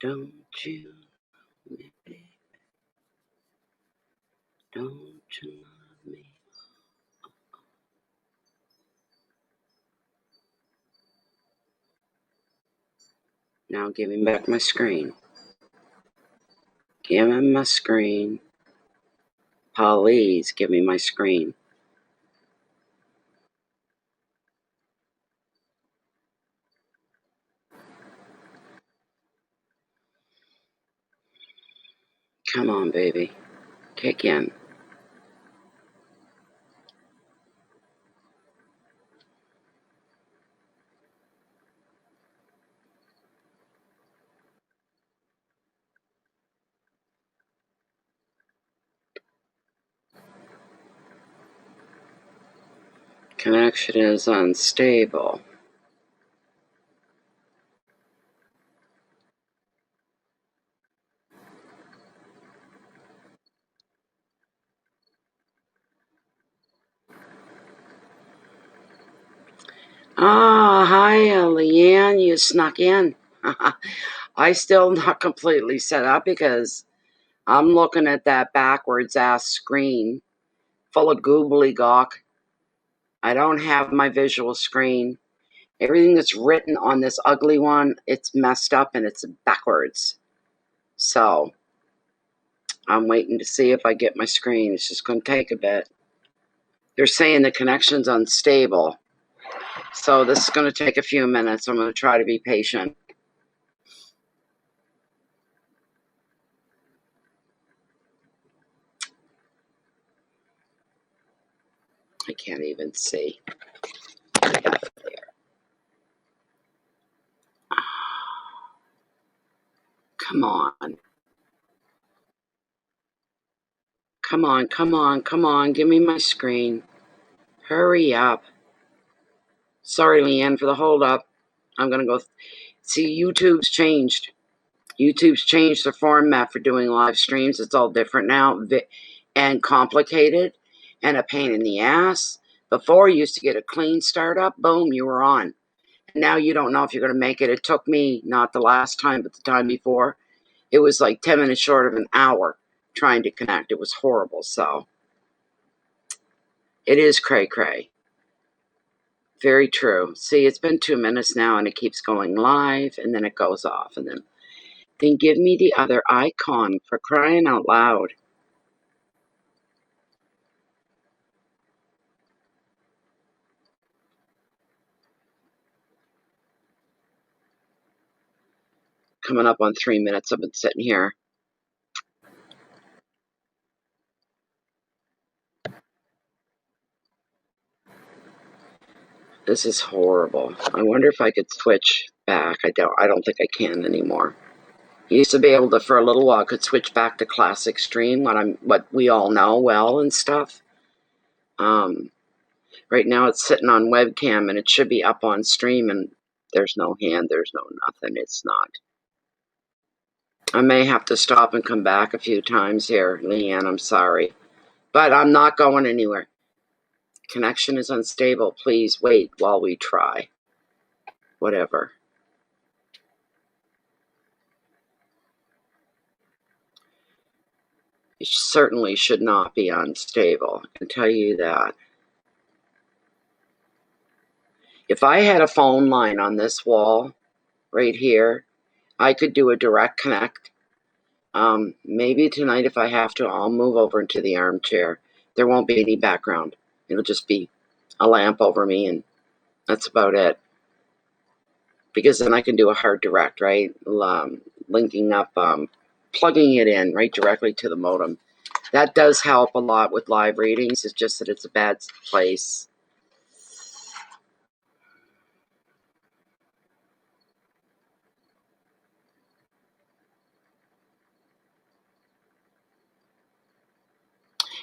Don't you love me, baby? Don't you love me? Now give me back my screen. Give me my screen. Please give me my screen. Come on, baby. Kick in. Connection is unstable. Ah, hi, Leanne. You snuck in. I still not completely set up because I'm looking at that backwards ass screen full of googly gawk. I don't have my visual screen. Everything that's written on this ugly one, it's messed up and it's backwards. So I'm waiting to see if I get my screen. It's just going to take a bit. They're saying the connection's unstable. So this is going to take a few minutes. I'm going to try to be patient. I can't even see. Come on. Come on, come on, come on. Give me my screen. Hurry up. Sorry, Leanne, for the hold up. I'm going to go. See, YouTube's changed. YouTube's changed the format for doing live streams. It's all different now and complicated and a pain in the ass. Before, you used to get a clean startup. Boom, you were on. And now you don't know if you're going to make it. It took me, not the last time, but the time before. It was like 10 minutes short of an hour trying to connect. It was horrible. So it is cray-cray. Very true. See, it's been 2 minutes now and it keeps going live and then it goes off. And then give me the other icon, for crying out loud. Coming up on 3 minutes. I've been sitting here. This is horrible. I wonder if I could switch back. I don't think I can anymore. I used to be able to, for a little while, could switch back to classic stream, what we all know well and stuff. Right now it's sitting on webcam and it should be up on stream and there's no hand, there's no nothing. It's not. I may have to stop and come back a few times here, Leanne. I'm sorry. But I'm not going anywhere. Connection is unstable. Please wait while we try. Whatever. It certainly should not be unstable. I can tell you that. If I had a phone line on this wall right here, I could do a direct connect. Maybe tonight, if I have to, I'll move over into the armchair. There won't be any background. It'll just be a lamp over me, and that's about it. Because then I can do a hard direct, right? Linking up, plugging it in right directly to the modem. That does help a lot with live readings. It's just that it's a bad place.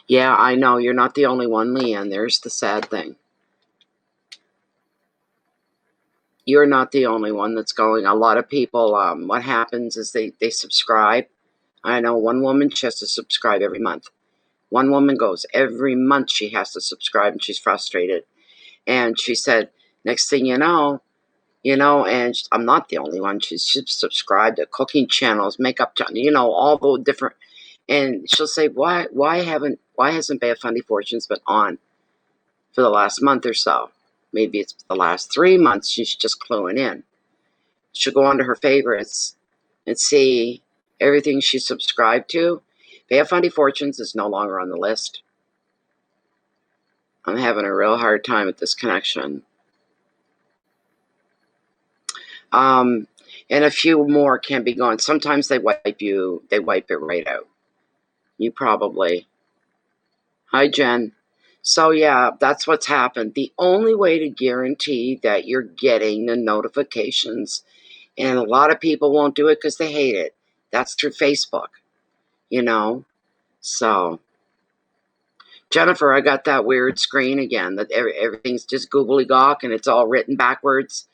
Yeah, I know. You're not the only one, Leanne. There's the sad thing. You're not the only one that's going. A lot of people, what happens is they subscribe. I know one woman, she has to subscribe every month. One woman goes, every month she has to subscribe and she's frustrated. And she said, next thing you know, you know, and I'm not the only one. She's subscribed to cooking channels, makeup channels, you know, all the different. And she'll say, why hasn't Bea Fundy Fortunes been on for the last month or so? Maybe it's the last 3 months. She's just cluing in. She'll go onto her favorites and see everything she's subscribed to. Bea Fundy Fortunes is no longer on the list. I'm having a real hard time with this connection. And a few more can be gone. Sometimes they wipe it right out. You probably. Hi, Jen. So yeah, that's what's happened. The only way to guarantee that you're getting the notifications, and a lot of people won't do it because they hate it, that's through Facebook, you know? So, Jennifer, I got that weird screen again, that everything's just googly gawk and it's all written backwards.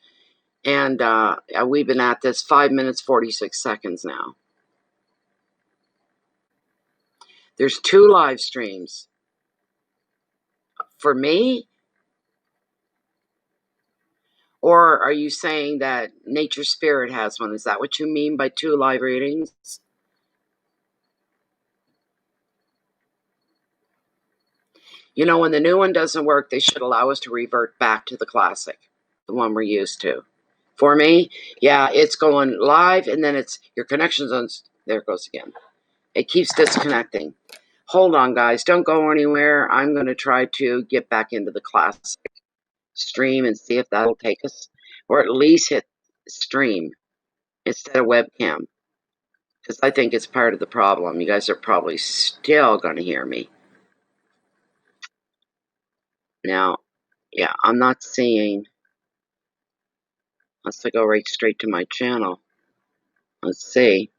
And we've been at this 5 minutes, 46 seconds now. There's 2 live streams. For me? Or are you saying that Nature Spirit has one? Is that what you mean by 2 live readings? You know, when the new one doesn't work, they should allow us to revert back to the classic, the one we're used to. For me, yeah, it's going live, and then it's your connection's on. There it goes again. It keeps disconnecting. Hold on, guys. Don't go anywhere. I'm going to try to get back into the classic stream and see if that'll take us, or at least hit stream instead of webcam, because I think it's part of the problem. You guys are probably still going to hear me. Now, yeah, I'm not seeing, unless I go right straight to my channel. Let's see.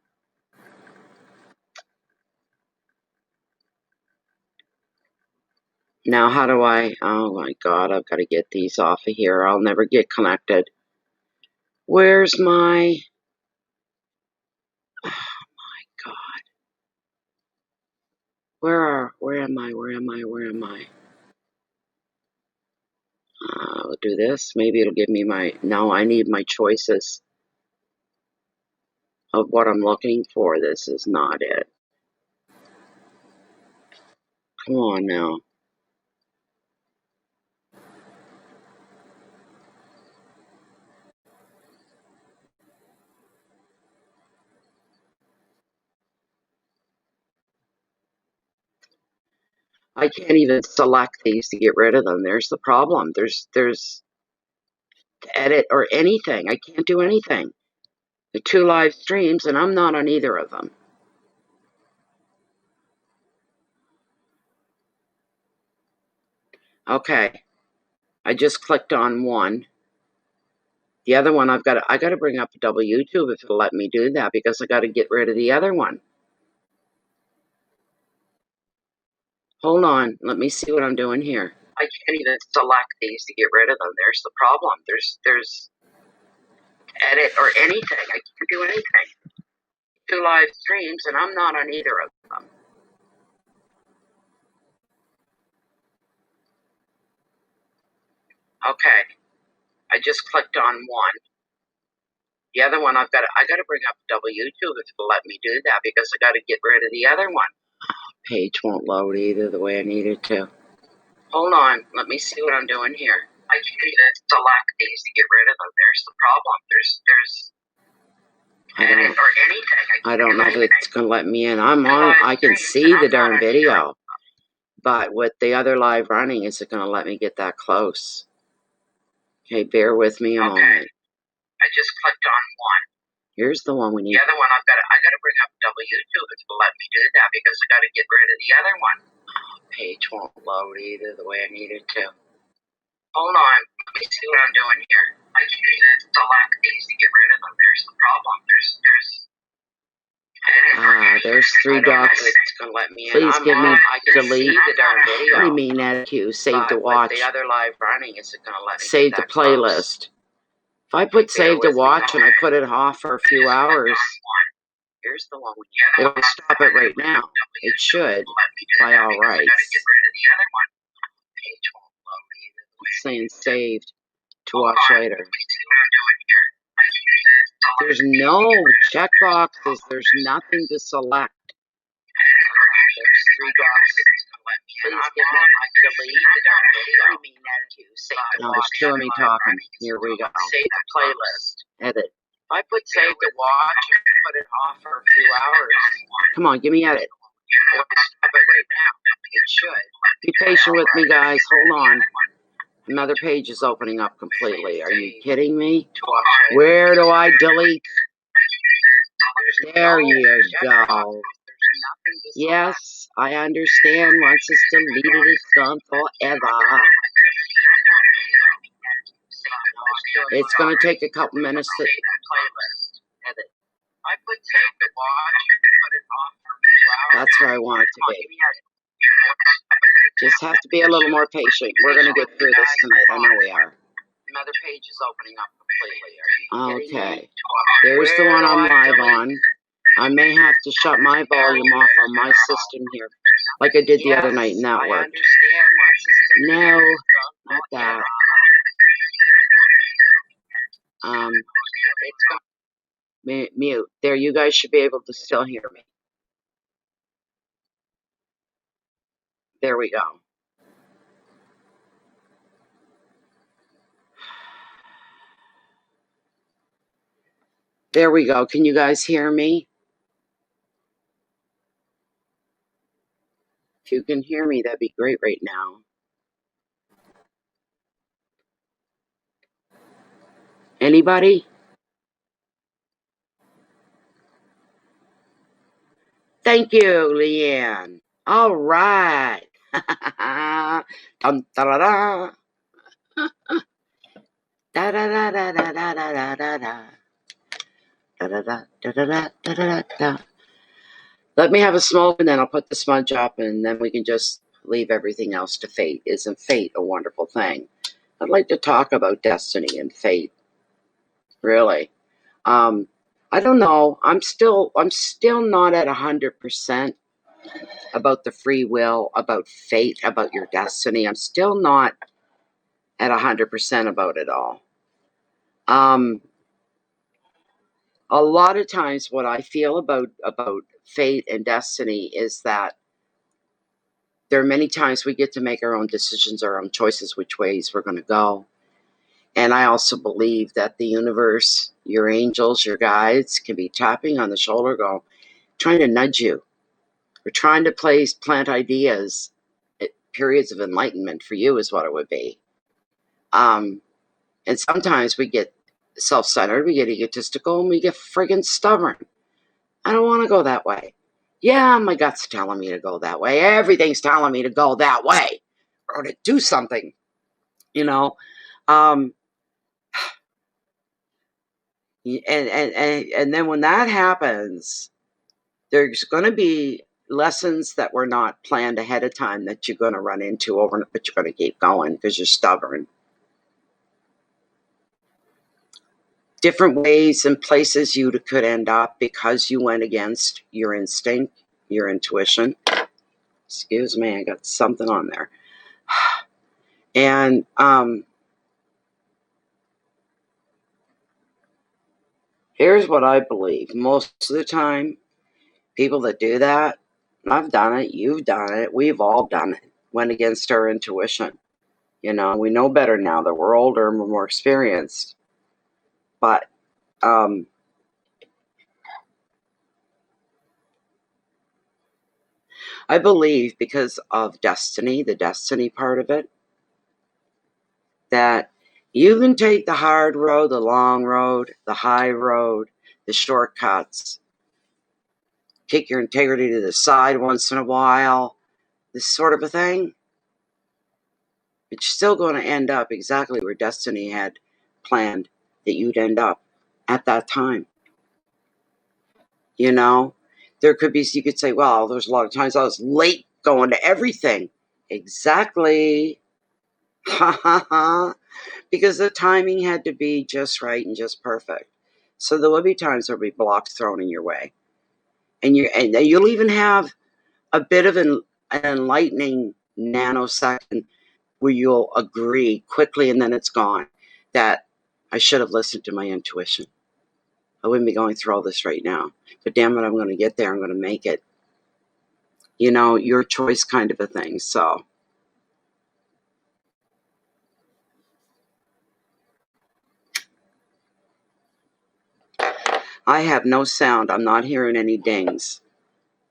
Now, how do I, oh my God, I've got to get these off of here. I'll never get connected. Where's my, oh my God. Where am I? I'll do this. Maybe it'll give me my, no, I need my choices of what I'm looking for. This is not it. Come on now. I can't even select these to get rid of them. There's the problem. There's to edit or anything. I can't do anything. The 2 live streams, and I'm not on either of them. Okay. I just clicked on one. The other one, I got to bring up double YouTube if it'll let me do that, because I got to get rid of the other one. Hold on. Let me see what I'm doing here. I can't even select these to get rid of them. There's the problem. There's edit or anything. I can't do anything. 2 live streams, and I'm not on either of them. Okay. I just clicked on one. The other one, I got to bring up double YouTube if it'll let me do that, because I got to get rid of the other one. Page won't load either the way I need it to. Hold on, let me see what I'm doing here. I can't even select these to get rid of them. There's the problem. Edit or anything. I don't know if it's gonna let me in. I'm on. I can see the darn video, but with the other live running, is it gonna let me get that close? Okay, bear with me a moment. I just clicked on one. Here's the one we need. The other one, I got to bring up double YouTube if it'll let me do that, because I got to get rid of the other one. Page won't load either the way I need it to. Hold on, let me see what I'm doing here. I can't even select these to get rid of them. There's the problem. There's 3 dots. It's gonna let me in. Please give me delete the darn video. What do you mean add queue? Save to watch. The other live running, is it gonna let me save the playlist? If I put save to watch and I put it off for a few hours, here's the one. It'll stop it right now. It should, by all rights. It's saying saved to watch later. There's no checkboxes. There's nothing to select. There's 3 dots. Please give me delete. What do you mean that you save to Now watch? there's two of me talking. Here we go. Save the playlist. Edit. If I put save to watch and put it off for a few hours, Come on, give me edit. or stop it right now, it should. Be patient with me, guys. Hold on. Another page is opening up completely. Are you kidding me? Where do I delete? There you go. Yes, I understand. Once it's deleted, it's gone forever. It's going to take a couple minutes to... I put save to watch and put it off for a few hours. That's where I want it to be. Just have to be a little more patient. We're going to get through this tonight. I know we are. Another page is opening up completely. Okay. There's the one I'm live on. I may have to shut my volume off on my system here, like I did the other night, and that worked. No, not that. Mute. There, you guys should be able to still hear me. There we go. There we go. Can you guys hear me? If you can hear me, that'd be great right now. Anybody? Thank you, Leanne. All right. Dum, da-da-da. Da-da-da-da-da-da-da-da-da. Da-da-da-da-da-da-da-da-da. Let me have a smoke, and then I'll put the smudge up, and then we can just leave everything else to fate. Isn't fate a wonderful thing? I'd like to talk about destiny and fate. Really. I don't know. I'm still not at 100% about the free will, about fate, about your destiny. I'm still not at 100% about it all. A lot of times what I feel about fate and destiny is that there are many times we get to make our own decisions, our own choices, which ways we're going to go. And I also believe that the universe, your angels, your guides can be tapping on the shoulder, trying to nudge you. We're trying to plant ideas, periods of enlightenment for you is what it would be. And sometimes we get self-centered, we get egotistical, and we get friggin' stubborn. I don't want to go that way. Yeah, my gut's telling me to go that way. Everything's telling me to go that way or to do something, you know. And then when that happens, there's going to be lessons that were not planned ahead of time that you're going to run into over, but you're going to keep going because you're stubborn. Different ways and places you could end up because you went against your instinct, your intuition. Excuse me, I got something on there. And here's what I believe. Most of the time, people that do that, I've done it, you've done it, we've all done it, went against our intuition. You know, we know better now that we're older and we're more experienced. But I believe because of destiny, the destiny part of it, that you can take the hard road, the long road, the high road, the shortcuts, kick your integrity to the side once in a while, this sort of a thing. But you're still going to end up exactly where destiny had planned that you'd end up at that time. You know, there could be, you could say, well, there's a lot of times I was late going to everything. Exactly. Ha ha ha. Because the timing had to be just right and just perfect. So there will be times there'll be blocks thrown in your way. And you'll even have a bit of an enlightening nanosecond where you'll agree quickly and then it's gone that I should have listened to my intuition. I wouldn't be going through all this right now. But damn it, I'm going to get there. I'm going to make it. You know, your choice kind of a thing. So I have no sound. I'm not hearing any dings.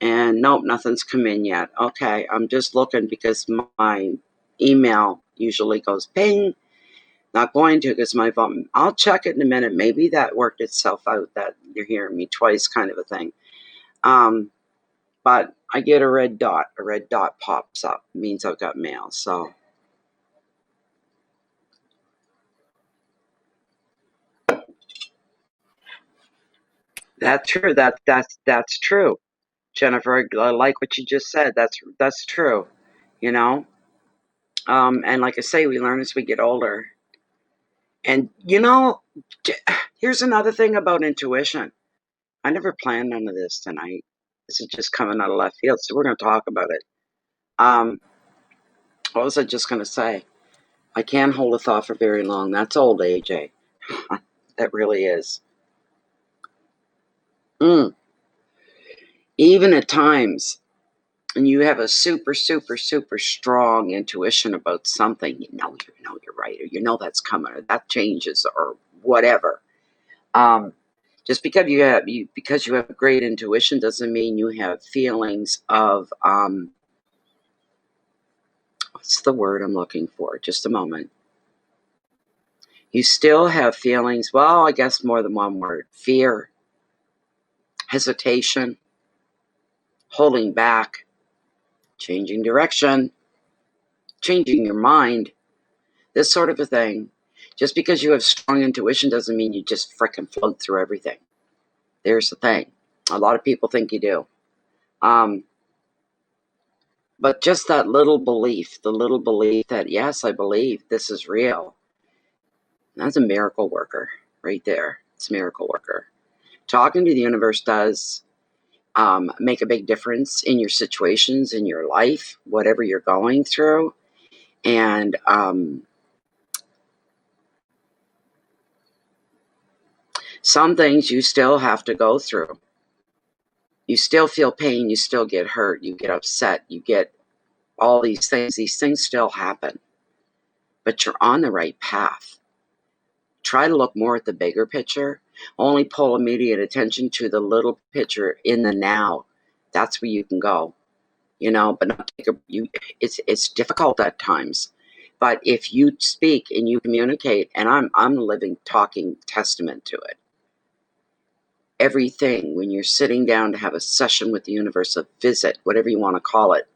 And nope, nothing's come in yet. Okay, I'm just looking because my email usually goes ping. Not going to because my phone. I'll check it in a minute. Maybe that worked itself out that you're hearing me twice kind of a thing. But I get a red dot. A red dot pops up. It means I've got mail. So that's true. That's true. Jennifer, I like what you just said. That's true. You know? And like I say, we learn as we get older. And you know, here's another thing about intuition. I never planned none of this tonight. This is just coming out of left field, so we're going to talk about it. What was I just going to say? I can't hold a thought for very long. That's old, AJ. That really is. Even at times, and you have a super, super, super strong intuition about something, you know you're right, or you know that's coming, or that changes, or whatever. Just because you have great intuition doesn't mean you have feelings of what's the word I'm looking for? Just a moment. You still have feelings, well, I guess more than one word. Fear, hesitation, holding back, changing direction, changing your mind, this sort of a thing. Just because you have strong intuition doesn't mean you just frickin' float through everything. There's the thing. A lot of people think you do. But just that little belief, the little belief that, yes, I believe this is real, that's a miracle worker right there. It's a miracle worker. Talking to the universe does make a big difference in your situations, in your life, whatever you're going through. And some things you still have to go through. You still feel pain, you still get hurt, you get upset, you get all these things. These things still happen. But you're on the right path. Try to look more at the bigger picture. Only pull immediate attention to the little picture in the now. That's where you can go. You know, but not take it's difficult at times. But if you speak and you communicate, and I'm a living, talking testament to it. Everything, when you're sitting down to have a session with the universe, a visit, whatever you want to call it,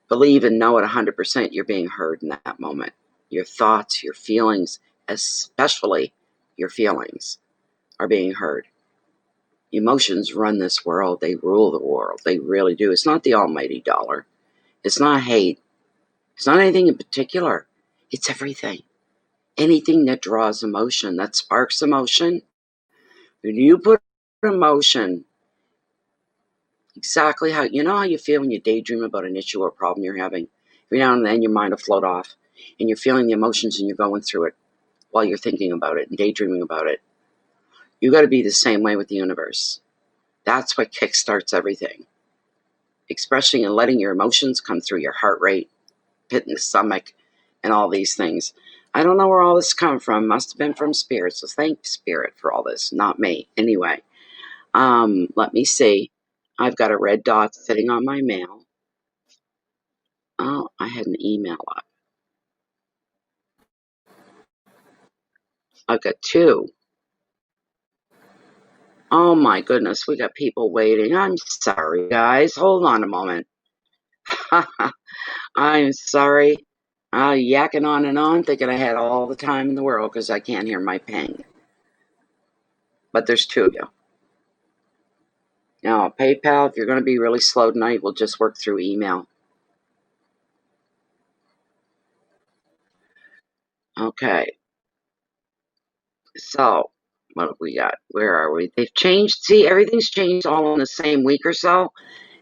believe and know at 100% you're being heard in that moment. Your thoughts, your feelings, especially your feelings, are being heard. Emotions run this world. They rule the world. They really do. It's not the almighty dollar. It's not hate. It's not anything in particular. It's everything. Anything that draws emotion, that sparks emotion. When you put emotion exactly how you feel when you daydream about an issue or problem you're having. Every now and then your mind will float off and you're feeling the emotions and you're going through it while you're thinking about it and daydreaming about it. You got to be the same way with the universe. That's what kickstarts everything. Expressing and letting your emotions come through your heart rate, pit in the stomach, and all these things. I don't know where all this come from. Must have been from Spirit. So thank Spirit for all this, not me. Anyway, let me see. I've got a red dot sitting on my mail. Oh, I had an email up. I've got two. Oh my goodness, we got people waiting. I'm sorry, guys. Hold on a moment. I'm sorry. Yakking on and on, thinking I had all the time in the world because I can't hear my ping. But there's two of you. Now, PayPal, if you're going to be really slow tonight, we'll just work through email. Okay. So, what have we got? Where are we? They've changed. See, everything's changed all in the same week or so.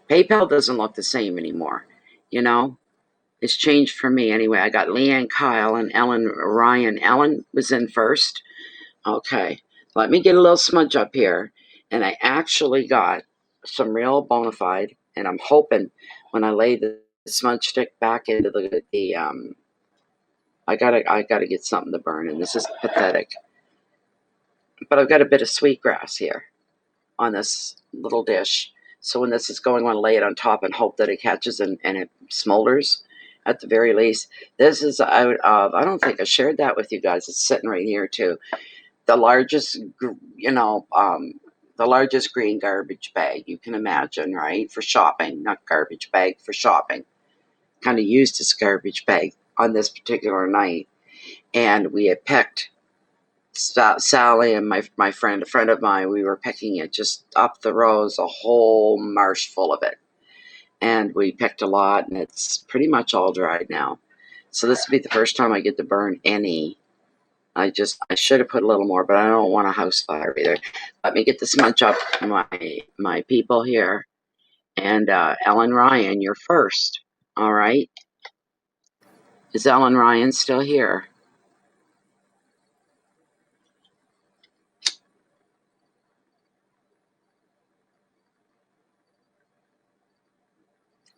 PayPal doesn't look the same anymore. You know? It's changed for me anyway. I got Leanne Kyle and Ellen Ryan. Ellen was in first. Okay, let me get a little smudge up here. And I actually got some real bona fide, and I'm hoping when I lay the smudge stick back into the I gotta get something to burn, and this is pathetic. But I've got a bit of sweetgrass here on this little dish. So when this is going, I want to lay it on top and hope that it catches and it smolders at the very least. This is, I don't think I shared that with you guys. It's sitting right here too. The largest, the largest green garbage bag you can imagine, right? For shopping, not garbage bag, for shopping. Kind of used as garbage bag on this particular night. And we had picked Sally and my friend, a friend of mine, we were picking it just up the rows, a whole marsh full of it. And we picked a lot, and it's pretty much all dried now. So this will be the first time I get to burn any. I should have put a little more, but I don't want a house fire either. Let me get the smudge up my people here. And Ellen Ryan, you're first. All right. Is Ellen Ryan still here?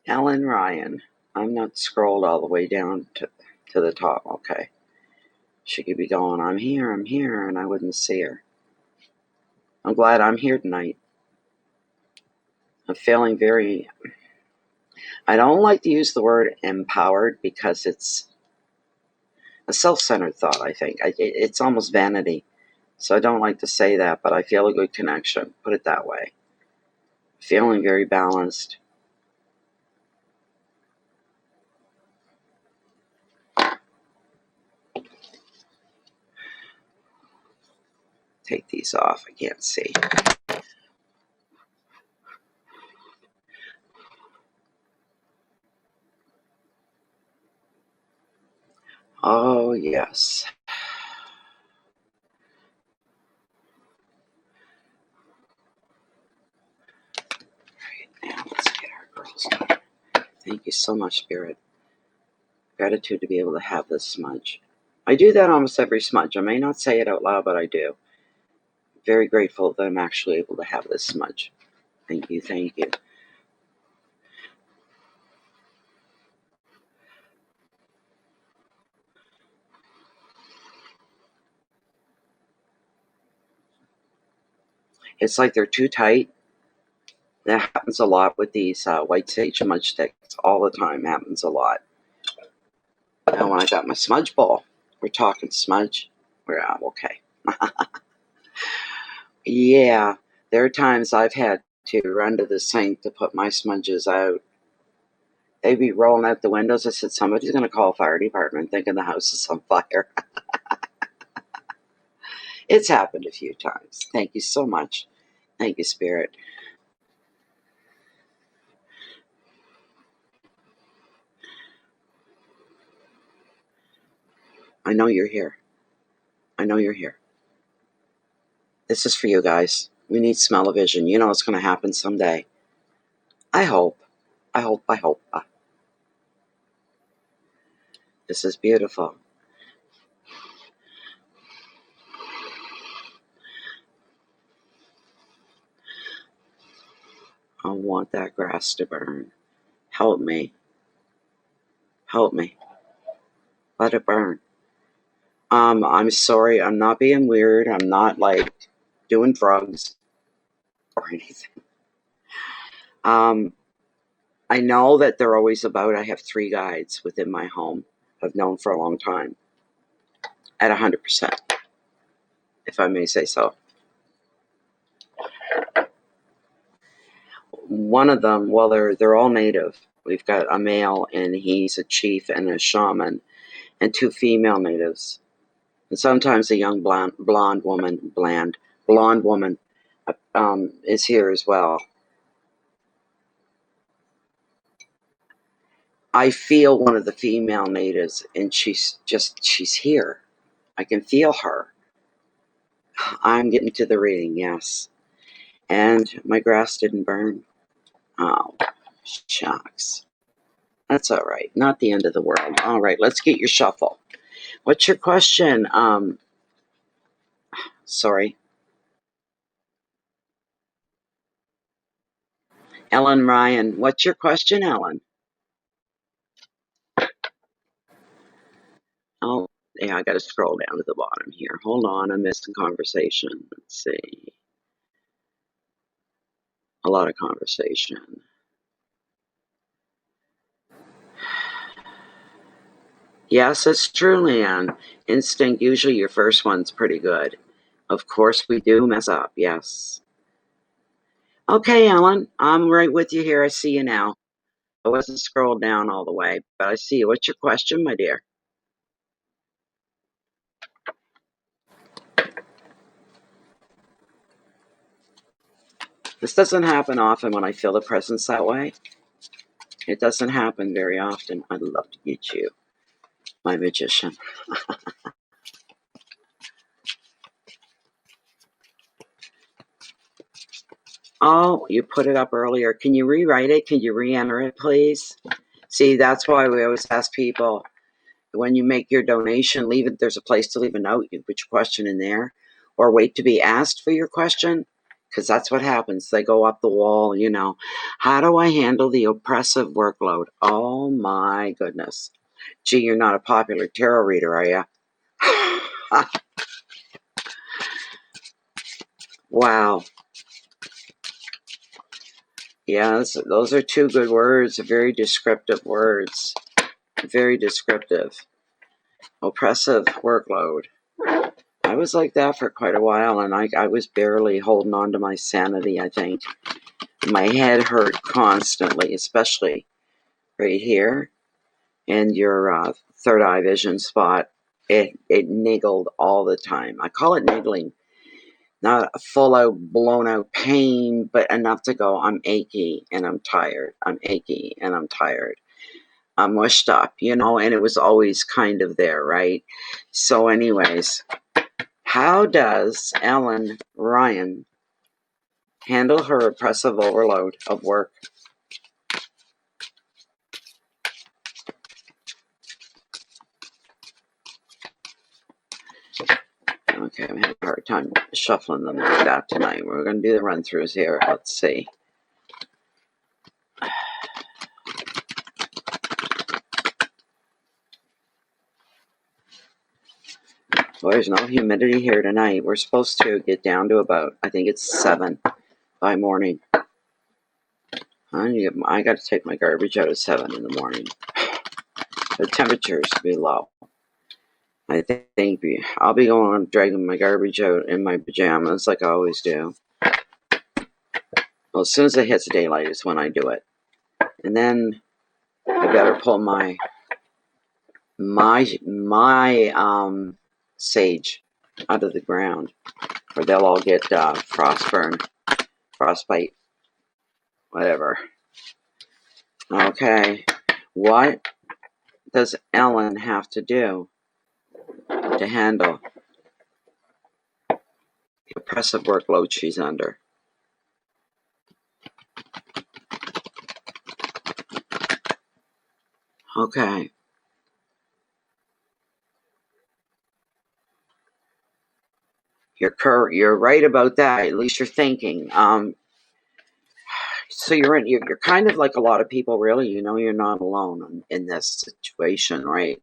Ellen Ryan. I'm not scrolled all the way down to the top. Okay. She could be going, I'm here, and I wouldn't see her. I'm glad I'm here tonight. I'm feeling very, I don't like to use the word empowered because it's a self-centered thought, I think. It's almost vanity. So I don't like to say that, but I feel a good connection. Put it that way. Feeling very balanced. Take these off. I can't see. Oh, yes. All right, now let's get our girls done. Thank you so much, Spirit. Gratitude to be able to have this smudge. I do that almost every smudge. I may not say it out loud, but I do. Very grateful that I'm actually able to have this smudge. Thank you, thank you. It's like they're too tight. That happens a lot with these white sage smudge sticks. All the time happens a lot. Now when I got my smudge bowl, we're talking smudge. We're okay. Yeah, there are times I've had to run to the sink to put my smudges out. They'd be rolling out the windows. I said, somebody's going to call fire department thinking the house is on fire. It's happened a few times. Thank you so much. Thank you, Spirit. I know you're here. I know you're here. This is for you guys. We need smell-o-vision. You know it's going to happen someday. I hope. I hope. I hope. This is beautiful. I want that grass to burn. Help me. Help me. Let it burn. I'm sorry. I'm not being weird. I'm not like doing drugs or anything. I know that they're always about. I have 3 guides within my home. I've known for a long time. At 100%, if I may say so. One of them, well, they're all native. We've got a male, and he's a chief and a shaman, and 2 female natives. And sometimes a young blonde woman is here as well. I feel one of the female natives, and she's here. I can feel her. I'm getting to the reading, yes. And my grass didn't burn. Oh, shucks. That's all right. Not the end of the world. All right, let's get your shuffle. What's your question? Sorry. Ellen Ryan. What's your question, Ellen? Oh, yeah, I got to scroll down to the bottom here. Hold on, I'm missing conversation. Let's see. A lot of conversation. Yes, it's true, Leanne. Instinct, usually your first one's pretty good. Of course, we do mess up, yes. Okay, Ellen, I'm right with you here. I see you now. I wasn't scrolled down all the way, but I see you. What's your question, my dear? This doesn't happen often when I feel the presence that way. It doesn't happen very often. I'd love to get you, my magician. Oh, you put it up earlier. Can you rewrite it? Can you re-enter it, please? See, that's why we always ask people, when you make your donation, leave it. There's a place to leave a note. You put your question in there, or wait to be asked for your question, because that's what happens. They go up the wall, you know. How do I handle the oppressive workload? Oh my goodness. Gee, you're not a popular tarot reader, are you? Wow. Yes, those are two good words, very descriptive words. Very descriptive. Oppressive workload. I was like that for quite a while, and I was barely holding on to my sanity, I think. My head hurt constantly, especially right here and your third eye vision spot. It niggled all the time. I call it niggling. Not a full out, blown out pain, but enough to go, I'm achy and I'm tired. I'm achy and I'm tired. I'm mushed up, you know, and it was always kind of there, right? So anyways, how does Ellen Ryan handle her oppressive overload of work? Okay, I'm having a hard time shuffling them like that tonight. We're going to do the run-throughs here. Let's see. Well, there's no humidity here tonight. We're supposed to get down to about, I think it's 7 by morning. I got to take my garbage out at 7 in the morning. The temperatures be low. I think I'll be going dragging my garbage out in my pajamas like I always do. Well, as soon as it hits daylight is when I do it. And then I better pull my sage out of the ground, or they'll all get frostburn, frostbite, whatever. Okay, what does Ellen have to do to handle the oppressive workload she's under? Okay. You're right about that. At least you're thinking. So you're kind of like a lot of people, really. You know, you're not alone in this situation, right?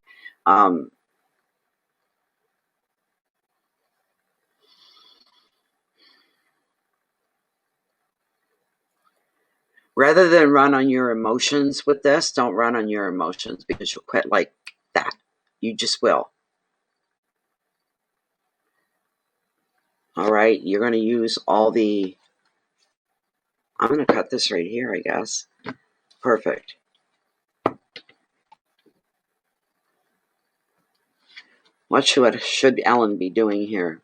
Rather than run on your emotions with this, don't run on your emotions, because you'll quit like that. You just will. All right, you're going to use all the... I'm going to cut this right here, I guess. Perfect. What should Ellen be doing here?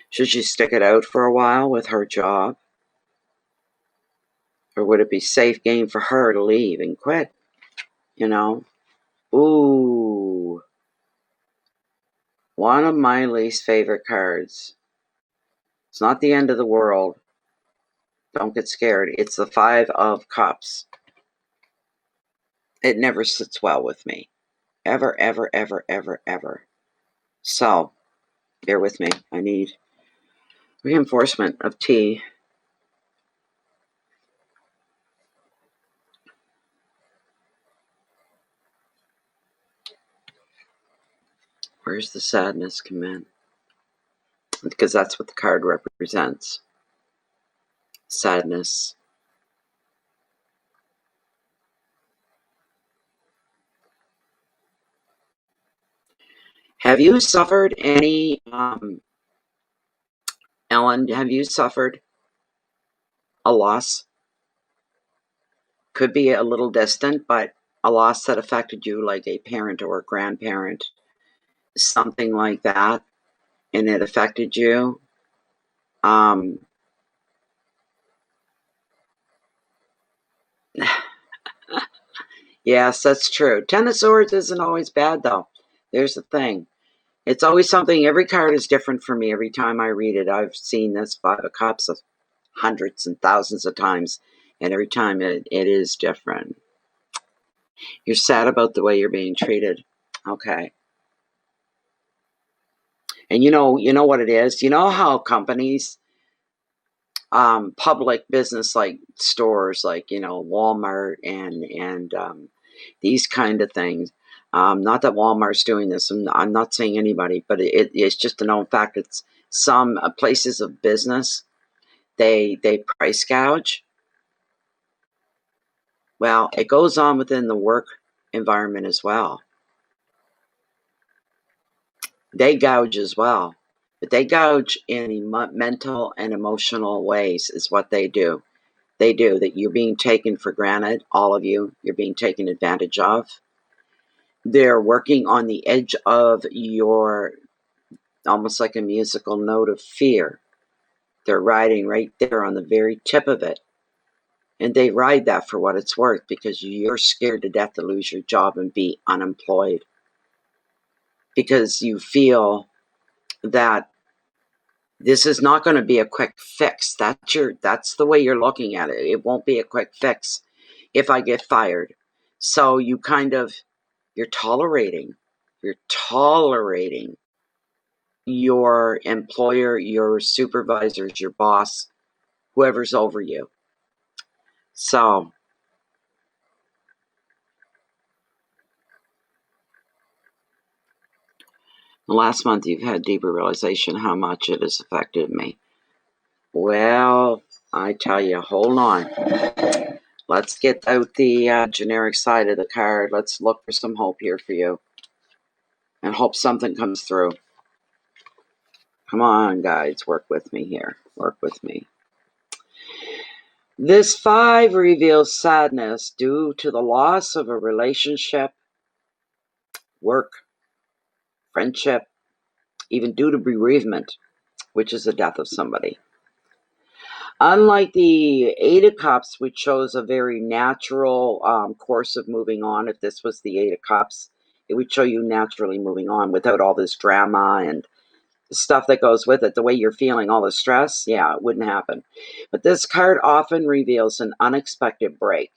Should she stick it out for a while with her job? Or would it be safe game for her to leave and quit? You know? Ooh. One of my least favorite cards. It's not the end of the world. Don't get scared. It's the 5 of Cups. It never sits well with me. Ever, ever, ever, ever, ever. So, Bear with me. I need reinforcement of tea. Where's the sadness come in? Because that's what the card represents. Sadness. Have you suffered any, Ellen, have you suffered a loss? Could be a little distant, but a loss that affected you, like a parent or a grandparent, something like that, and it affected you. Yes, that's true. Ten of Swords isn't always bad, though. There's the thing. It's always something. Every card is different for me every time I read it. I've seen this Five of Cups hundreds and thousands of times, and every time it is different. You're sad about the way you're being treated. Okay. And you know what it is? You know how companies, public business like stores like, Walmart and these kind of things. Not that Walmart's doing this. I'm not saying anybody, but it's just a known fact. It's some places of business, they price gouge. Well, it goes on within the work environment as well. They gouge as well, but they gouge in mental and emotional ways is what they do. They do that. You're being taken for granted, all of you. You're being taken advantage of. They're working on the edge of your, almost like a musical note of fear. They're riding right there on the very tip of it. And they ride that for what it's worth because you're scared to death to lose your job and be unemployed. Because you feel that this is not going to be a quick fix. That's the way you're looking at it. It won't be a quick fix if I get fired. So you're tolerating your employer, your supervisors, your boss, whoever's over you. So last month you've had deeper realization how much it has affected me. Well, I tell you, hold on. Let's get out the generic side of the card. Let's look for some hope here for you. And hope something comes through. Come on, guides, work with me here. Work with me. This 5 reveals sadness due to the loss of a relationship, work, friendship, even due to bereavement, which is the death of somebody. Unlike the 8 of Cups, which shows a very natural course of moving on, if this was the 8 of Cups, it would show you naturally moving on without all this drama and stuff that goes with it, the way you're feeling, all the stress, yeah, it wouldn't happen. But this card often reveals an unexpected break.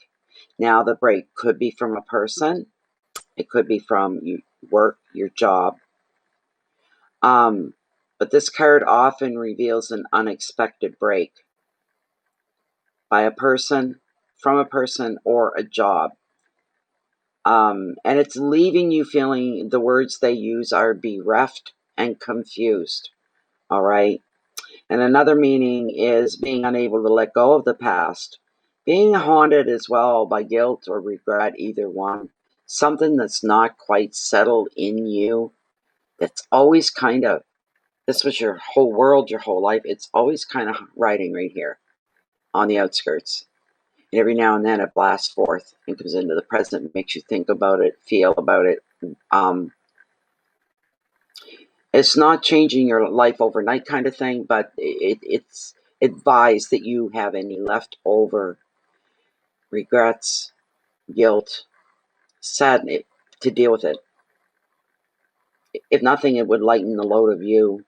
Now, the break could be from a person. It could be from work, your job. But this card often reveals an unexpected break by a person, from a person, or a job. And it's leaving you feeling, the words they use are bereft and confused. All right. And another meaning is being unable to let go of the past, being haunted as well by guilt or regret, either one. Something that's not quite settled in you, that's always kind of, this was your whole world, your whole life. It's always kind of riding right here on the outskirts. And every now and then it blasts forth and comes into the present, makes you think about it, feel about it. It's not changing your life overnight kind of thing, but it's advised that you have any leftover regrets, guilt, sadness to deal with it. If nothing, it would lighten the load of you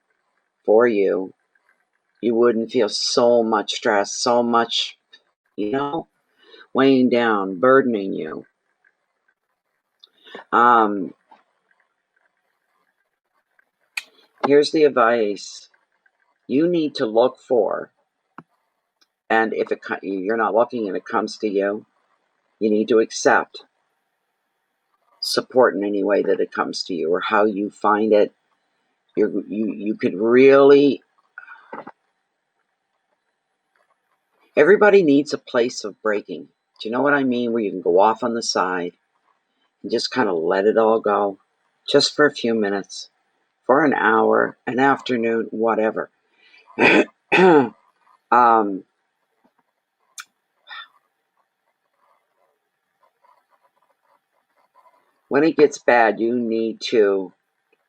for you. You wouldn't feel so much stress, so much, weighing down, burdening you. Here's the advice. You need to look for, and if you're not looking and it comes to you, you need to accept support in any way that it comes to you, or how you find it. You could really, everybody needs a place of breaking. Do you know what I mean? Where you can go off on the side and just kind of let it all go, just for a few minutes, for an hour, an afternoon, whatever. When it gets bad, you need to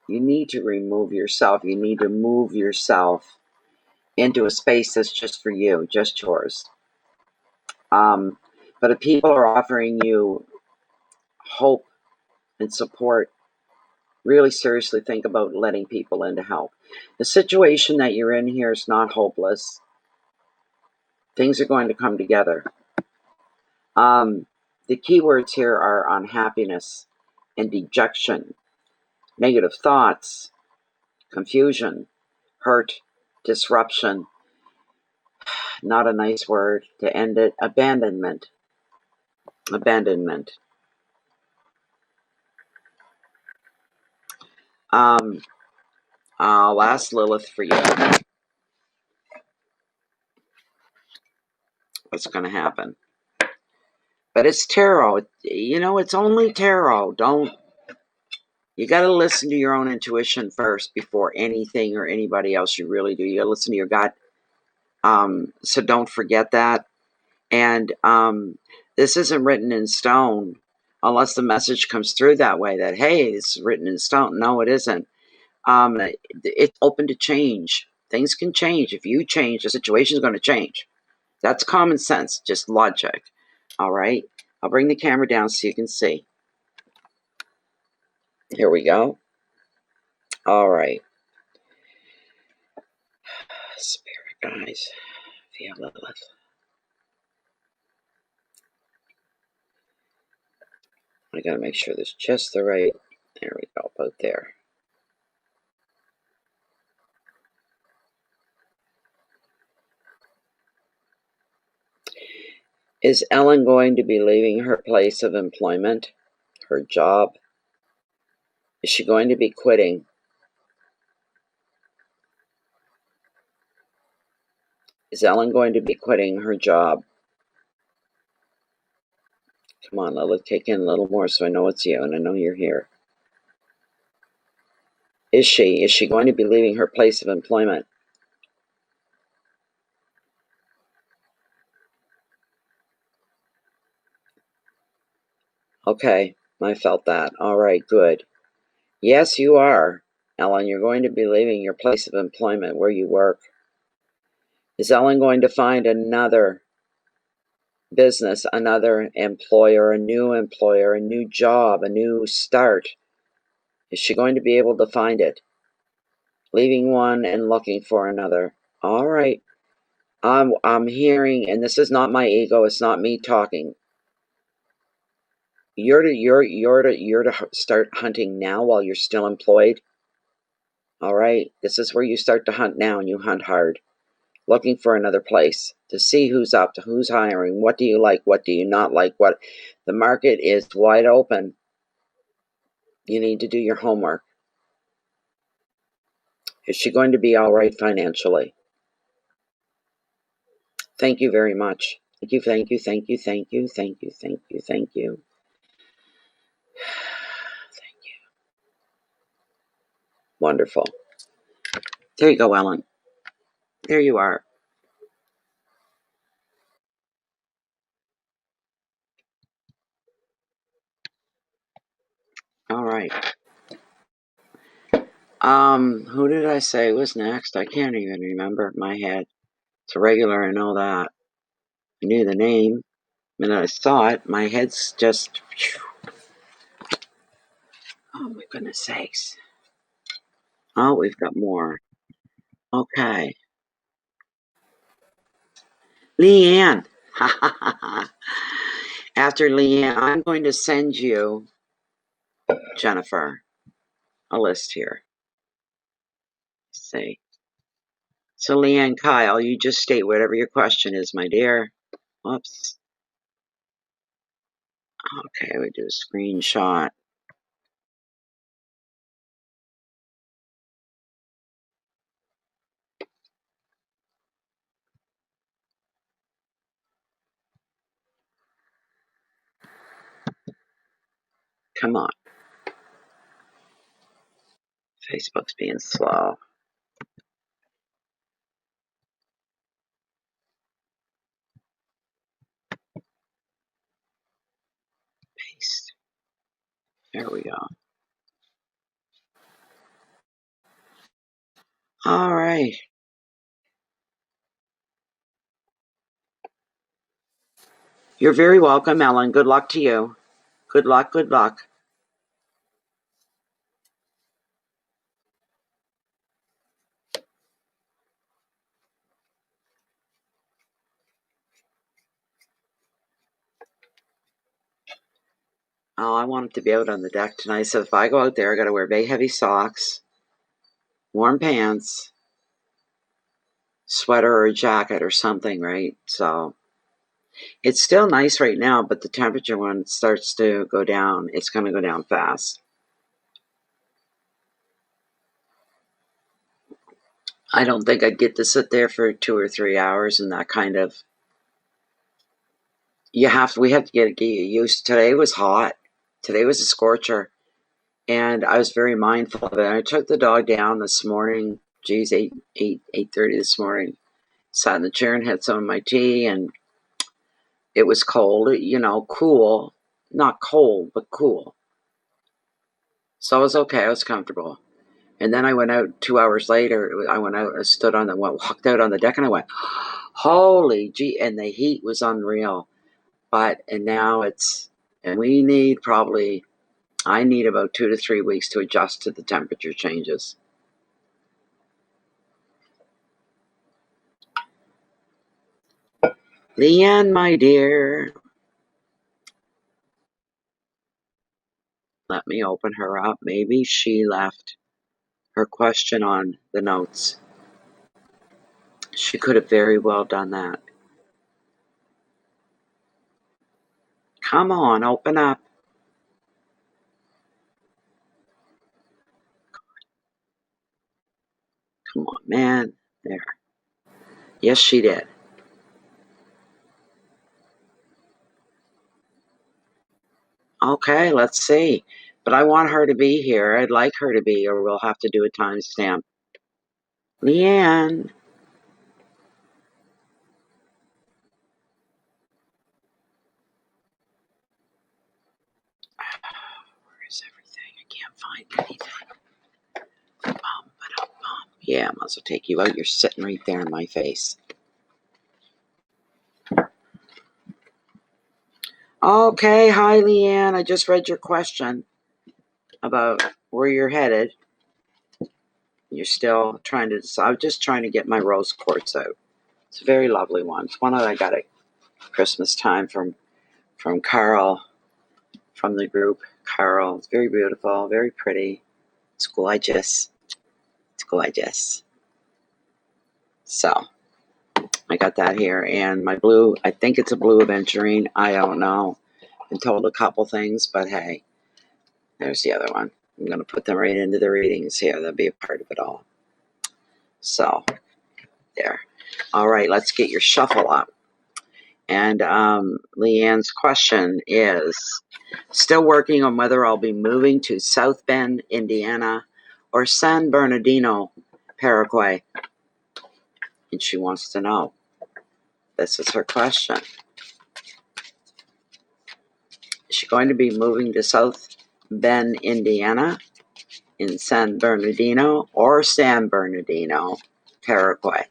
remove yourself. You need to move yourself into a space that's just for you, just yours. But if people are offering you hope and support, really seriously think about letting people in to help. The situation that you're in here is not hopeless. Things are going to come together. The key words here are unhappiness and dejection, negative thoughts, confusion, hurt, disruption, not a nice word to end it, abandonment. I'll ask Lilith for you. What's going to happen? But it's tarot. You know, it's only tarot. You got to listen to your own intuition first before anything or anybody else. You really do. You got to listen to your gut. So don't forget that. And this isn't written in stone unless the message comes through that way that, hey, it's written in stone. No, it isn't. It's open to change. Things can change. If you change, the situation is going to change. That's common sense, just logic. All right. I'll bring the camera down so you can see. Here we go. All right. Spirit guys, via Lilith. I gotta make sure there's just the right. There we go, about there. Is Ellen going to be leaving her place of employment, her job? Is she going to be quitting? Is Ellen going to be quitting her job? Come on, Lilith, kick in a little more so I know it's you and I know you're here. Is she going to be leaving her place of employment? Okay, I felt that. All right, good. Yes, you are, Ellen. You're going to be leaving your place of employment where you work. Is Ellen going to find another business, another employer, a new job, a new start? Is she going to be able to find it? Leaving one and looking for another. All right. I'm hearing, and this is not my ego, it's not me talking. You're to start hunting now while you're still employed. All right. This is where you start to hunt now, and you hunt hard. Looking for another place to see who's up, to who's hiring, what do you like, what do you not like, what the market is wide open. You need to do your homework. Is she going to be all right financially? Thank you very much. Thank you, thank you, thank you, thank you, thank you, thank you, thank you. Thank you. Wonderful. There you go, Ellen. There you are. All right. Who did I say was next? I can't even remember in my head. It's a regular, I know that. I knew the name. And I saw it. My head's just... Oh, my goodness sakes. Oh, we've got more. Okay. Leanne. After Leanne, I'm going to send you, Jennifer, a list here. see. So, Leanne Kyle, you just state whatever your question is, my dear. Whoops. Okay, we do a screenshot. Come on. Facebook's being slow. Paste. There we go. All right. You're very welcome, Ellen. Good luck to you. Good luck, good luck. Oh, I want to be out on the deck tonight, so if I go out there, I got to wear very heavy socks, warm pants, sweater or a jacket or something, right? So it's still nice right now, but the temperature, when it starts to go down, it's going to go down fast. I don't think I'd get to sit there for 2 or 3 hours and that kind of. We have to get used. Today was hot. Today was a scorcher, and I was very mindful of it. I took the dog down this morning. Geez, 8:30 this morning. Sat in the chair and had some of my tea, and it was cold. Cool, not cold, but cool. So it was okay. I was comfortable. And then I went out 2 hours later. I went out, I walked out on the deck, and I went, holy gee! And the heat was unreal. And now we need I need about 2 to 3 weeks to adjust to the temperature changes. Leanne, my dear. Let me open her up. Maybe she left her question on the notes. She could have very well done that. Come on, open up. Come on, man. There. Yes, she did. Okay, let's see. But I want her to be here. I'd like her to be, or we'll have to do a timestamp. Leanne. Where is everything? I can't find anything. Yeah, I might as well take you out. You're sitting right there in my face. Okay, hi, Leanne. I just read your question about where you're headed. You're still trying to decide. I'm just trying to get my rose quartz out. It's a very lovely one. It's one that I got at Christmas time from Carl, from the group. Carl. It's very beautiful, very pretty. It's gorgeous. It's gorgeous. So I got that here, and my blue. I think it's a blue aventurine. I don't know. Been told a couple things, but hey, there's the other one. I'm going to put them right into the readings here. That'll be a part of it all. So there. All right, let's get your shuffle up. And Leanne's question is, still working on whether I'll be moving to South Bend, Indiana, or San Bernardino, Paraguay. And she wants to know. This is her question. Is she going to be moving to South Bend, Indiana, in San Bernardino, or San Bernardino, Paraguay?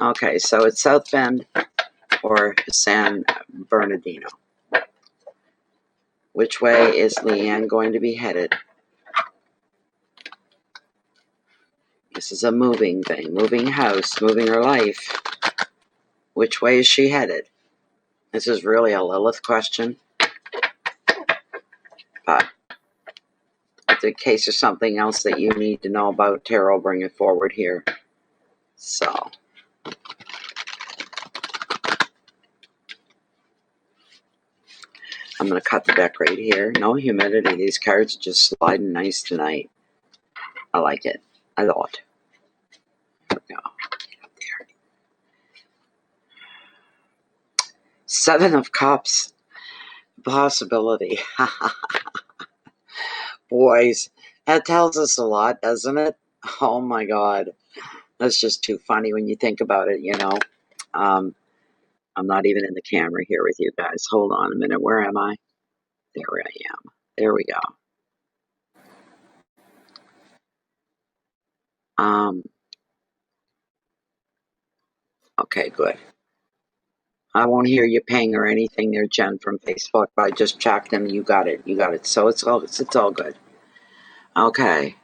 Okay, so it's South Bend or San Bernardino. Which way is Leanne going to be headed? This is a moving thing, moving house, moving her life. Which way is she headed? This is really a Lilith question. But in case there's something else that you need to know about tarot, bring it forward here. So. I'm going to cut the deck right here. No humidity. These cards are just sliding nice tonight. I like it a lot. There we go. There. 7 of Cups. Possibility. Boys, that tells us a lot, doesn't it? Oh my God. That's just too funny when you think about it, you know. I'm not even in the camera here with you guys. Hold on a minute. Where am I? There I am. There we go. Okay, good. I won't hear you ping or anything there, Jen, from Facebook. I just checked and you got it. You got it. So it's all good. Okay.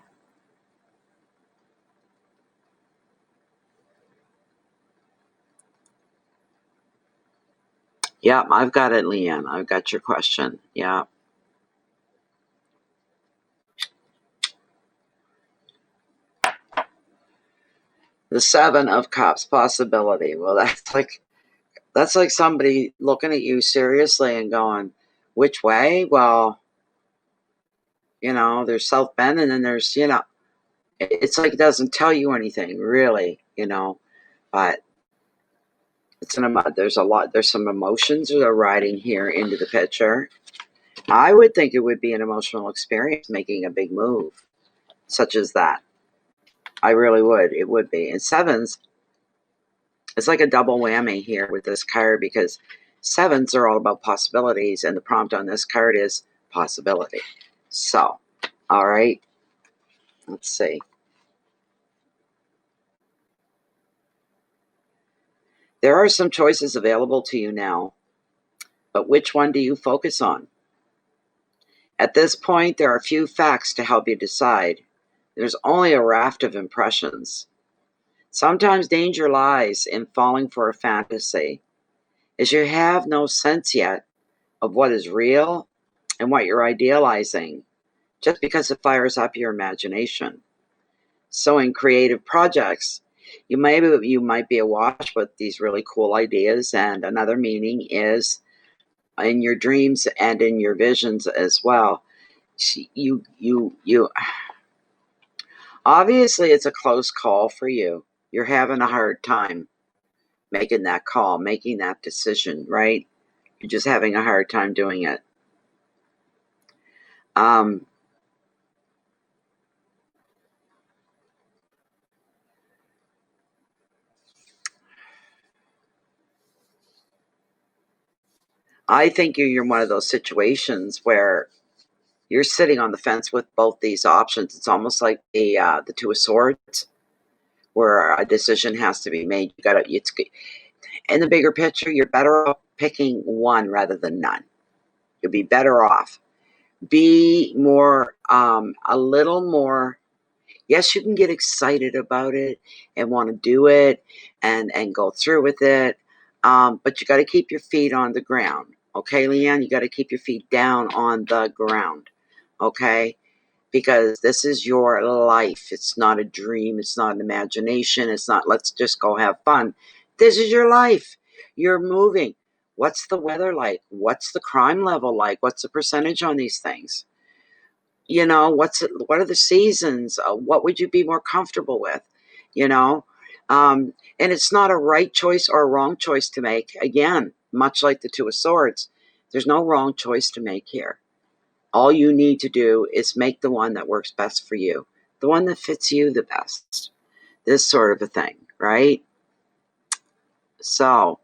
Yeah, I've got it, Leanne. I've got your question. Yeah. The 7 of Cups, possibility. Well, that's like somebody looking at you seriously and going, which way? Well, you know, there's South Bend and then there's, you know, it's like it doesn't tell you anything, really, you know, but there's some emotions that are riding here into the picture. I would think it would be an emotional experience making a big move such as that. I really would. It would be. And 7s, it's like a double whammy here with this card because 7s are all about possibilities, and the prompt on this card is possibility. So, all right, let's see. There are some choices available to you now, but which one do you focus on? At this point, there are few facts to help you decide. There's only a raft of impressions. Sometimes danger lies in falling for a fantasy, as you have no sense yet of what is real and what you're idealizing, just because it fires up your imagination. So in creative projects, you might be awash with these really cool ideas, and another meaning is in your dreams and in your visions as well. You obviously it's a close call for you. You're having a hard time making that call, making that decision, right? You're just having a hard time doing it. I think you're in one of those situations where you're sitting on the fence with both these options. It's almost like the 2 of Swords, where a decision has to be made. It's in the bigger picture. You're better off picking one rather than none. You'll be better off. Be more, a little more. Yes, you can get excited about it and want to do it and go through with it, but you got to keep your feet on the ground. Okay, Leanne, you got to keep your feet down on the ground. Okay, because this is your life. It's not a dream. It's not an imagination. It's not let's just go have fun. This is your life. You're moving. What's the weather like? What's the crime level like? What's the percentage on these things? You know, what are the seasons? What would you be more comfortable with? You know, and it's not a right choice or a wrong choice to make. Again, much like the 2 of Swords, there's no wrong choice to make here. All you need to do is make the one that works best for you, the one that fits you the best. This sort of a thing, right? So,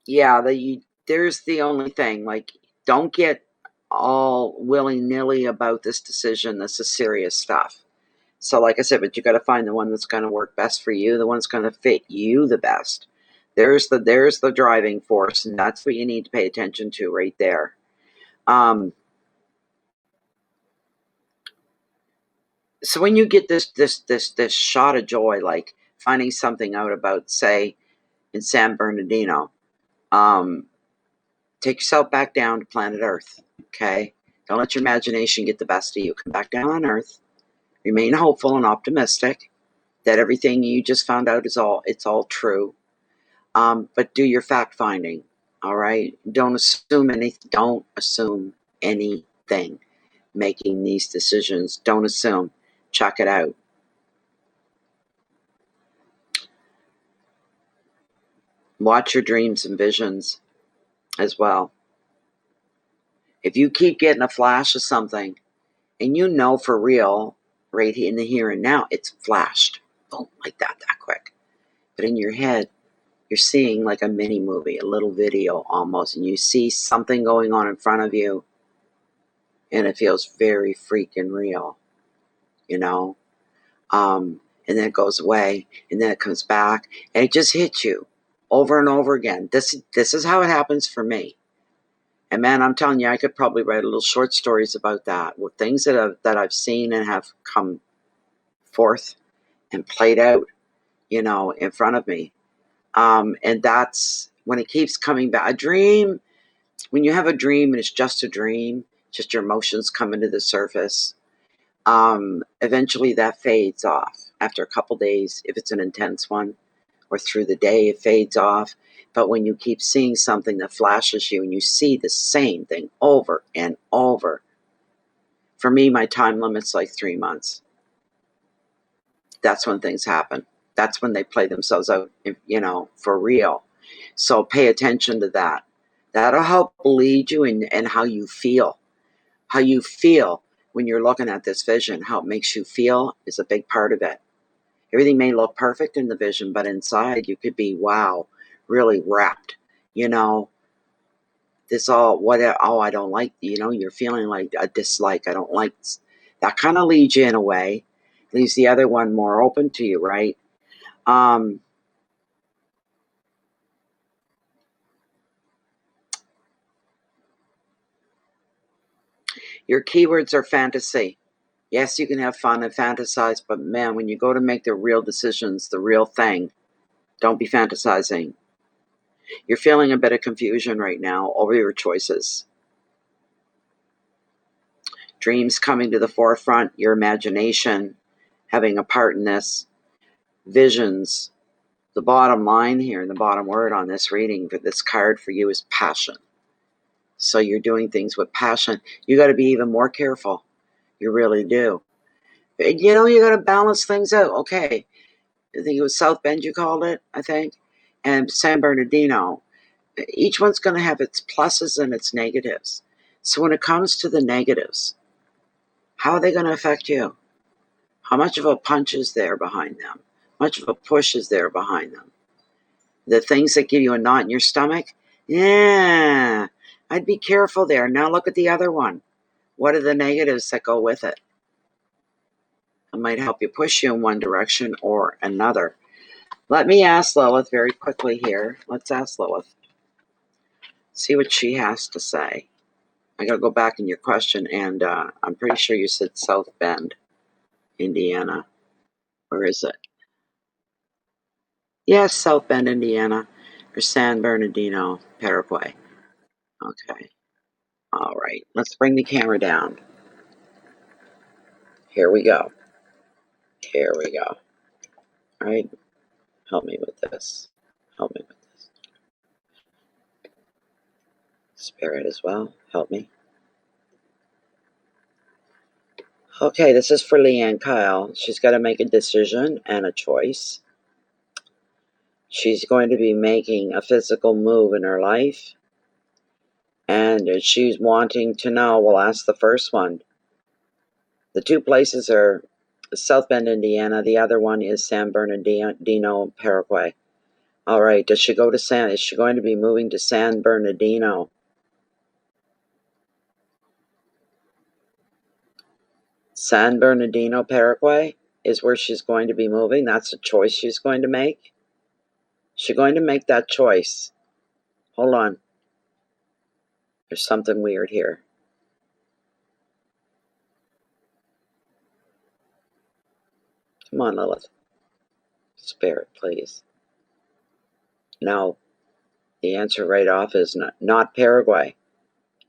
yeah, there's the only thing. Like, don't get all willy-nilly about this decision. This is serious stuff. So like I said, but you got to find the one that's going to work best for you, the one that's going to fit you the best. There's the driving force, and that's what you need to pay attention to right there. So when you get this shot of joy, like finding something out about, say, in San Bernardino, take yourself back down to planet Earth, okay? Don't let your imagination get the best of you. Come back down on Earth. Remain hopeful and optimistic that everything you just found out is all true. But do your fact finding, all right? Don't assume anything. Don't assume anything. Making these decisions, don't assume. Check it out. Watch your dreams and visions as well. If you keep getting a flash of something, and you know for real, right in the here and now, it's flashed. Boom, like that quick. But in your head, you're seeing like a mini movie, a little video almost, and you see something going on in front of you, and it feels very freaking real, you know? And then it goes away, and then it comes back, and it just hits you over and over again. This is how it happens for me. And man, I'm telling you, I could probably write little short stories about that, with things that I've seen and have come forth and played out, in front of me. And that's when it keeps coming back. A dream, when you have a dream and it's just a dream, just your emotions coming to the surface, eventually that fades off after a couple days, if it's an intense one, or through the day, it fades off. But when you keep seeing something that flashes you and you see the same thing over and over, for me, my time limit's like 3 months. That's when things happen. That's when they play themselves out, for real. So pay attention to that. That'll help lead you in how you feel. How you feel when you're looking at this vision, how it makes you feel is a big part of it. Everything may look perfect in the vision, but inside you could be, wow, really wrapped. This I don't like, you're feeling like a dislike. I don't like that. Kind of leads you in a way, leaves the other one more open to you, right? Your keywords are fantasy. Yes, you can have fun and fantasize, but man, when you go to make the real decisions, the real thing, don't be fantasizing. You're feeling a bit of confusion right now over your choices. Dreams coming to the forefront, your imagination having a part in this, visions. The bottom line here, the bottom word on this reading for this card for you is passion. So you're doing things with passion. You got to be even more careful. You really do. You got to balance things out. Okay. I think it was South Bend you called it, I think, and San Bernardino. Each one's going to have its pluses and its negatives. So when it comes to the negatives, how are they going to affect you? How much of a punch is there behind them? How much of a push is there behind them? The things that give you a knot in your stomach? Yeah, I'd be careful there. Now look at the other one. What are the negatives that go with it? It might help you push you in one direction or another. Let me ask Lilith very quickly here. Let's ask Lilith. See what she has to say. I got to go back in your question, and I'm pretty sure you said South Bend, Indiana. Where is it? Yes, South Bend, Indiana, or San Bernardino, Paraguay. Okay. All right. Let's bring the camera down. Here we go. Here we go. All right. Help me with this. Help me with this. Spirit as well. Help me. Okay, this is for Leanne Kyle. She's got to make a decision and a choice. She's going to be making a physical move in her life. And she's wanting to know, we'll ask the first one. The two places are South Bend, Indiana. The other one is San Bernardino, Paraguay. All right, is she going to be moving to San Bernardino? San Bernardino, Paraguay is where she's going to be moving. That's a choice she's going to make. She's going to make that choice. Hold on. There's something weird here. Come on, Lilith. Spirit, please. No. The answer right off is not Paraguay.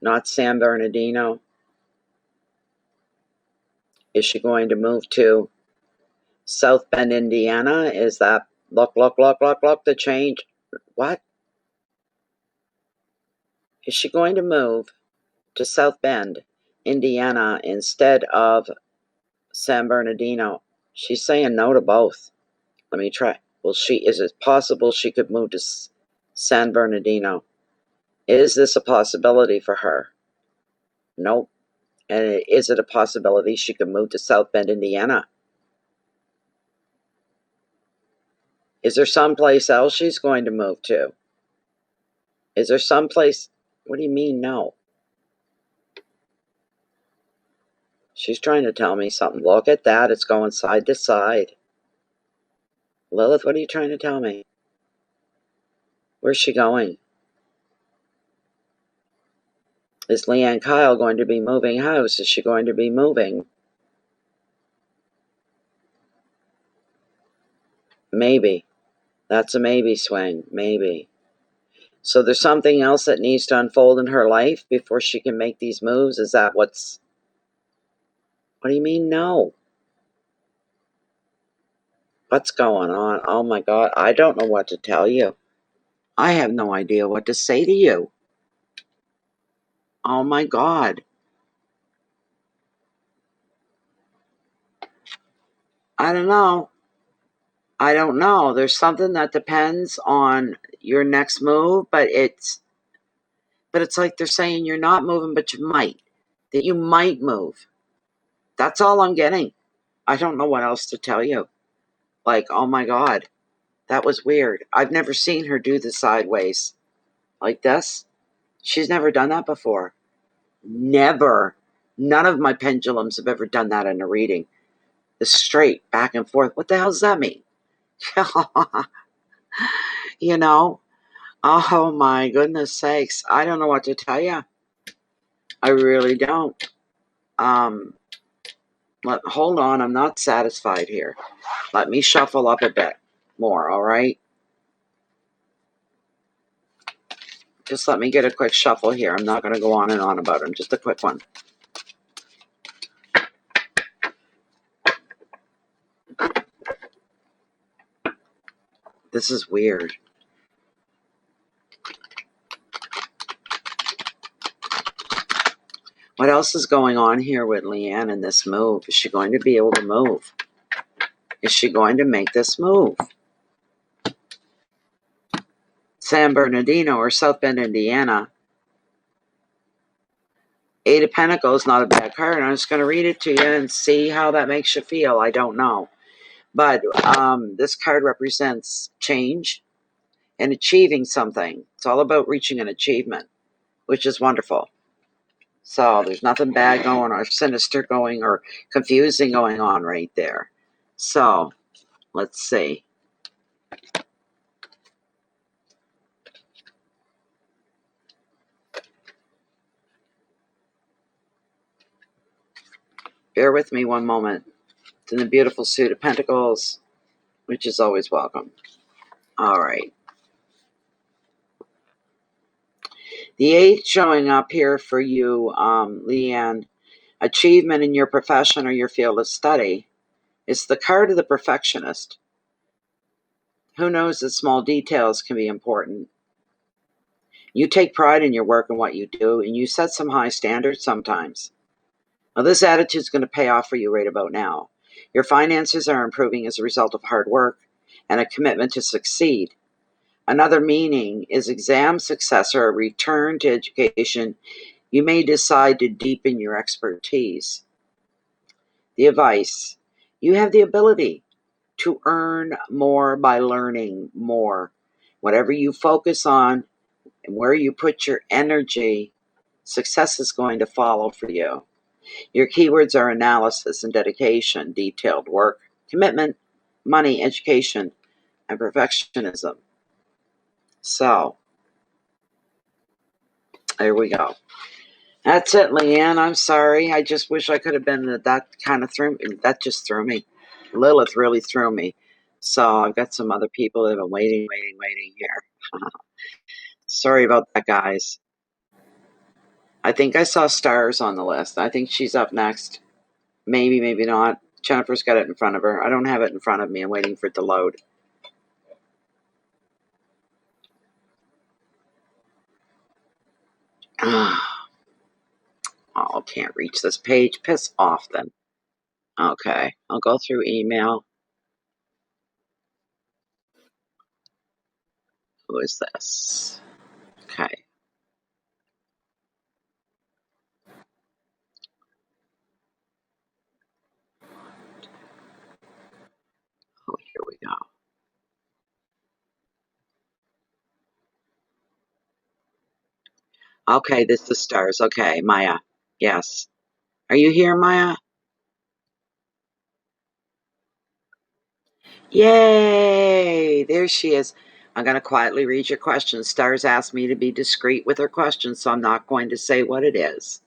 Not San Bernardino. Is she going to move to South Bend, Indiana? Is that, look, the change? What? Is she going to move to South Bend, Indiana instead of San Bernardino? She's saying no to both. Let me try. Well, is it possible she could move to San Bernardino? Is this a possibility for her? Nope. And is it a possibility she could move to South Bend, Indiana? Is there someplace else she's going to move to? Is there someplace? What do you mean, no? She's trying to tell me something. Look at that. It's going side to side. Lilith, what are you trying to tell me? Where's she going? Is Leanne Kyle going to be moving house? Is she going to be moving? Maybe. That's a maybe swing. Maybe. So there's something else that needs to unfold in her life before she can make these moves? Is that what's... What do you mean, no? What's going on? Oh my God. I don't know what to tell you. I have no idea what to say to you. Oh my God. I don't know. There's something that depends on your next move, but it's like they're saying you're not moving, but you might. That you might move. That's all I'm getting. I don't know what else to tell you. Like, oh my God, that was weird. I've never seen her do the sideways like this. She's never done that before. Never. None of my pendulums have ever done that in a reading. The straight back and forth. What the hell does that mean? You know? Oh my goodness sakes. I don't know what to tell you. I really don't. Hold on. I'm not satisfied here. Let me shuffle up a bit more, all right? Just let me get a quick shuffle here. I'm not going to go on and on about them. Just a quick one. This is weird. What else is going on here with Leanne in this move? Is she going to be able to move? Is she going to make this move? San Bernardino or South Bend, Indiana. Eight of Pentacles, not a bad card. I'm just going to read it to you and see how that makes you feel. I don't know. But this card represents change and achieving something. It's all about reaching an achievement, which is wonderful. So there's nothing bad going or sinister going or confusing going on right there. So let's see. Bear with me one moment. It's in the beautiful suit of Pentacles, which is always welcome. All right. The 8th showing up here for you, Leanne. Achievement in your profession or your field of study. It's the card of the perfectionist. Who knows that small details can be important? You take pride in your work and what you do, and you set some high standards sometimes. Now, this attitude is going to pay off for you right about now. Your finances are improving as a result of hard work and a commitment to succeed. Another meaning is exam success or a return to education. You may decide to deepen your expertise. The advice: you have the ability to earn more by learning more. Whatever you focus on and where you put your energy, success is going to follow for you. Your keywords are analysis and dedication, detailed work, commitment, money, education, and perfectionism. So, there we go. That's it, Leanne. I'm sorry. I just wish I could have been that kind of that just threw me. Lilith really threw me. So I've got some other people that have been waiting here. Sorry about that, guys. I think I saw Stars on the list. I think she's up next. Maybe, maybe not. Jennifer's got it in front of her. I don't have it in front of me. I'm waiting for it to load. Oh, can't reach this page. Piss off then. Okay, I'll go through email. Who is this? Okay. Oh, here we go. Okay, this is Stars. Okay, Maya. Yes. Are you here, Maya? Yay! There she is. I'm going to quietly read your questions. Stars asked me to be discreet with her questions, so I'm not going to say what it is.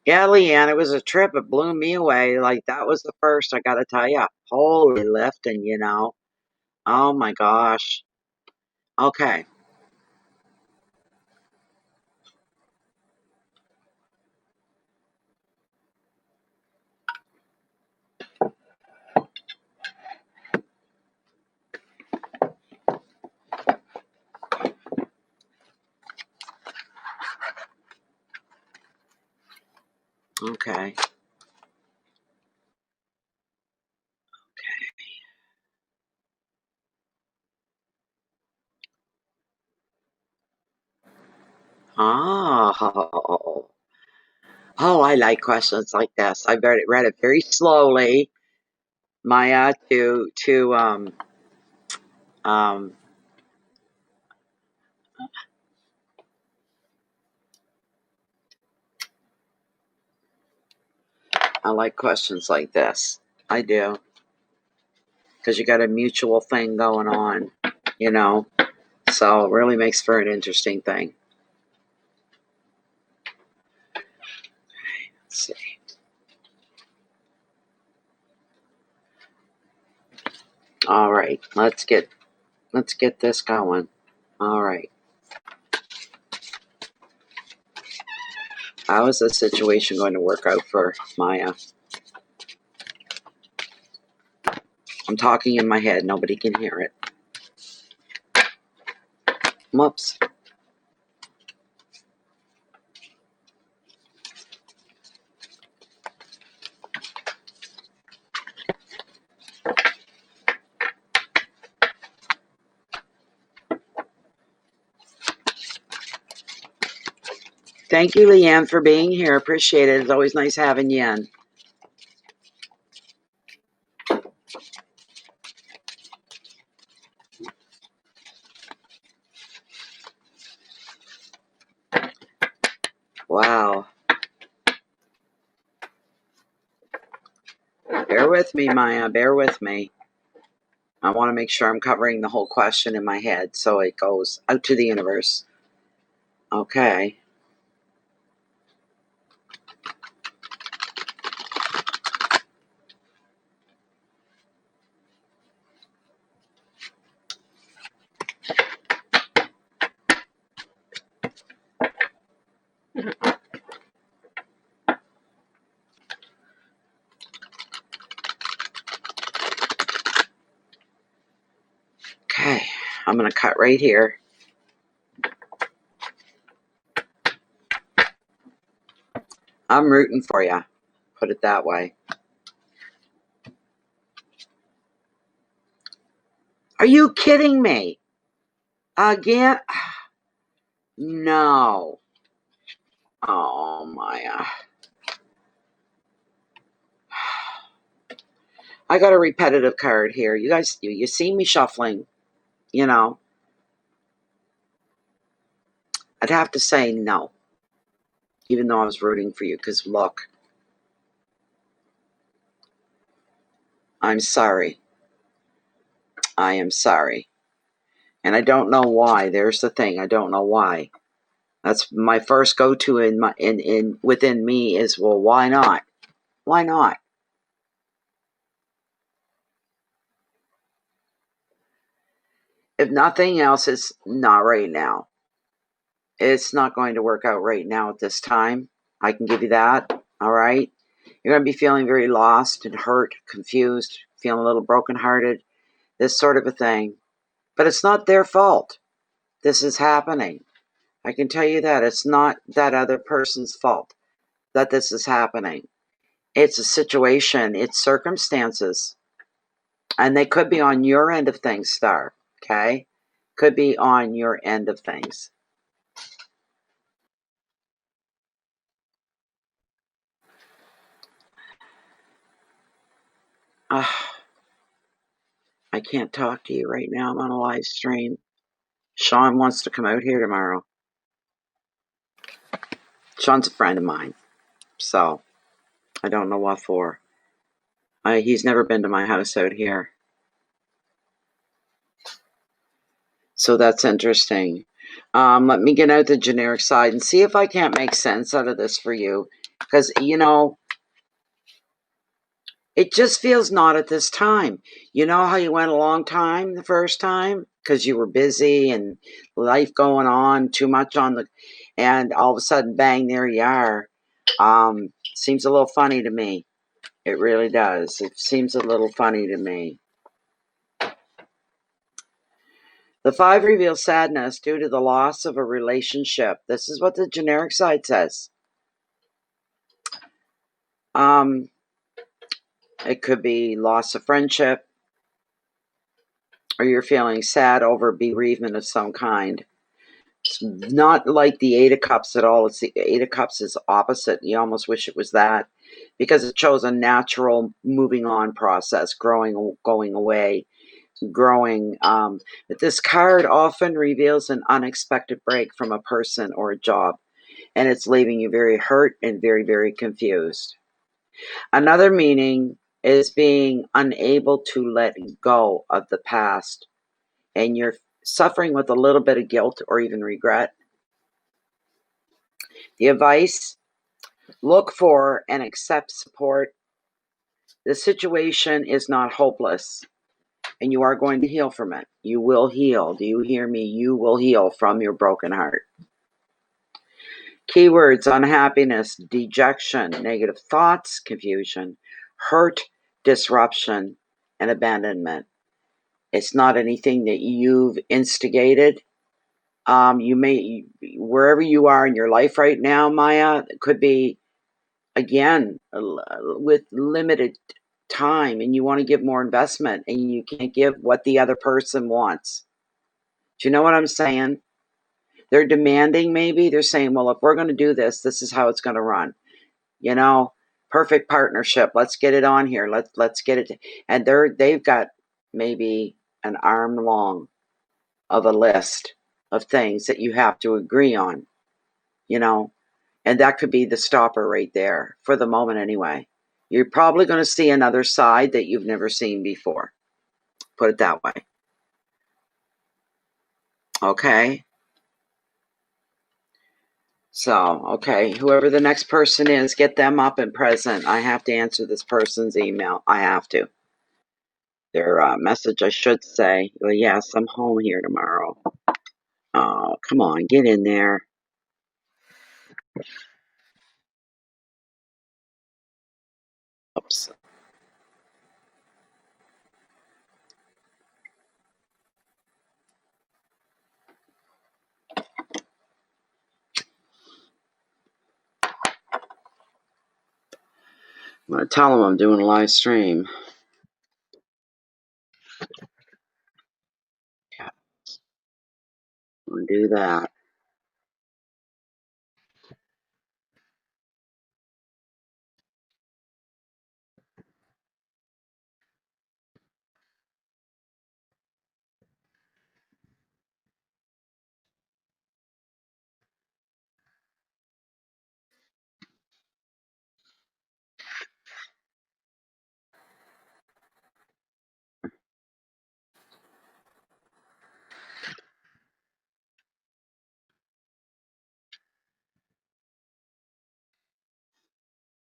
Yeah, Leanne, it was a trip. It blew me away. Like, that was the first, I got to tell you. Holy lifting, you know. Oh, my gosh. Okay. Okay. Oh. Oh, I like questions like this. I read it very slowly, Maya, um, I like questions like this. I do. Because you got a mutual thing going on, you know. So it really makes for an interesting thing. Let's see. All right, let's get this going. All right. How is this situation going to work out for Maya? I'm talking in my head. Nobody can hear it. Whoops. Thank you, Leanne, for being here. Appreciate it. It's always nice having you in. Wow. Bear with me, Maya. Bear with me. I want to make sure I'm covering the whole question in my head so it goes out to the universe. Okay. Okay. I'm going to cut right here. I'm rooting for you. Put it that way. Are you kidding me? Again? No. Oh, Maya. I got a repetitive card here. You guys, you see me shuffling, you know. I'd have to say no. Even though I was rooting for you, because look. I'm sorry. I am sorry. And I don't know why. There's the thing. I don't know why. That's my first go-to within me is, well, why not? Why not? If nothing else, it's not right now. It's not going to work out right now at this time. I can give you that. All right. You're going to be feeling very lost and hurt, confused, feeling a little brokenhearted, this sort of a thing. But it's not their fault. This is happening. I can tell you that. It's not that other person's fault that this is happening. It's a situation, it's circumstances. And they could be on your end of things, Star. Okay? Could be on your end of things. I can't talk to you right now. I'm on a live stream. Sean wants to come out here tomorrow. Sean's a friend of mine. So, I don't know what for. He's never been to my house out here. So that's interesting. Let me get out the generic side and see if I can't make sense out of this for you. Because, it just feels not at this time. You know how you went a long time the first time? Because you were busy and life going on, too much on the... And all of a sudden, bang, there you are. Seems a little funny to me. It really does. It seems a little funny to me. The 5 reveals sadness due to the loss of a relationship. This is what the generic side says. It could be loss of friendship, or you're feeling sad over bereavement of some kind. It's not like the 8 of Cups at all. It's the 8 of Cups is opposite. You almost wish it was that, because it shows a natural moving on process, growing, going away, growing. But this card often reveals an unexpected break from a person or a job, and it's leaving you very hurt and very, very confused. Another meaning is being unable to let go of the past, and you're suffering with a little bit of guilt or even regret. The advice: look for and accept support. The situation is not hopeless, and you are going to heal from it. You will heal. Do you hear me? You will heal from your broken heart. Keywords: unhappiness, dejection, negative thoughts, confusion, hurt, disruption, and abandonment. It's not anything that you've instigated. You may, wherever you are in your life right now, Maya, it could be, again, with limited time, and you want to give more investment, and you can't give what the other person wants. Do you know what I'm saying? They're demanding, maybe. They're saying, well, if we're going to do this, this is how it's going to run. Perfect partnership. Let's get it on here. Let's get it. And they've got maybe an arm long of a list of things that you have to agree on, and that could be the stopper right there for the moment anyway. You're probably going to see another side that you've never seen before. Put it that way. Okay? So, okay, whoever the next person is, get them up and present. I have to answer this person's email. I have to. Their message, I should say. Well, yes, I'm home here tomorrow. Oh, come on, get in there. Oops. I'm going to tell them I'm doing a live stream. Yeah, I'm going to do that.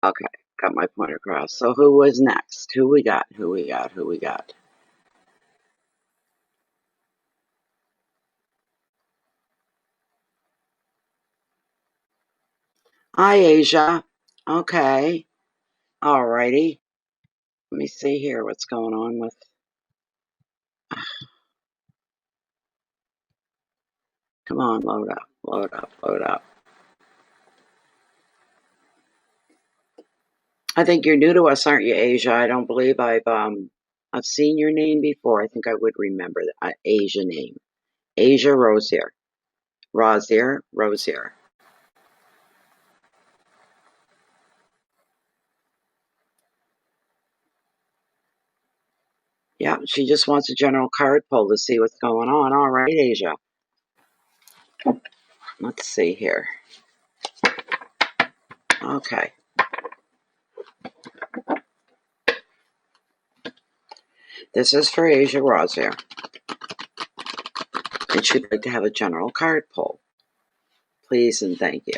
Okay, got my point across. So who was next? Who we got? Hi, Asia. Okay. Alrighty. Let me see here what's going on with... Come on, load up, load up, load up. I think you're new to us, aren't you, Asia? I don't believe I've seen your name before. I think I would remember that Asia name. Asia Rosier. Rosier. Yeah, she just wants a general card pull to see what's going on. All right, Asia. Let's see here. Okay. This is for Asia Rosier. And she'd like to have a general card pull. Please and thank you.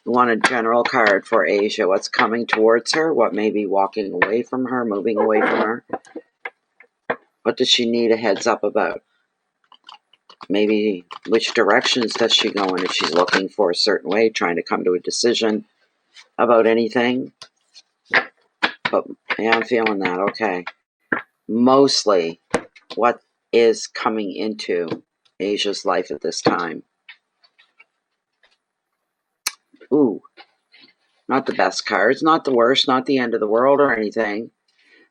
We want a general card for Asia. What's coming towards her? What may be walking away from her, moving away from her? What does she need a heads up about? Maybe which directions does she go in if she's looking for a certain way, trying to come to a decision about anything? But yeah, I'm feeling that. Okay. Mostly what is coming into Asia's life at this time. Ooh, not the best cards, not the worst, not the end of the world or anything.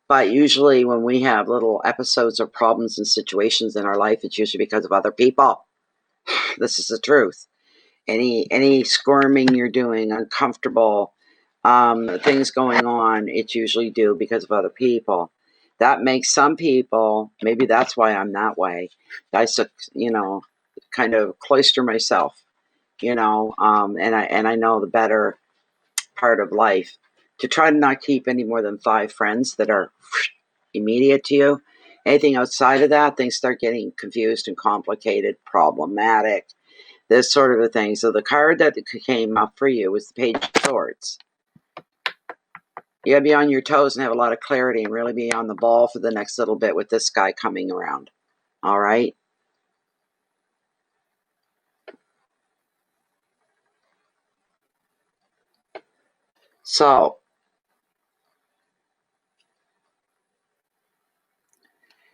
But usually when we have little episodes or problems and situations in our life, it's usually because of other people. This is the truth. Any squirming you're doing, uncomfortable things going on, it's usually due because of other people. That makes some people, maybe that's why I'm that way. I, kind of cloister myself, and I know the better part of life to try to not keep any more than 5 friends that are immediate to you. Anything outside of that, things start getting confused and complicated, problematic, this sort of a thing. So the card that came up for you was the Page of Swords. You gotta be on your toes and have a lot of clarity and really be on the ball for the next little bit with this guy coming around. All right? So,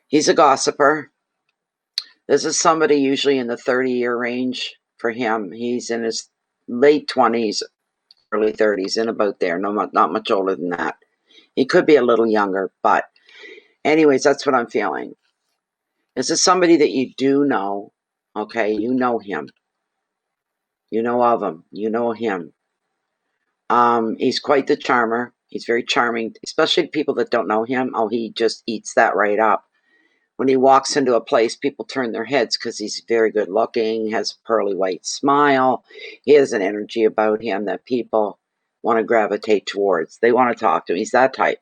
he's a gossiper. This is somebody usually in the 30-year range for him. He's in his late 20s, early 30s, in about there. No, not much older than that. He could be a little younger, but anyways, that's what I'm feeling. This is somebody that you do know, okay? You know him. You know of him. You know him. He's quite the charmer. He's very charming, especially people that don't know him. Oh, he just eats that right up. When he walks into a place, people turn their heads because he's very good looking, has a pearly white smile. He has an energy about him that people want to gravitate towards. They want to talk to him. He's that type.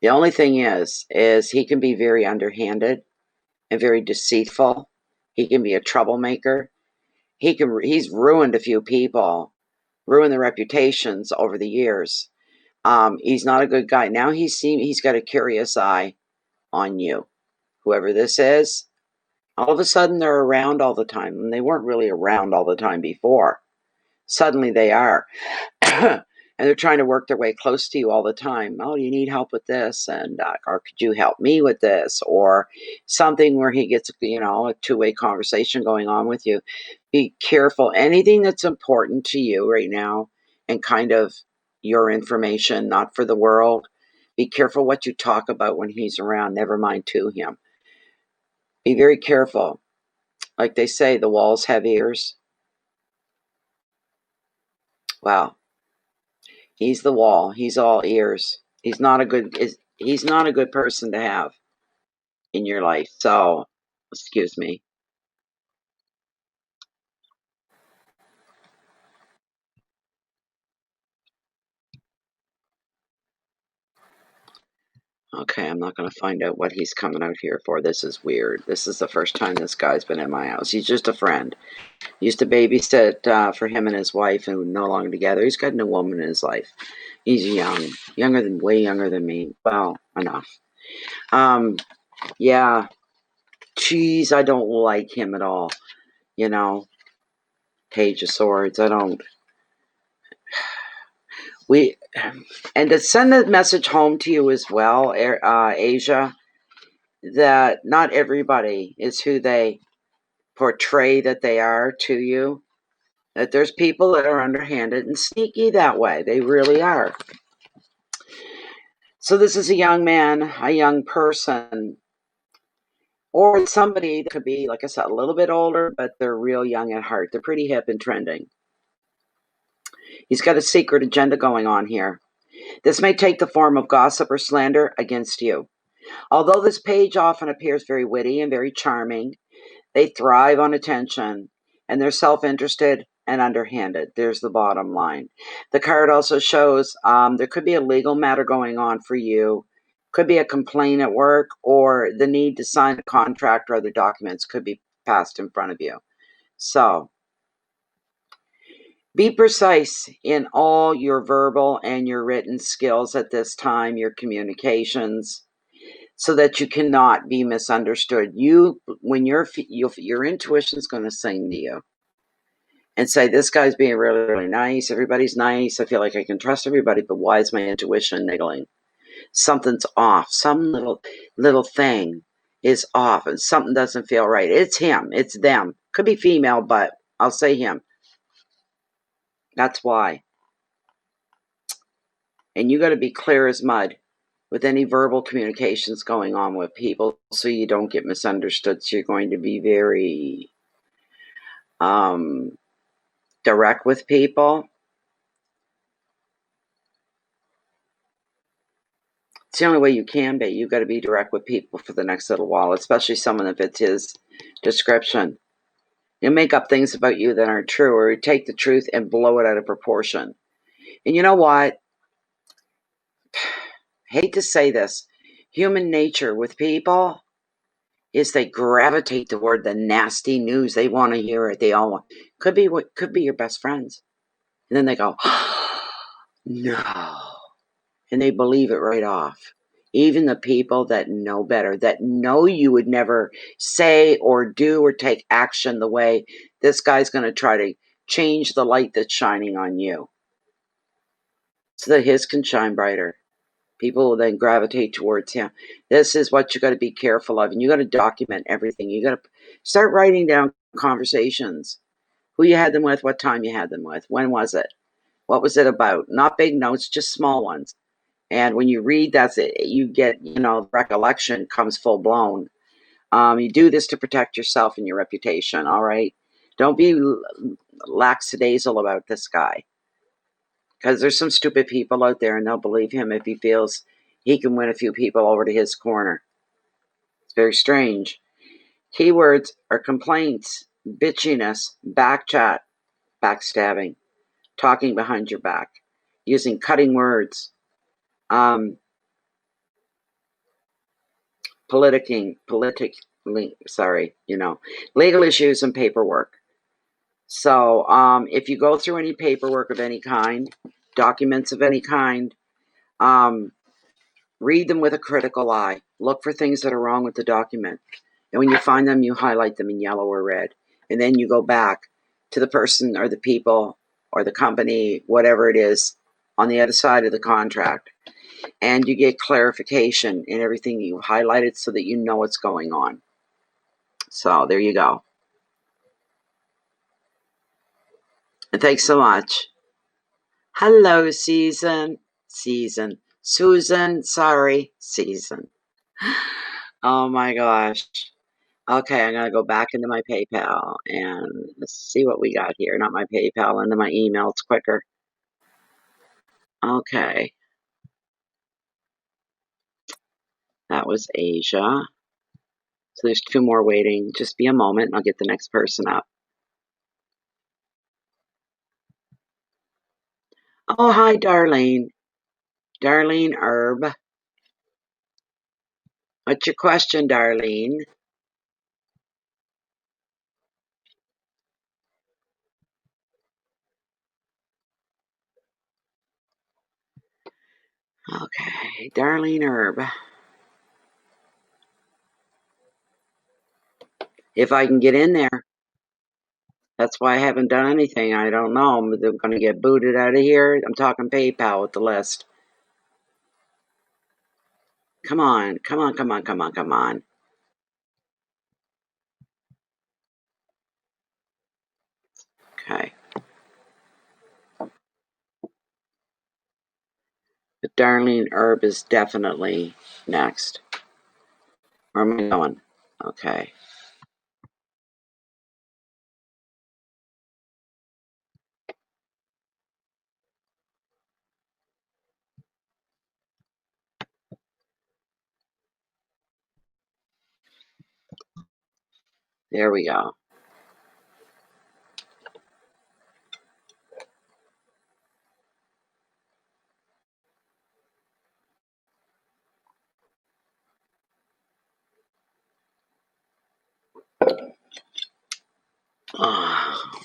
The only thing is he can be very underhanded and very deceitful. He can be a troublemaker. He's ruined a few people, ruined their reputations over the years. He's not a good guy. Now he's got a curious eye on you. Whoever this is, all of a sudden they're around all the time, and they weren't really around all the time before. Suddenly they are. And they're trying to work their way close to you all the time. Oh, do you need help with this? And or could you help me with this? Or something where he gets, a two-way conversation going on with you. Be careful. Anything that's important to you right now and kind of your information, not for the world. Be careful what you talk about when he's around. Never mind to him. Be very careful. Like they say, the walls have ears. Wow. He's the wall. He's all ears. He's not a good person to have in your life. So, excuse me. Okay, I'm not going to find out what he's coming out here for. This is weird. This is the first time this guy's been in my house. He's just a friend. Used to babysit for him and his wife, and we're no longer together. He's got a new woman in his life. He's young, way younger than me. Well, enough. Yeah. Geez, I don't like him at all. You know, Page of Swords. I don't. And to send a message home to you as well, Asia, that not everybody is who they portray that they are to you. That there's people that are underhanded and sneaky that way. They really are. So this is a young man, a young person, or somebody that could be, like I said, a little bit older, but they're real young at heart. They're pretty hip and trending. He's got a secret agenda going on here. This may take the form of gossip or slander against you. Although this page often appears very witty and very charming, they thrive on attention, and they're self-interested and underhanded. There's the bottom line. The card also shows there could be a legal matter going on for you. Could be a complaint at work, or the need to sign a contract or other documents could be passed in front of you. So be precise in all your verbal and your written skills at this time, your communications, so that you cannot be misunderstood. When your intuition is going to sing to you and say, this guy's being really, really nice. Everybody's nice. I feel like I can trust everybody, but why is my intuition niggling? Something's off. Some little thing is off, and something doesn't feel right. It's him. It's them. Could be female, but I'll say him. That's why. And you got to be clear as mud with any verbal communications going on with people so you don't get misunderstood. So you're going to be very direct with people. It's the only way you can be. You've got to be direct with people for the next little while, especially someone if it's his description. You make up things about you that aren't true, or you take the truth and blow it out of proportion. And you know what? Hate to say this, human nature with people is they gravitate toward the nasty news. They want to hear it. They all want. Could be your best friends, and then they go, no, and they believe it right off. Even the people that know better, that know you would never say or do or take action the way this guy's going to try to change the light that's shining on you so that his can shine brighter. People will then gravitate towards him. This is what you got to be careful of, and you got to document everything. You got to start writing down conversations. Who you had them with, what time you had them with, when was it, what was it about? Not big notes, just small ones. And when you read, that's it. You get, recollection comes full blown. You do this to protect yourself and your reputation, all right? Don't be lackadaisical about this guy. Because there's some stupid people out there, and they'll believe him if he feels he can win a few people over to his corner. It's very strange. Keywords are complaints, bitchiness, backchat, backstabbing, talking behind your back, using cutting words, legal issues and paperwork. So if you go through any paperwork of any kind, documents of any kind, read them with a critical eye. Look for things that are wrong with the document. And when you find them, you highlight them in yellow or red. And then you go back to the person or the people or the company, whatever it is, on the other side of the contract. And you get clarification in everything you highlighted so that you know what's going on. So there you go. And thanks so much. Hello, Susan. Susan. Oh my gosh. Okay, I'm going to go back into my PayPal and let's see what we got here. Not my PayPal, into my email. It's quicker. Okay. That was Asia. So there's 2 more waiting. Just be a moment and I'll get the next person up. Oh, hi, Darlene. Darlene Herb. What's your question, Darlene? Okay, Darlene Herb. If I can get in there. That's why I haven't done anything. I don't know. I'm going to get booted out of here. I'm talking PayPal with the list. Come on, come on, come on, come on, come on. Okay. But Darlene Herb is definitely next. Where am I going? Okay. There we go. Oh.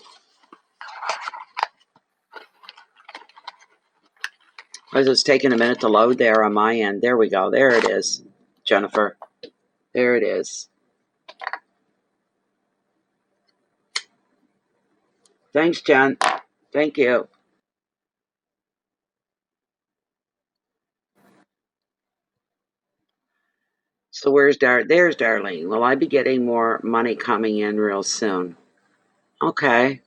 It's taking a minute to load there on my end. There we go. There it is, Jennifer. There it is. Thanks, Jen. Thank you. So there's Darlene. Will I be getting more money coming in real soon? Okay.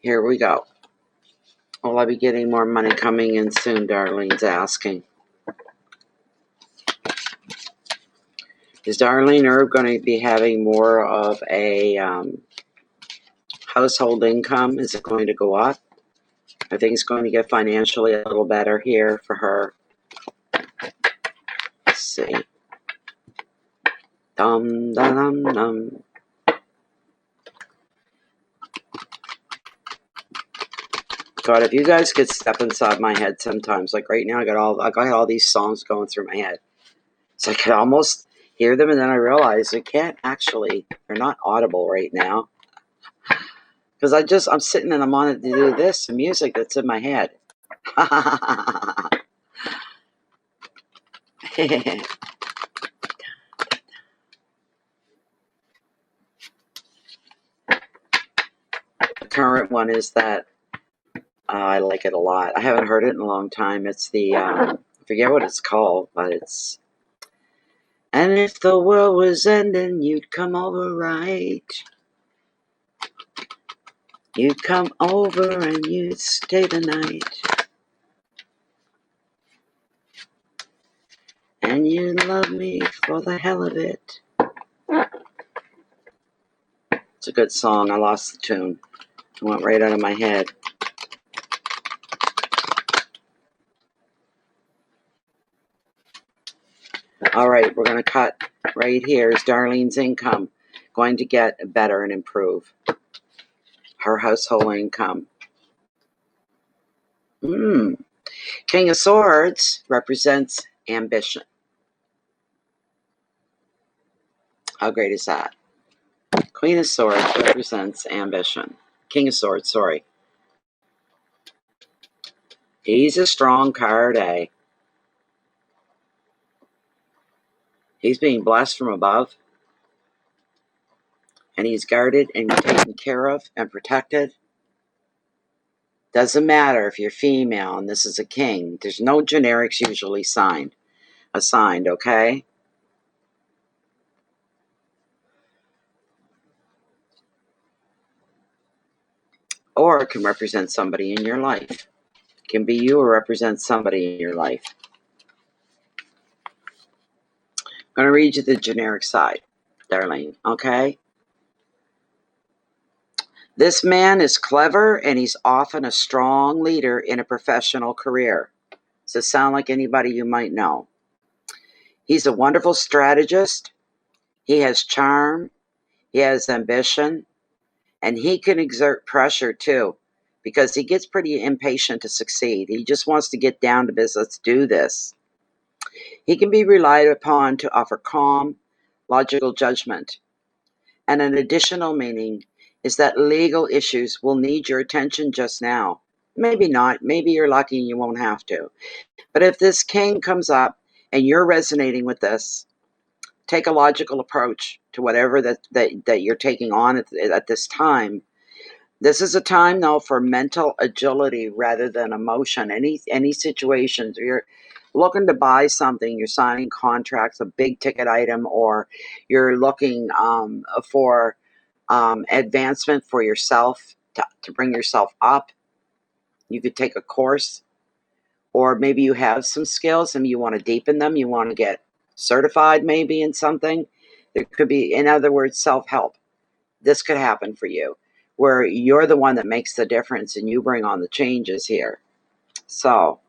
Here we go. Will I be getting more money coming in soon? Darlene's asking. Is Darlene Herb going to be having more of a household income? Is it going to go up? I think it's going to get financially a little better here for her. Let's see. Dum dum dum dum. God, if you guys could step inside my head sometimes, like right now, I got all these songs going through my head. So I could almost hear them, and then I realized I can't actually. They're not audible right now because I'm sitting and I'm on it to do this, the music that's in my head. The current one is that I like it a lot. I haven't heard it in a long time. It's the I forget what it's called, but it's. And if the world was ending, you'd come over, right? You'd come over and you'd stay the night. And you'd love me for the hell of it. It's a good song. I lost the tune. It went right out of my head. All right, we're going to cut right here. Is Darlene's income going to get better and improve? Her household income. King of Swords represents ambition. How great is that? Queen of Swords represents ambition. King of Swords, sorry. He's a strong card, eh? He's being blessed from above. And he's guarded and taken care of and protected. Doesn't matter if you're female and this is a king. There's no generics usually assigned, okay? Or it can represent somebody in your life. It can be you or represent somebody in your life. I'm going to read you the generic side, Darlene, okay? This man is clever and he's often a strong leader in a professional career. Does it sound like anybody you might know? He's a wonderful strategist. He has charm. He has ambition. And he can exert pressure too because he gets pretty impatient to succeed. He just wants to get down to business. Let's do this. He can be relied upon to offer calm, logical judgment. And an additional meaning is that legal issues will need your attention just now. Maybe not. Maybe you're lucky and you won't have to. But if this king comes up and you're resonating with this, take a logical approach to whatever that you're taking on at this time. This is a time, though, for mental agility rather than emotion. Any situations where you're looking to buy something, you're signing contracts, a big ticket item, or you're looking for advancement for yourself to bring yourself up. You could take a course, or maybe you have some skills and you want to deepen them. You want to get certified maybe in something. There could be, in other words, self-help. This could happen for you, where you're the one that makes the difference and you bring on the changes here. So,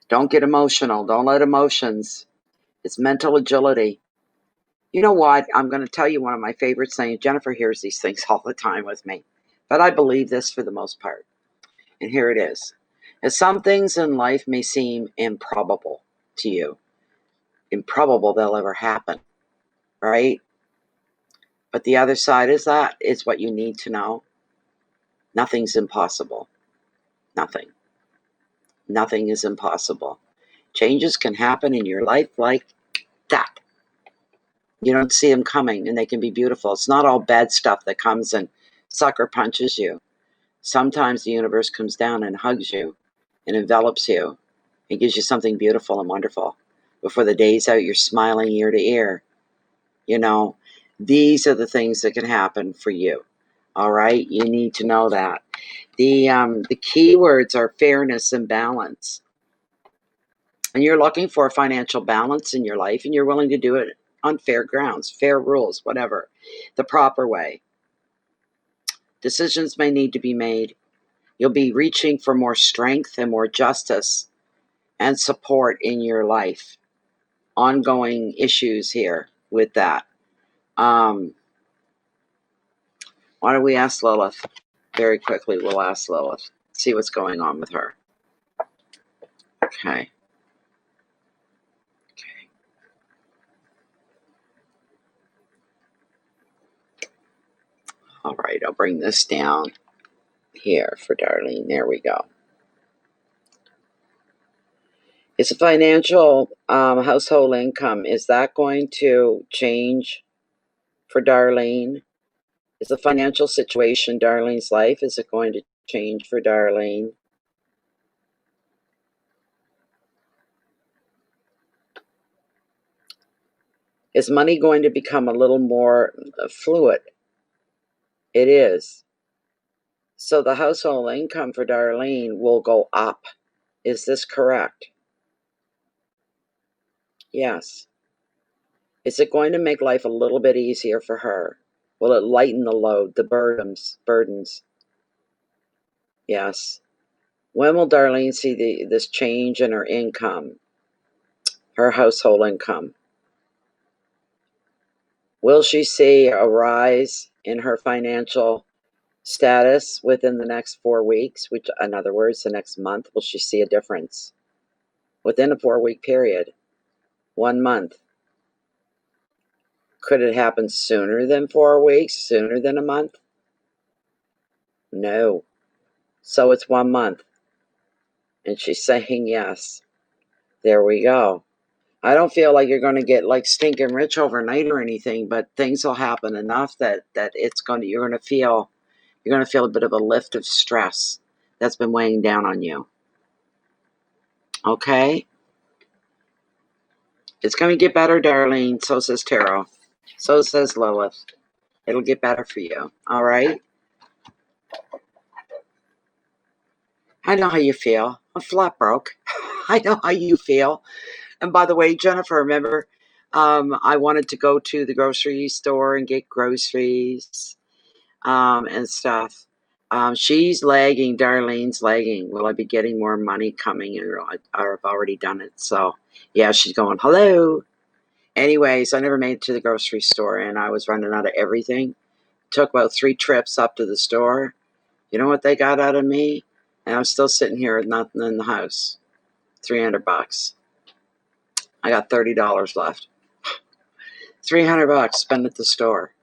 don't get emotional. Don't let emotions. It's mental agility. You know what? I'm going to tell you one of my favorite sayings. Jennifer hears these things all the time with me, but I believe this for the most part. And here it is. As some things in life may seem improbable to you, improbable they'll ever happen, right? But the other side is that is what you need to know. Nothing's impossible. Nothing. Nothing is impossible. Changes can happen in your life like that. You don't see them coming, and they can be beautiful. It's not all bad stuff that comes and sucker punches you. Sometimes the universe comes down and hugs you and envelops you and gives you something beautiful and wonderful. Before the day's out, you're smiling ear to ear. You know, these are the things that can happen for you. All right? You need to know that. The key words are fairness and balance. And you're looking for a financial balance in your life, and you're willing to do it on fair grounds, fair rules, whatever, the proper way. Decisions may need to be made. You'll be reaching for more strength and more justice and support in your life. Ongoing issues here with that. Why don't we ask Lilith? Very quickly, we'll ask Lilith. See what's going on with her. Okay. All right, I'll bring this down here for Darlene. There we go. Is the financial household income, is that going to change for Darlene? Is the financial situation Darlene's life, is it going to change for Darlene? Is money going to become a little more fluid? It is. So the household income for Darlene will go up. Is this correct? Yes. Is it going to make life a little bit easier for her? Will it lighten the load, the burdens? Yes. When will Darlene see this change in her income, her household income? Will she see a rise in her financial status within the next 4 weeks, which, in other words, the next month? Will she see a difference within a 4-week period? 1 month. Could it happen sooner than 4 weeks, sooner than a month? No. So it's 1 month. And she's saying yes. There we go. I don't feel like you're going to get like stinking rich overnight or anything, but things will happen enough that you're going to feel a bit of a lift of stress that's been weighing down on you. Okay? It's going to get better, Darlene. So says Tarot. So says Lilith. It'll get better for you. All right? I know how you feel. I'm flat broke. I know how you feel. And by the way, Jennifer, remember, I wanted to go to the grocery store and get groceries and stuff. She's lagging. Darlene's lagging. Will I be getting more money coming in, or I've already done it? So, yeah, she's going, hello. Anyways, I never made it to the grocery store, and I was running out of everything. Took about 3 trips up to the store. You know what they got out of me? And I'm still sitting here with nothing in the house. $300. I got $30 left. $300 spent at the store.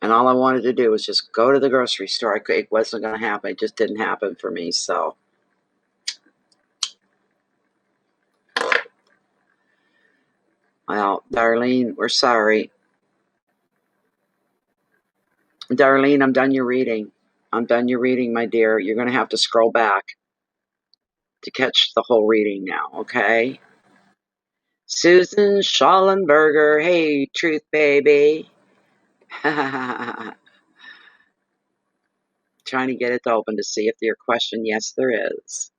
And all I wanted to do was just go to the grocery store. It wasn't going to happen. It just didn't happen for me. So, well, Darlene, we're sorry. Darlene, I'm done your reading. I'm done your reading, my dear. You're going to have to scroll back to catch the whole reading now, okay? Susan Schallenberger. Hey, Truth Baby. Trying to get it to open to see if your question. Yes, there is.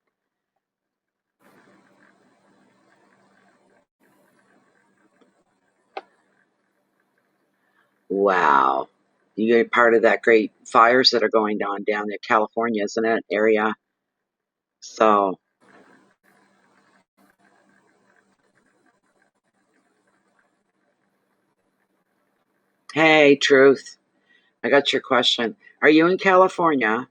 Wow. You're part of that great fires that are going on down there, California, isn't it? Area. So, hey, Truth. I got your question. Are you in California?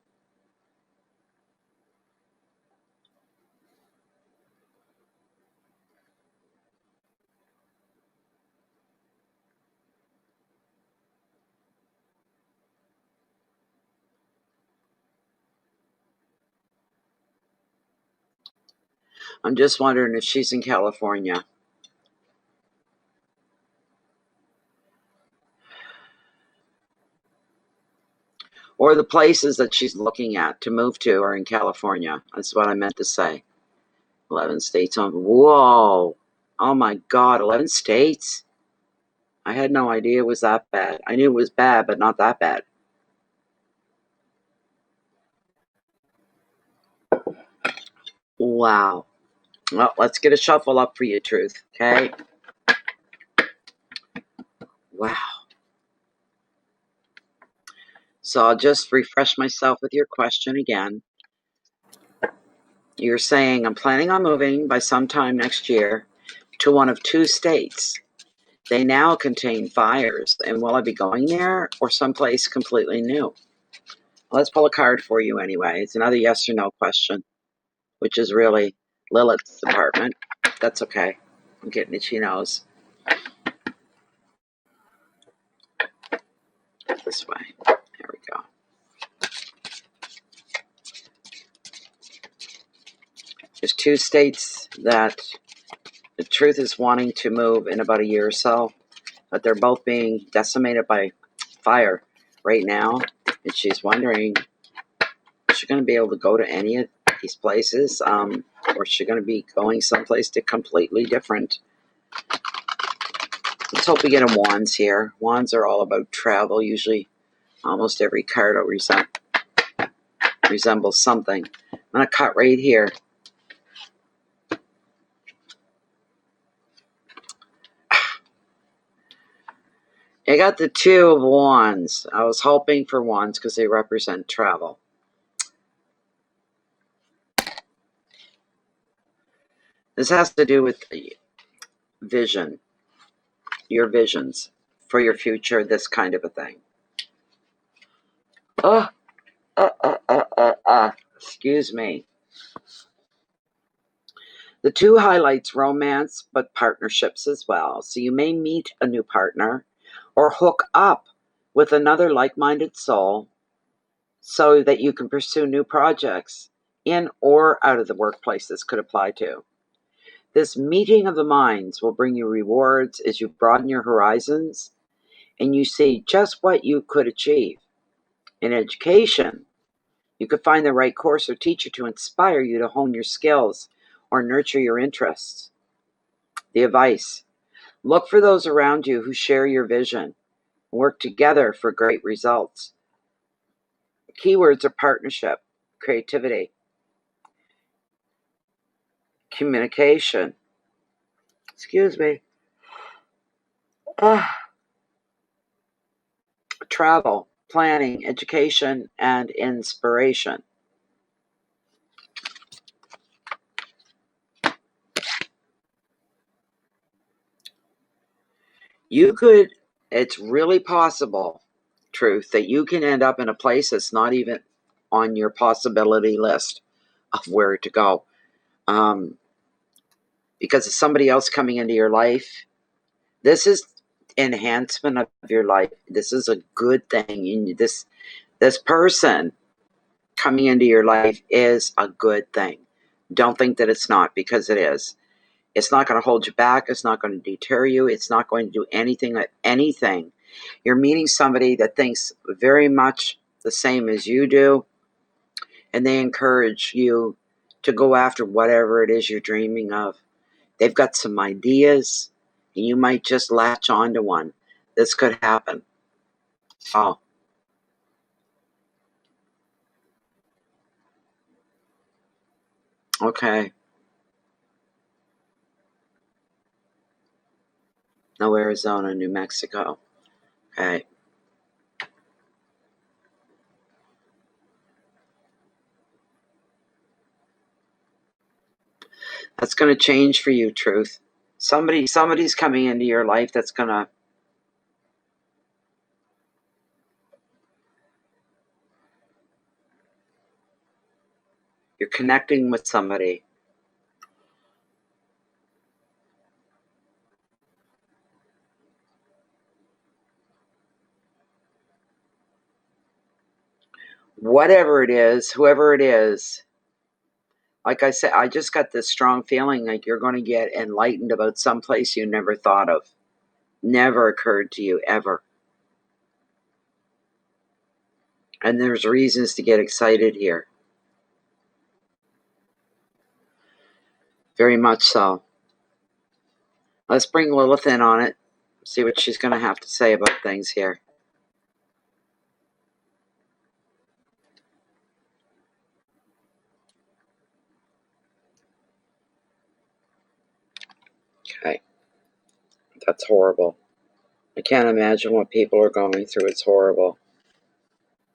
I'm just wondering if she's in California. Or the places that she's looking at to move to are in California. That's what I meant to say. 11 states on. Whoa. Oh my God, 11 states? I had no idea it was that bad. I knew it was bad, but not that bad. Wow. Well, let's get a shuffle up for you, Truth, okay? Wow. So I'll just refresh myself with your question again. You're saying, I'm planning on moving by sometime next year to one of 2 states. They now contain fires, and will I be going there or someplace completely new? Well, let's pull a card for you anyway. It's another yes or no question, which is really Lilith's department. That's okay. I'm getting itchy nose. This way. There we go. There's 2 states that the Truth is wanting to move in about a year or so, but they're both being decimated by fire right now, and she's wondering, is she going to be able to go to any of these places, or is she going to be going someplace completely different? Let's hope we get a Wands here. Wands are all about travel. Usually almost every card will resemble something. I'm going to cut right here. I got the 2 of Wands. I was hoping for Wands because they represent travel. This has to do with vision, your visions for your future, this kind of a thing. Excuse me. The 2 highlights romance, but partnerships as well. So you may meet a new partner or hook up with another like-minded soul so that you can pursue new projects in or out of the workplace this could apply to. This meeting of the minds will bring you rewards as you broaden your horizons and you see just what you could achieve. In education, you could find the right course or teacher to inspire you to hone your skills or nurture your interests. The advice: look for those around you who share your vision. Work together for great results. Keywords are partnership, creativity, communication. Excuse me. Travel, planning, education, and inspiration. it's really possible, Truth, that you can end up in a place that's not even on your possibility list of where to go. Because of somebody else coming into your life. This is enhancement of your life. This is a good thing. This person coming into your life is a good thing. Don't think that it's not, because it is. It's not going to hold you back. It's not going to deter you. It's not going to do anything. You're meeting somebody that thinks very much the same as you do, and they encourage you to go after whatever it is you're dreaming of. They've got some ideas, and you might just latch onto one. This could happen. Oh. Okay. No, Arizona, New Mexico. Okay. That's going to change for you, Truth. Somebody's coming into your life that's going to you're connecting with somebody. Whatever it is, whoever it is, like I said, I just got this strong feeling like you're going to get enlightened about some place you never thought of. Never occurred to you, ever. And there's reasons to get excited here. Very much so. Let's bring Lilith in on it. See what she's going to have to say about things here. Okay. That's horrible. I can't imagine what people are going through. It's horrible.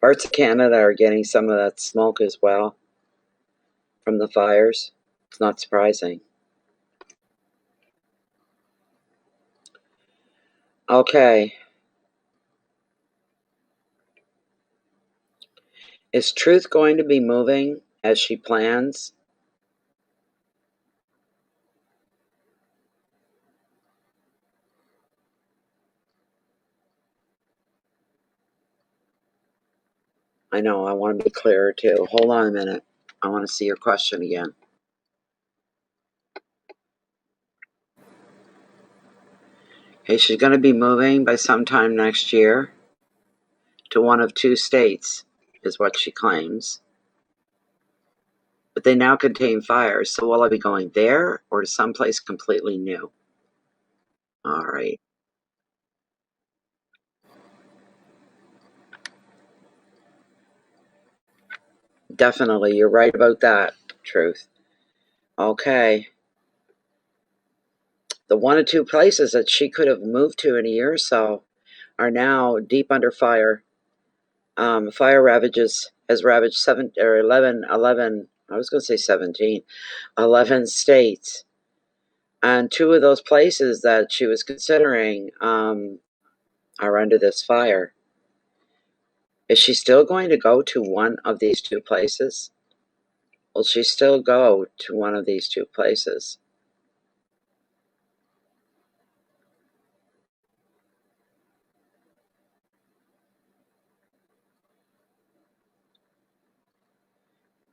Parts of Canada are getting some of that smoke as well from the fires. It's not surprising. Okay. Is Truth going to be moving as she plans? I know, I want to be clearer too. Hold on a minute. I want to see your question again. Okay, she's going to be moving by sometime next year to one of 2 states, is what she claims. But they now contain fires, so will I be going there or to someplace completely new? All right. Definitely, you're right about that, Truth. Okay. The 1 or 2 places that she could have moved to in a year or so are now deep under fire. Fire has ravaged 11, I was going to say 17, 11 states. And 2 of those places that she was considering are under this fire. Is she still going to go to one of these 2 places? Will she still go to one of these 2 places?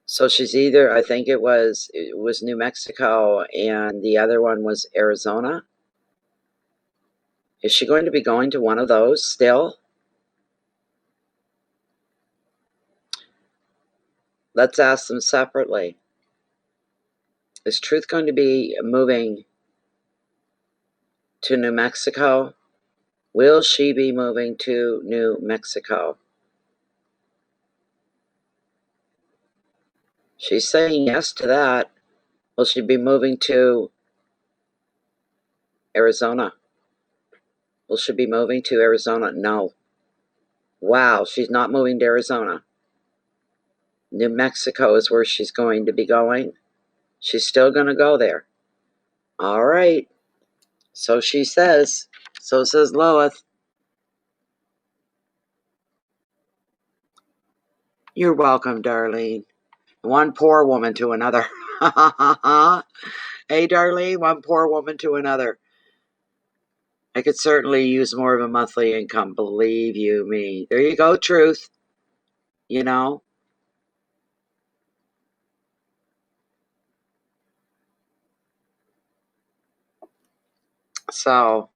So she's either, I think it was New Mexico, and the other one was Arizona. Is she going to be going to one of those still? Let's ask them separately. Is Truth going to be moving to New Mexico? Will she be moving to New Mexico? She's saying yes to that. Will she be moving to Arizona? Will she be moving to Arizona? No. Wow, she's not moving to Arizona. New Mexico is where she's going to be going. She's still going to go there. All right. So she says. So says Lilith. You're welcome, Darlene. One poor woman to another. Hey, Darlene, one poor woman to another. I could certainly use more of a monthly income, believe you me. There you go, truth. You know? So,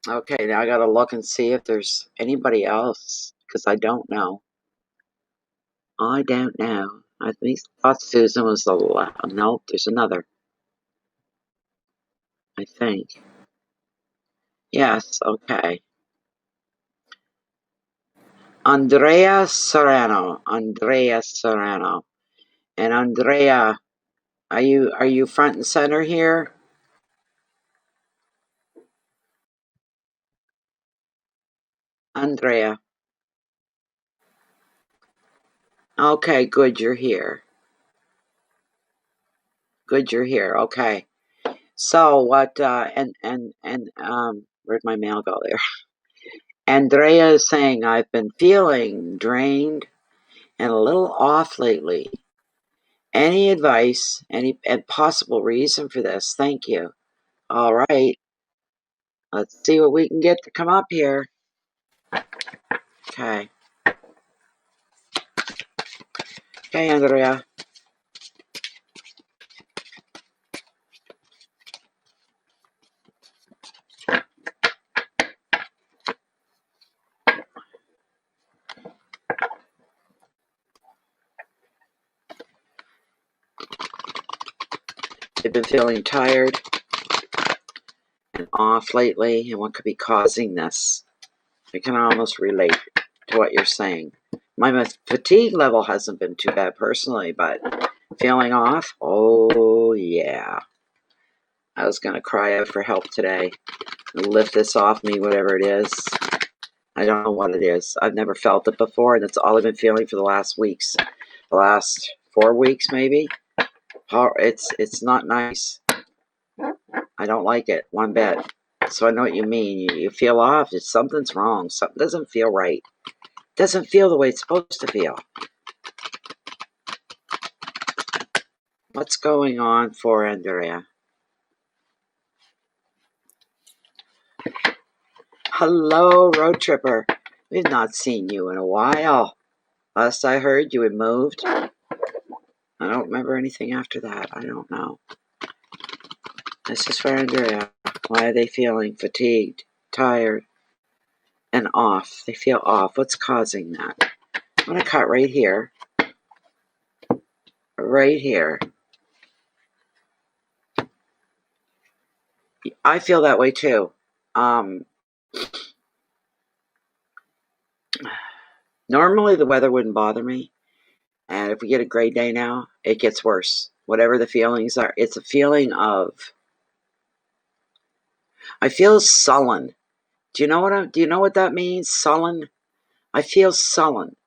okay, now I gotta look and see if there's anybody else, because I don't know. I don't know. I thought Susan was the last. No, there's another. I think. Yes, okay. Andrea Serrano. Andrea Serrano. And Andrea, are you front and center here? Andrea. Okay, good, you're here. Good, you're here. Okay. So what where'd my mail go there? Andrea is saying I've been feeling drained and a little off lately. Any advice, any and possible reason for this? Thank you. All right. Let's see what we can get to come up here. Okay. Okay, Andrea. You've been feeling tired and off lately, and what could be causing this? I can almost relate to what you're saying. My fatigue level hasn't been too bad personally, but feeling off? Oh, yeah. I was going to cry out for help today. Lift this off me, whatever it is. I don't know what it is. I've never felt it before, and that's all I've been feeling for the last weeks. The last 4 weeks, maybe. It's not nice. I don't like it one bit. So I know what you mean. You feel off. Something's wrong. Something doesn't feel right. It doesn't feel the way it's supposed to feel. What's going on for Andrea? Hello, road tripper. We've not seen you in a while. Last I heard, you had moved. I don't remember anything after that. I don't know. This is for Andrea. Why are they feeling fatigued, tired, and off? They feel off. What's causing that? I'm going to cut right here. Right here. I feel that way too. Normally the weather wouldn't bother me. And if we get a gray day now, it gets worse. Whatever the feelings are, it's a feeling of, I feel sullen. Do you know what that means? Sullen? I feel sullen.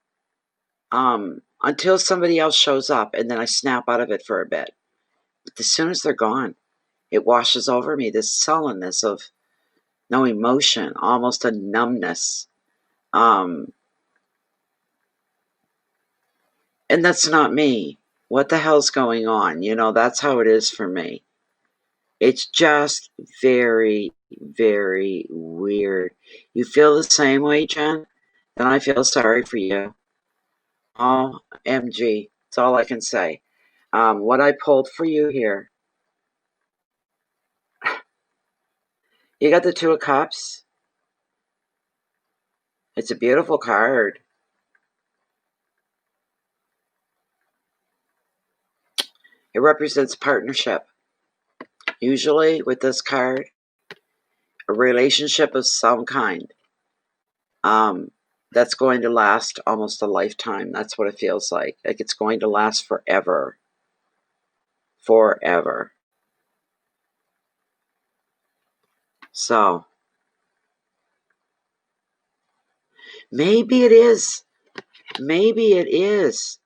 Until somebody else shows up, and then I snap out of it for a bit. But as soon as they're gone, it washes over me, this sullenness of no emotion, almost a numbness. And that's not me. What the hell's going on? That's how it is for me. It's just very, very weird. You feel the same way, Jen? Then I feel sorry for you. Oh, MG. That's all I can say. What I pulled for you here. You got the Two of Cups. It's a beautiful card. It represents partnership. Usually with this card, a relationship of some kind. That's going to last almost a lifetime. That's what it feels like. Like it's going to last forever. Forever. So, maybe it is. Maybe it is.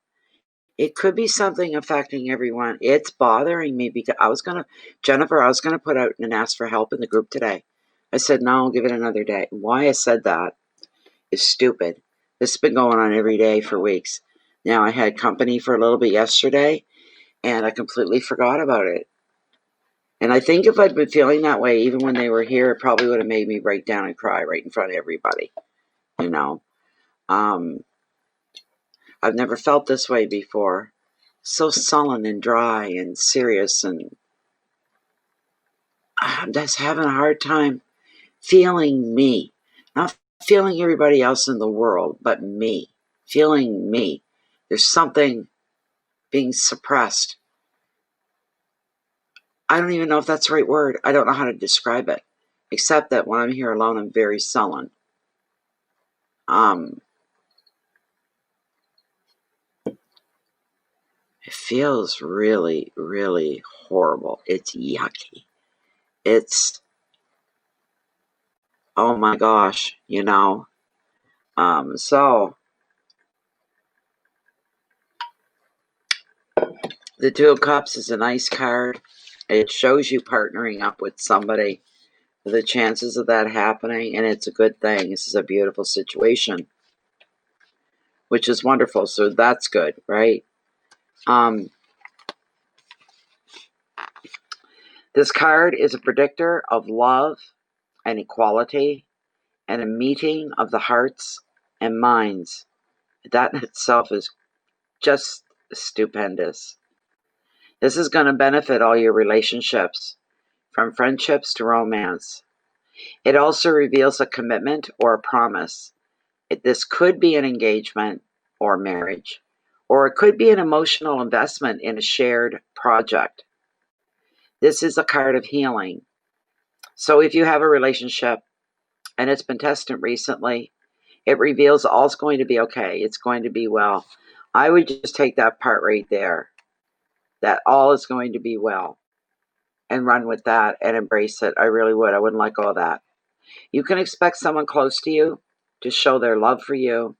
It could be something affecting everyone. It's bothering me because Jennifer, I was going to put out and ask for help in the group today. I said, no, I'll give it another day. Why I said that is stupid. This has been going on every day for weeks. Now, I had company for a little bit yesterday, and I completely forgot about it. And I think if I'd been feeling that way, even when they were here, it probably would have made me break down and cry right in front of everybody. You know, I've never felt this way before. So sullen and dry and serious, and I'm just having a hard time feeling me. Not feeling everybody else in the world, but me. Feeling me. There's something being suppressed. I don't even know if that's the right word. I don't know how to describe it. Except that when I'm here alone, I'm very sullen. It feels really, really horrible. It's yucky. It's, oh my gosh, you know. So the Two of Cups is a nice card. It shows you partnering up with somebody. The chances of that happening, and it's a good thing. This is a beautiful situation, which is wonderful. So that's good, right? This card is a predictor of love and equality and a meeting of the hearts and minds. That in itself is just stupendous. This is going to benefit all your relationships, from friendships to romance. It also reveals a commitment or a promise. This could be an engagement or marriage, or it could be an emotional investment in a shared project. This is a card of healing. So if you have a relationship and it's been tested recently, it reveals all's going to be okay. It's going to be well. I would just take that part right there, that all is going to be well, and run with that and embrace it. I really would. I wouldn't let go of that. You can expect someone close to you to show their love for you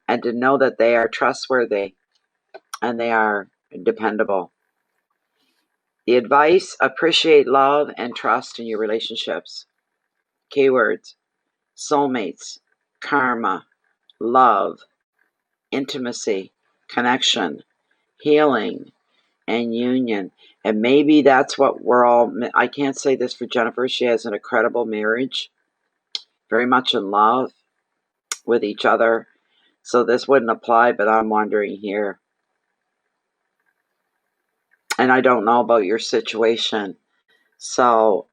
and to know that they are trustworthy and they are dependable. The advice: appreciate love and trust in your relationships. Keywords: soulmates, karma, love, intimacy, connection, healing, and union. And maybe that's what we're all, I can't say this for Jennifer. She has an incredible marriage, very much in love with each other. So this wouldn't apply, but I'm wondering here. And I don't know about your situation. So,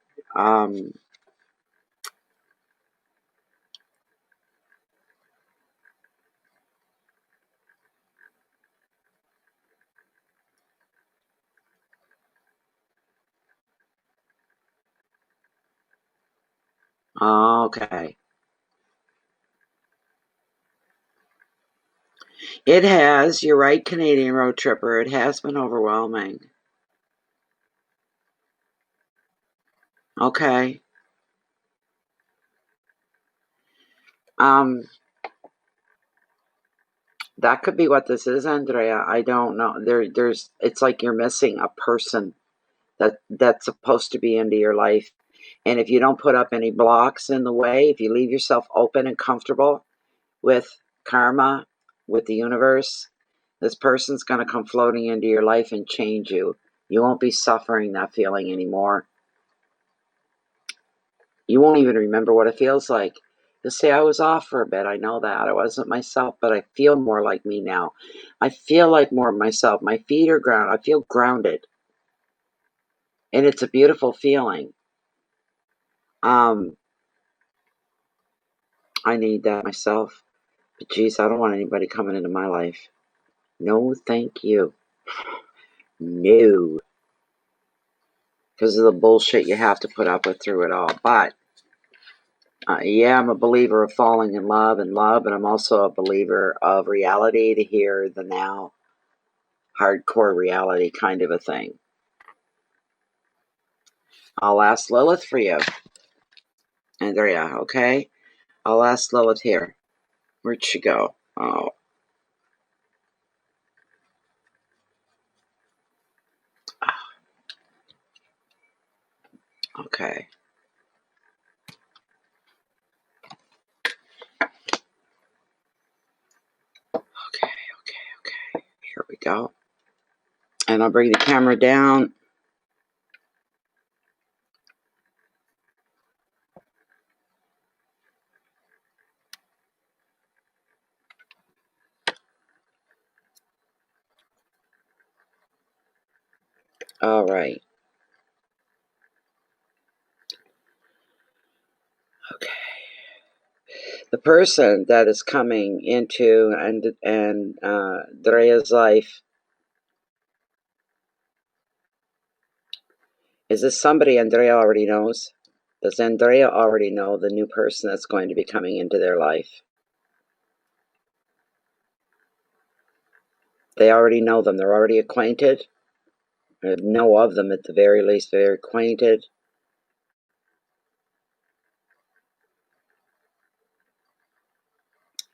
okay. It has, you're right, Canadian Road Tripper. It has been overwhelming. Okay. That could be what this is, Andrea. I don't know. It's like you're missing a person that's supposed to be into your life. And if you don't put up any blocks in the way, if you leave yourself open and comfortable with karma, with the universe, this person's going to come floating into your life and change you. You won't be suffering that feeling anymore. You won't even remember what it feels like. You'll say, I was off for a bit. I know that. I wasn't myself, but I feel more like me now. I feel like more of myself. My feet are grounded. I feel grounded. And it's a beautiful feeling. I need that myself. But geez, I don't want anybody coming into my life. No, thank you. No. Because of the bullshit you have to put up with through it all. But, yeah, I'm a believer of falling in love, and I'm also a believer of reality, the here, the now, hardcore reality kind of a thing. I'll ask Lilith for you. Andrea, okay? I'll ask Lilith here. Where'd she go? Oh. Okay. Okay. Here we go. And I'll bring the camera down. All right. Okay. The person that is coming into Andrea's life, is this somebody Andrea already knows? Does Andrea already know the new person that's going to be coming into their life? They already know them. They're already acquainted. Or know of them at the very least. They're acquainted.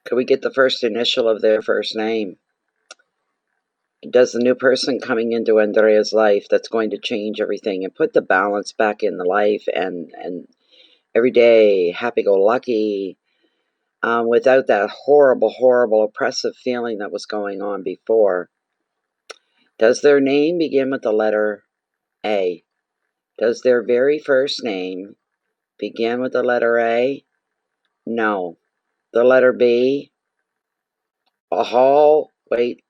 Could we get the first initial of their first name? Does the new person coming into Andrea's life that's going to change everything and put the balance back in the life and every day happy-go-lucky, without that horrible oppressive feeling that was going on before? Does their name begin with the letter A? Does their very first name begin with the letter A? No. The letter B? Wait.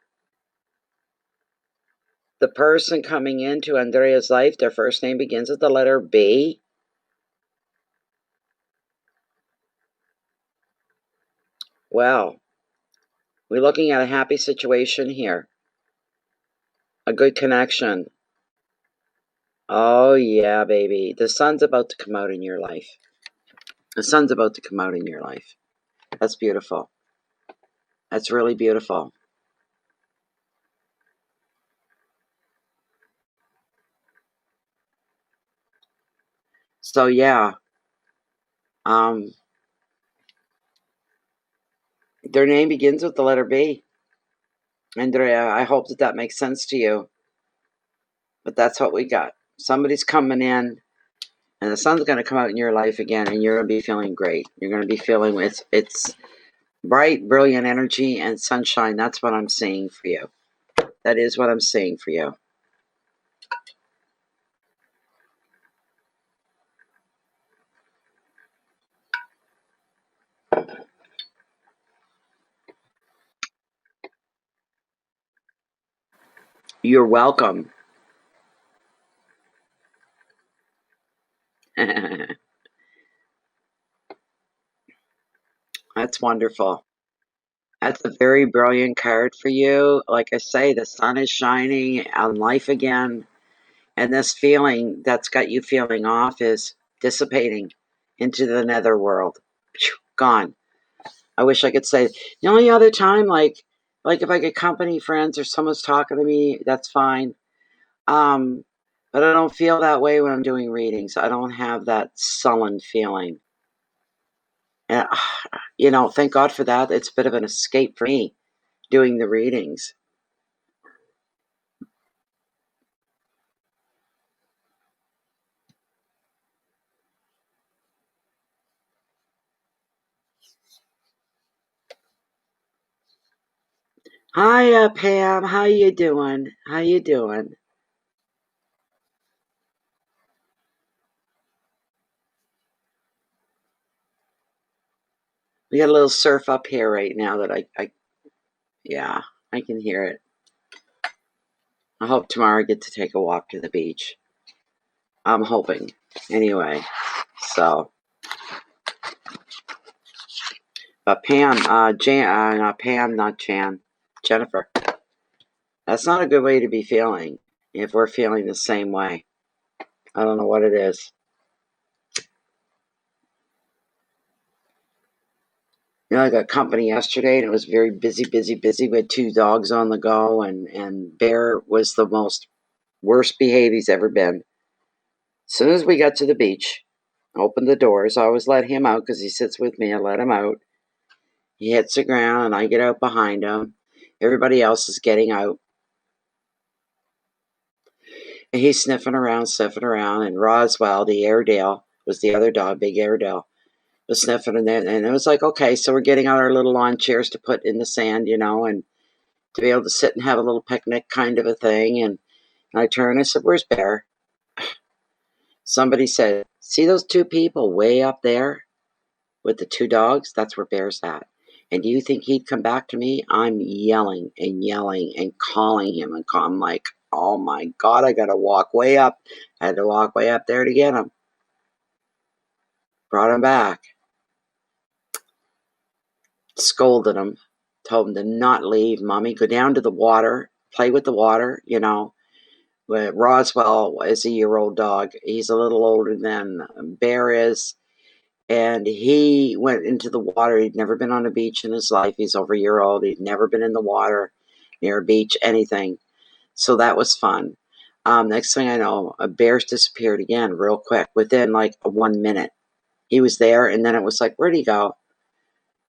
The person coming into Andrea's life, their first name begins with the letter B? Well, we're looking at a happy situation here. A good connection. Oh, yeah, baby. The sun's about to come out in your life. The sun's about to come out in your life. That's beautiful. That's really beautiful. So, yeah. Their name begins with the letter B. Andrea, I hope that makes sense to you. But that's what we got. Somebody's coming in, and the sun's going to come out in your life again, and you're going to be feeling great. You're going to be feeling it's bright, brilliant energy and sunshine. That's what I'm seeing for you. That is what I'm seeing for you. You're welcome. That's wonderful. That's a very brilliant card for you. Like I say, the sun is shining on life again. And this feeling that's got you feeling off is dissipating into the nether world. Gone. I wish I could say the only other time, like if I get company, friends, or someone's talking to me, that's fine. But I don't feel that way when I'm doing readings. I don't have that sullen feeling. And, thank God for that. It's a bit of an escape for me doing the readings. Hi, Pam. How you doing? How you doing? We got a little surf up here right now that yeah, I can hear it. I hope tomorrow I get to take a walk to the beach. I'm hoping. Anyway, so. But Pam, not Pam, not Jan, Jennifer. That's not a good way to be feeling if we're feeling the same way. I don't know what it is. I got company yesterday, and it was very busy. We had 2 dogs on the go, and Bear was the worst behaved he's ever been. As soon as we got to the beach, opened the doors. I always let him out because he sits with me. I let him out. He hits the ground, and I get out behind him. Everybody else is getting out. And he's sniffing around, and Roswell, the Airedale, was the other dog, big Airedale, was sniffing, and it was like, okay, so we're getting out our little lawn chairs to put in the sand, and to be able to sit and have a little picnic kind of a thing. And I turned and I said, where's Bear? Somebody said, see those two people way up there with the two dogs? That's where Bear's at. And do you think he'd come back to me? I'm yelling and calling him. And I'm like, oh my God, I got to walk way up. I had to walk way up there to get him. Brought him back. Scolded him. Told him to not leave, Mommy. Go down to the water. Play with the water, But Roswell is a year-old dog. He's a little older than Bear is. And he went into the water. He'd never been on a beach in his life. He's over a year old. He'd never been in the water, near a beach, anything. So that was fun. Next thing I know, Bear's disappeared again real quick, within like 1 minute. He was there, and then it was like, where'd he go?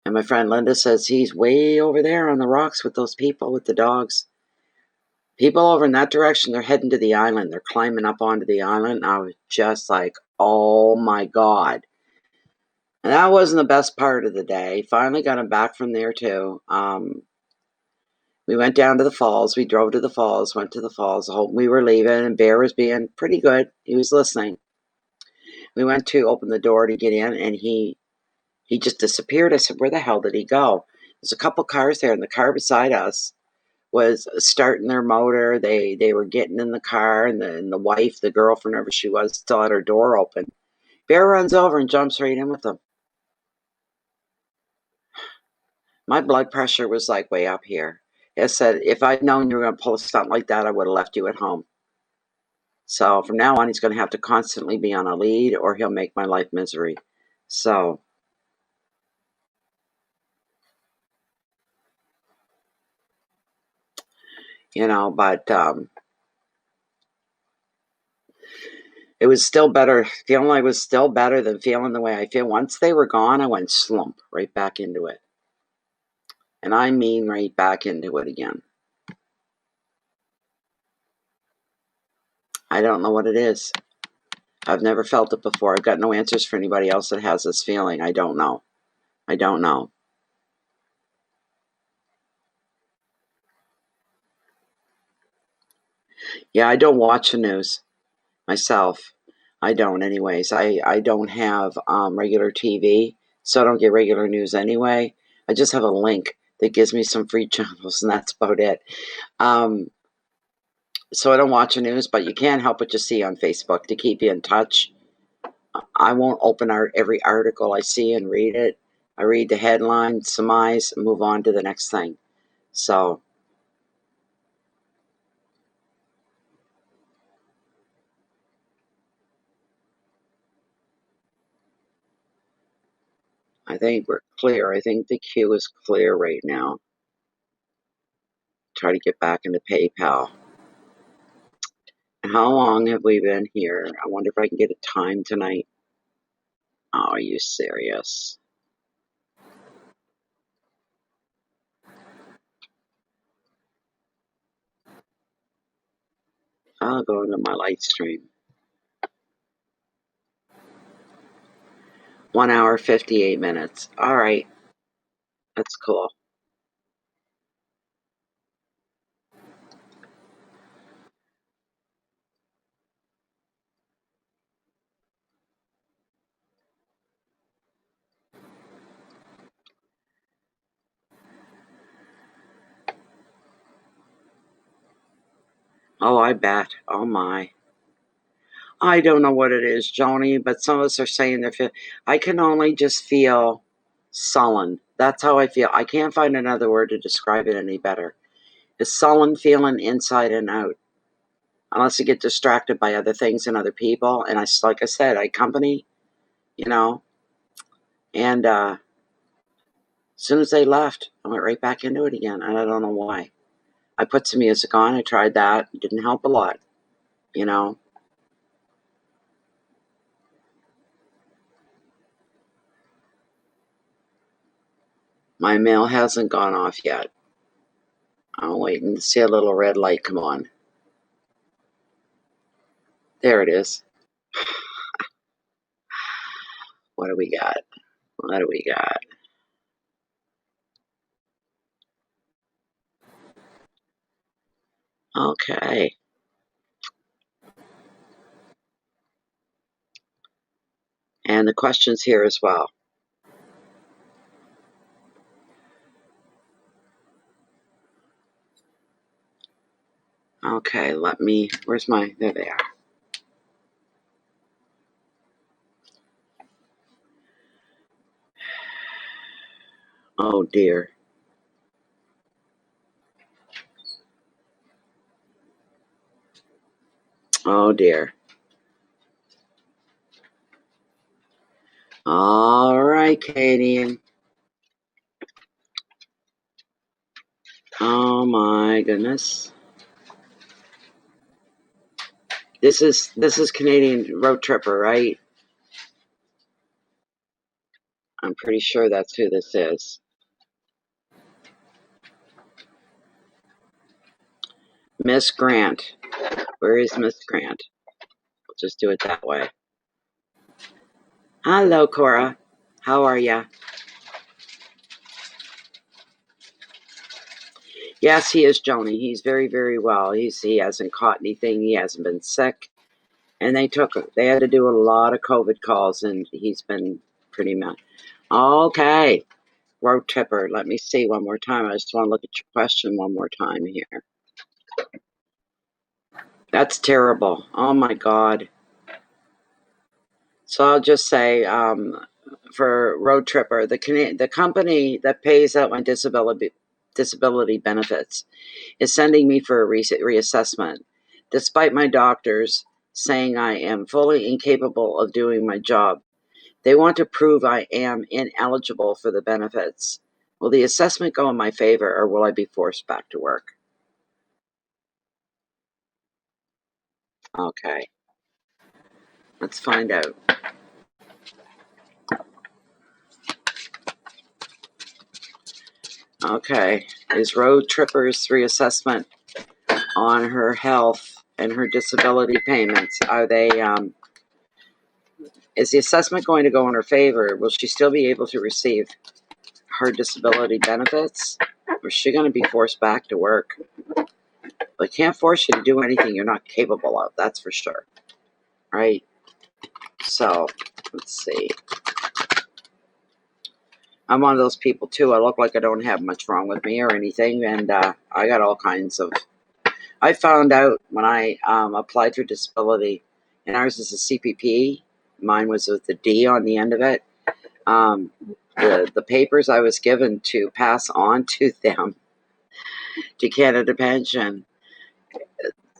And my friend Linda says, he's way over there on the rocks with those people, with the dogs. People over in that direction, they're heading to the island. They're climbing up onto the island. And I was just like, oh my God. And that wasn't the best part of the day. Finally got him back from there too. We went down to the falls. We drove to the falls, went to the falls. We were leaving, and Bear was being pretty good. He was listening. We went to open the door to get in, and he just disappeared. I said, where the hell did he go? There's a couple cars there, and the car beside us was starting their motor. They were getting in the car, and the wife, the girlfriend, whoever she was, still had her door open. Bear runs over and jumps right in with them. My blood pressure was like way up here. I said, if I'd known you were going to pull a stunt like that, I would have left you at home. So from now on, he's going to have to constantly be on a lead, or he'll make my life misery. So, but it was still better. Feeling like it was still better than feeling the way I feel. Once they were gone, I went slump right back into it. And I mean right back into it again. I don't know what it is. I've never felt it before. I've got no answers for anybody else that has this feeling. I don't know. I don't know. Yeah, I don't watch the news myself. I don't anyways. I don't have regular TV, so I don't get regular news anyway. I just have a link that gives me some free channels, and that's about it. So I don't watch the news, but you can't help what you see on Facebook to keep you in touch. I won't open every article I see and read it. I read the headline, surmise, and move on to the next thing. So I think we're clear. I think the queue is clear right now. Try to get back into PayPal. And how long have we been here? I wonder if I can get a time tonight. Oh, are you serious? I'll go into my light stream. 1 hour, 58 minutes. All right. That's cool. Oh, I bet. Oh, my. I don't know what it is, Joni, but some of us are saying I can only just feel sullen. That's how I feel. I can't find another word to describe it any better. A sullen feeling inside and out. Unless you get distracted by other things and other people. And like I said, I company, and as soon as they left, I went right back into it again. And I don't know why. I put some music on. I tried that. It didn't help a lot, My mail hasn't gone off yet. I'm waiting to see a little red light come on. There it is. What do we got? What do we got? Okay. And the questions here as well. Okay, where's my, there they are. Oh dear. Oh dear. All right, Canadian. Oh my goodness. This is Canadian Road Tripper, right? I'm pretty sure that's who this is. Miss Grant. Where is Miss Grant? We'll just do it that way. Hello, Cora. How are ya? Yes, he is, Joni. He's very, very well. He hasn't caught anything. He hasn't been sick. And they had to do a lot of COVID calls, and he's been pretty much okay. Road Tripper. Let me see one more time. I just want to look at your question one more time here. That's terrible. Oh my God. So I'll just say, for Road Tripper, the company that pays out my disability benefits is sending me for a reassessment, despite my doctors saying I am fully incapable of doing my job. They want to prove I am ineligible for the benefits. Will the assessment go in my favor, or will I be forced back to work? Okay, let's find out. Okay, is Road Tripper's reassessment on her health and her disability payments, is the assessment going to go in her favor? Will she still be able to receive her disability benefits? Or is she going to be forced back to work? They can't force you to do anything you're not capable of, that's for sure. Right? So, let's see. I'm one of those people too. I look like I don't have much wrong with me or anything, and I got all kinds of. I found out when I applied for disability, and ours is a CPP. Mine was with the D on the end of it. The papers I was given to pass on to them, to Canada Pension,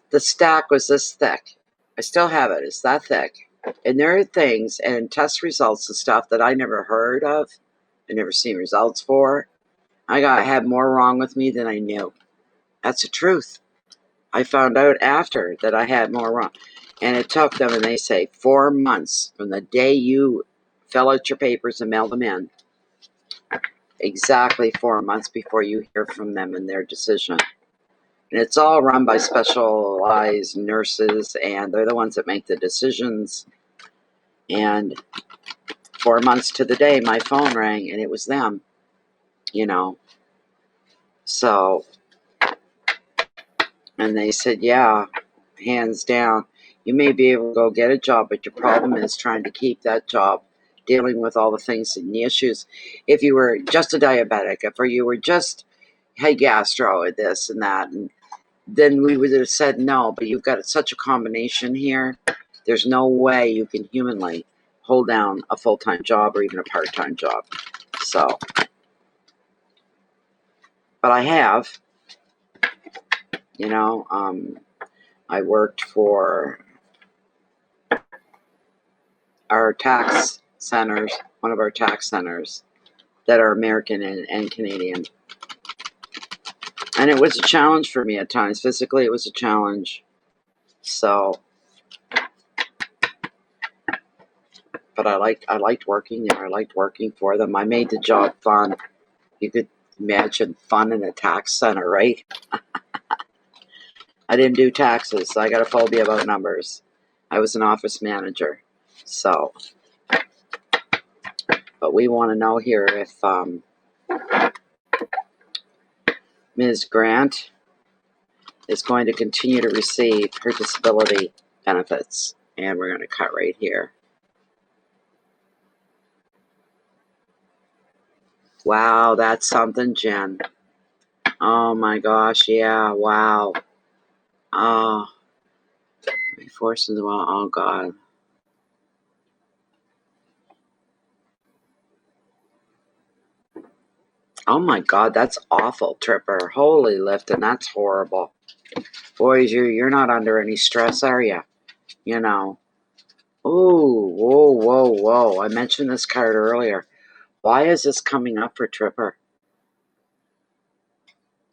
the stack was this thick. I still have it. It's that thick. And there are things and test results and stuff that I never heard of. I never seen results for. Had more wrong with me than I knew. That's the truth. I found out after that I had more wrong. And it took them, and they say 4 months from the day you fill out your papers and mail them in. Exactly 4 months before you hear from them and their decision. And it's all run by specialized nurses, and they're the ones that make the decisions. And 4 months to the day, my phone rang, and it was them, So, and they said, yeah, hands down, you may be able to go get a job, but your problem is trying to keep that job, dealing with all the things and the issues. If you were just a diabetic, if you were just had gastro or this and that, and then we would have said no, but you've got such a combination here. There's no way you can humanly hold down a full-time job or even a part-time job. So, but I have, I worked for our tax centers, one of our tax centers that are American and Canadian. And it was a challenge for me at times. Physically, it was a challenge. So, but I liked working there. I liked working for them. I made the job fun. You could imagine fun in a tax center, right? I didn't do taxes, so I got a phobia about numbers. I was an office manager. So, but we want to know here if Ms. Grant is going to continue to receive her disability benefits. And we're going to cut right here. Wow, that's something, Jen. Oh my gosh, yeah, wow. Oh, forcing the well, oh God. Oh my God, that's awful, Tripper. Holy lifting, that's horrible. Boys, you're not under any stress, are you? You know. Ooh, whoa, whoa, whoa. I mentioned this card earlier. Why is this coming up for Tripper?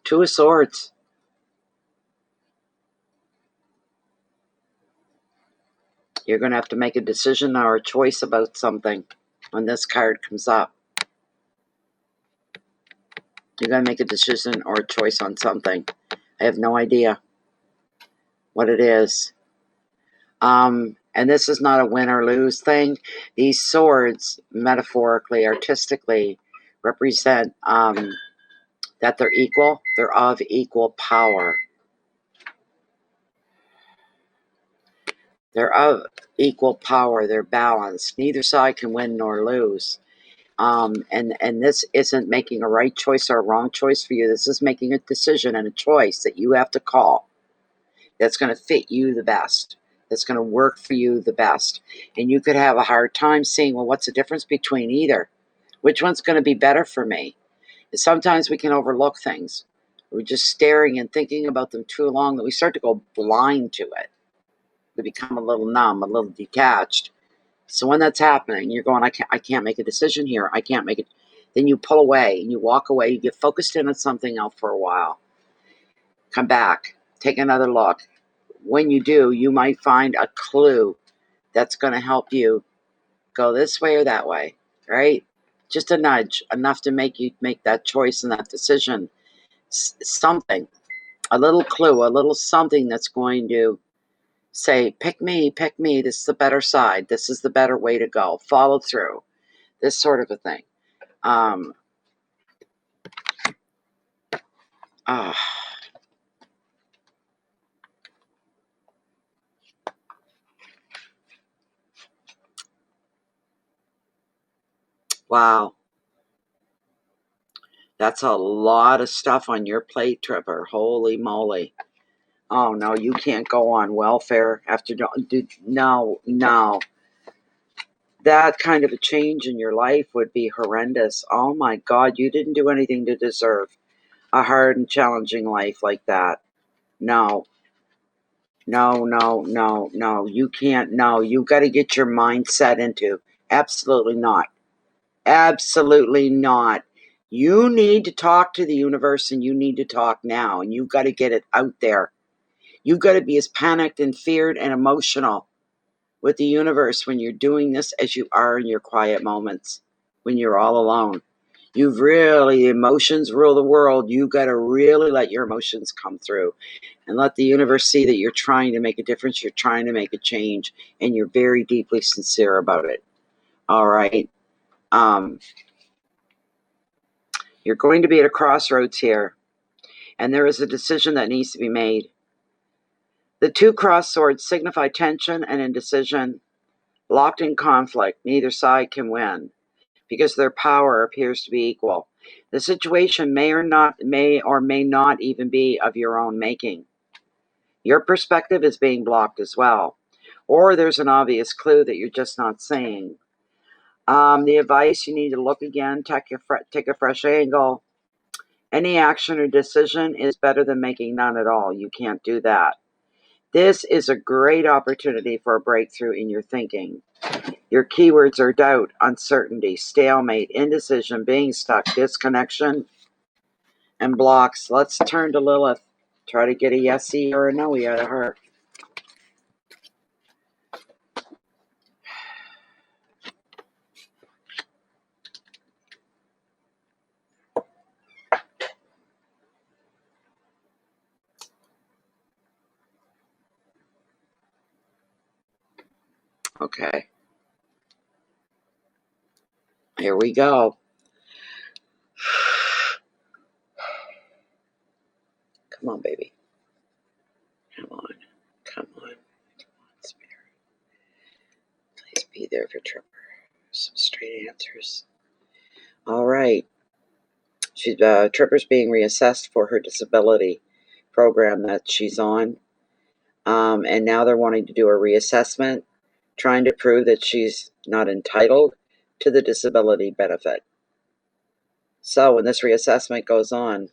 Two of Swords. You're going to have to make a decision or a choice about something when this card comes up. You're going to make a decision or a choice on something. I have no idea what it is. And this is not a win or lose thing. These swords, metaphorically, artistically, represent that they're equal. They're of equal power. They're of equal power. They're balanced. Neither side can win nor lose. And this isn't making a right choice or a wrong choice for you. This is making a decision and a choice that you have to call that's going to fit you the best, that's going to work for you the best. And you could have a hard time seeing, well, what's the difference between either? Which one's going to be better for me? And sometimes we can overlook things. We're just staring and thinking about them too long that we start to go blind to it. We become a little numb, a little detached. So when that's happening, you're going, I can't make a decision here. I can't make it. Then you pull away and you walk away. You get focused in on something else for a while. Come back. Take another look. When you do, you might find a clue that's going to help you go this way or that way, right? Just a nudge, enough to make you make that choice and that decision. Something, a little clue, a little something that's going to say, pick me, this is the better side. This is the better way to go. Follow through. This sort of a thing. Wow. That's a lot of stuff on your plate, Tripper. Holy moly. Oh, no, you can't go on welfare after... No. That kind of a change in your life would be horrendous. Oh, my God, you didn't do anything to deserve a hard and challenging life like that. No. You can't. No, you got to get your mind set into. Absolutely not. Absolutely not. You need to talk to the universe, and you need to talk now, and you've got to get it out there. You've got to be as panicked and feared and emotional with the universe when you're doing this as you are in your quiet moments, when you're all alone. You've really, emotions rule the world. You've got to really let your emotions come through and let the universe see that you're trying to make a difference, you're trying to make a change, and you're very deeply sincere about it. All right. You're going to be at a crossroads here, and there is a decision that needs to be made. The two crossed swords signify tension and indecision, locked in conflict. Neither side can win because their power appears to be equal. The situation may or may not even be of your own making. Your perspective is being blocked as well, or there's an obvious clue that you're just not seeing. The advice: you need to look again, take a fresh angle. Any action or decision is better than making none at all. You can't do that. This is a great opportunity for a breakthrough in your thinking. Your keywords are doubt, uncertainty, stalemate, indecision, being stuck, disconnection, and blocks. Let's turn to Lilith. Try to get a yesy or a no-y out of her. Okay. Here we go. Come on, baby. Come on. Come on. Come on, Spirit. Please be there for Tripper. Some straight answers. All right. Tripper's being reassessed for her disability program that she's on. And now they're wanting to do a reassessment, trying to prove that she's not entitled to the disability benefit. So when this reassessment goes on,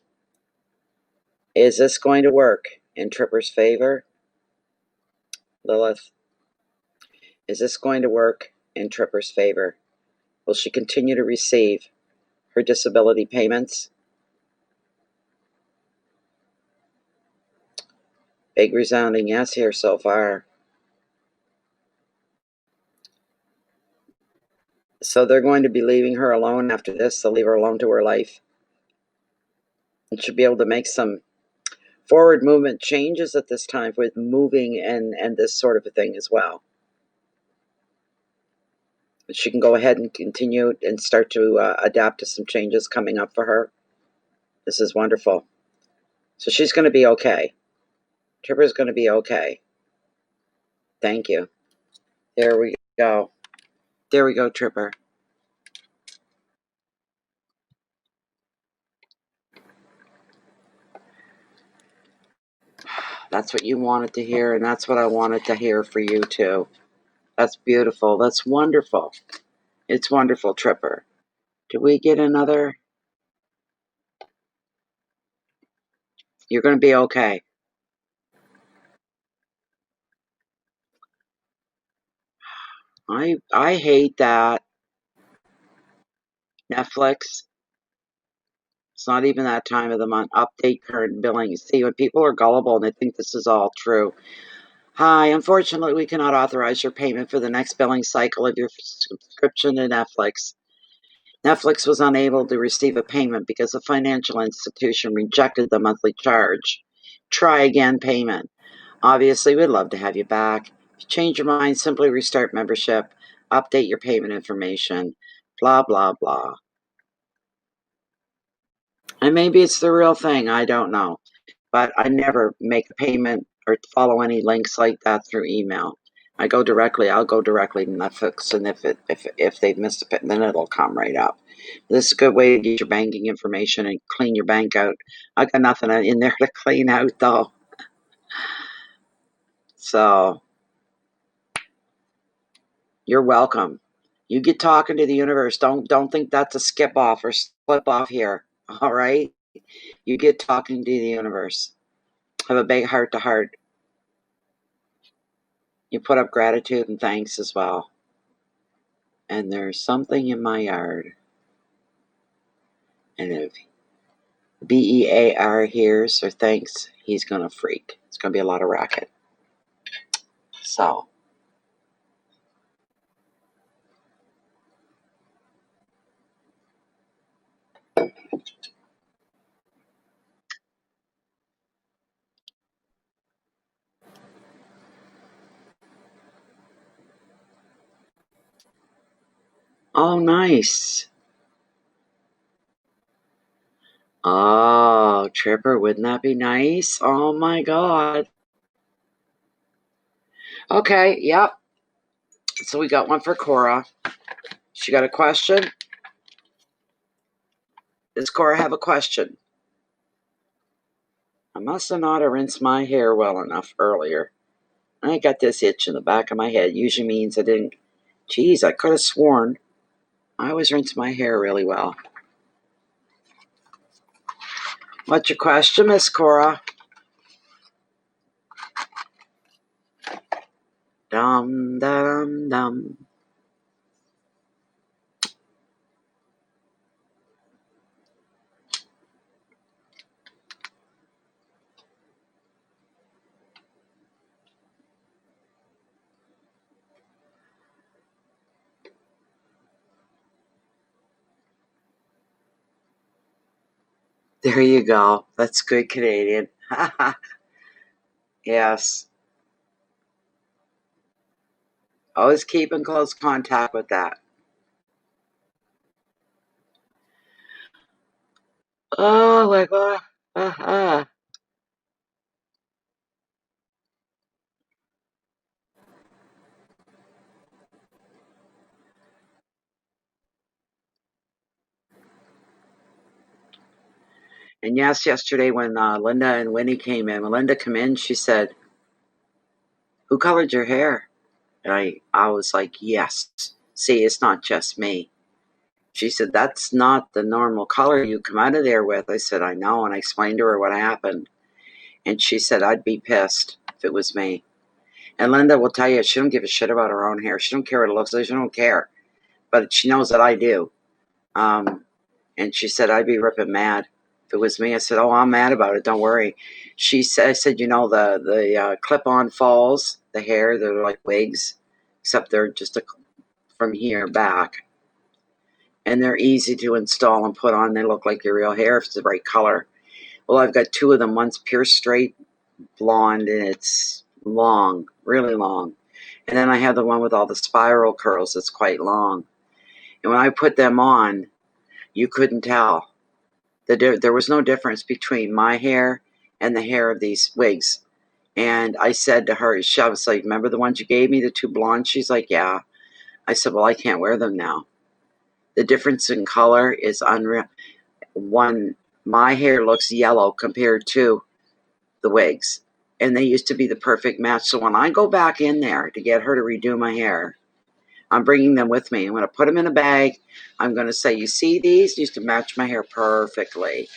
is this going to work in Tripper's favor? Lilith, is this going to work in Tripper's favor? Will she continue to receive her disability payments? Big resounding yes here so far. So they're going to be leaving her alone after this. They'll leave her alone to her life. And she'll be able to make some forward movement changes at this time with moving and this sort of a thing as well. But she can go ahead and continue and start to adapt to some changes coming up for her. This is wonderful. So she's going to be okay. Tripper's going to be okay. Thank you. There we go. There we go, Tripper. That's what you wanted to hear, and that's what I wanted to hear for you, too. That's beautiful. That's wonderful. It's wonderful, Tripper. Do we get another? You're going to be okay. I hate that Netflix. It's not even that time of the month. Update current billing. See, when people are gullible and they think this is all true. Hi, unfortunately, we cannot authorize your payment for the next billing cycle of your subscription to Netflix. Netflix was unable to receive a payment because a financial institution rejected the monthly charge. Try again payment. Obviously, we'd love to have you back. If you change your mind, simply restart membership, update your payment information, blah, blah, blah. And maybe it's the real thing, I don't know. But I never make a payment or follow any links like that through email. I'll go directly to Netflix, and if they've missed a payment, then it'll come right up. This is a good way to get your banking information and clean your bank out. I got nothing in there to clean out, though. So you're welcome. You get talking to the universe. Don't think that's a skip off or slip off here. All right? You get talking to the universe. Have a big heart to heart. You put up gratitude and thanks as well. And there's something in my yard. And if BEAR hears or thinks, he's going to freak. It's going to be a lot of racket. So. Oh, nice. Oh, Tripper, wouldn't that be nice? Oh, my God. Okay, yep. So we got one for Cora. She got a question? Does Cora have a question? I must have not rinsed my hair well enough earlier. I got this itch in the back of my head. Usually means I didn't. Geez, I could have sworn I always rinse my hair really well. What's your question, Miss Cora? Dum dum dum. There you go. That's good Canadian. Yes. Always keep in close contact with that. Oh my God. Uh-huh. And yes, yesterday when Linda and Winnie came in, when Linda came in, she said, "Who colored your hair?" And I was like, "Yes. See, it's not just me." She said, "That's not the normal color you come out of there with." I said, "I know." And I explained to her what happened. And she said, "I'd be pissed if it was me." And Linda will tell you, she don't give a shit about her own hair. She don't care what it looks like. She don't care. But she knows that I do. And she said, "I'd be ripping mad if it was me." I said, "Oh, I'm mad about it. Don't worry." I said, the clip-on falls, the hair, they're like wigs, except they're just from here back. And they're easy to install and put on. They look like your real hair if it's the right color. Well, I've got two of them. One's pure straight blonde, and it's long, really long. And then I have the one with all the spiral curls that's quite long. And when I put them on, you couldn't tell. There was no difference between my hair and the hair of these wigs. And I said to her, I was like, "Remember the ones you gave me, the two blondes?" She's like, "Yeah." I said, "Well, I can't wear them now. The difference in color is unreal. My hair looks yellow compared to the wigs. And they used to be the perfect match. So when I go back in there to get her to redo my hair, I'm bringing them with me. I'm going to put them in a bag. I'm going to say, "You see these? Used to match my hair perfectly."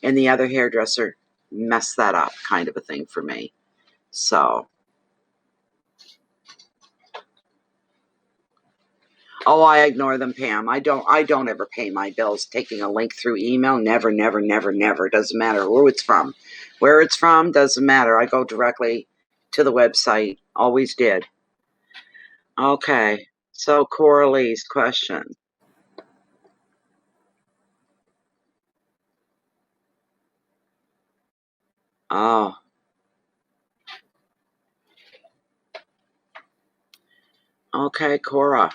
And the other hairdresser messed that up, kind of a thing for me. So, I ignore them, Pam. I don't ever pay my bills taking a link through email. Never, never, never, never. Doesn't matter who it's from. Where it's from doesn't matter. I go directly to the website. Always did. Okay. So Coralie's question. Oh, okay, Cora.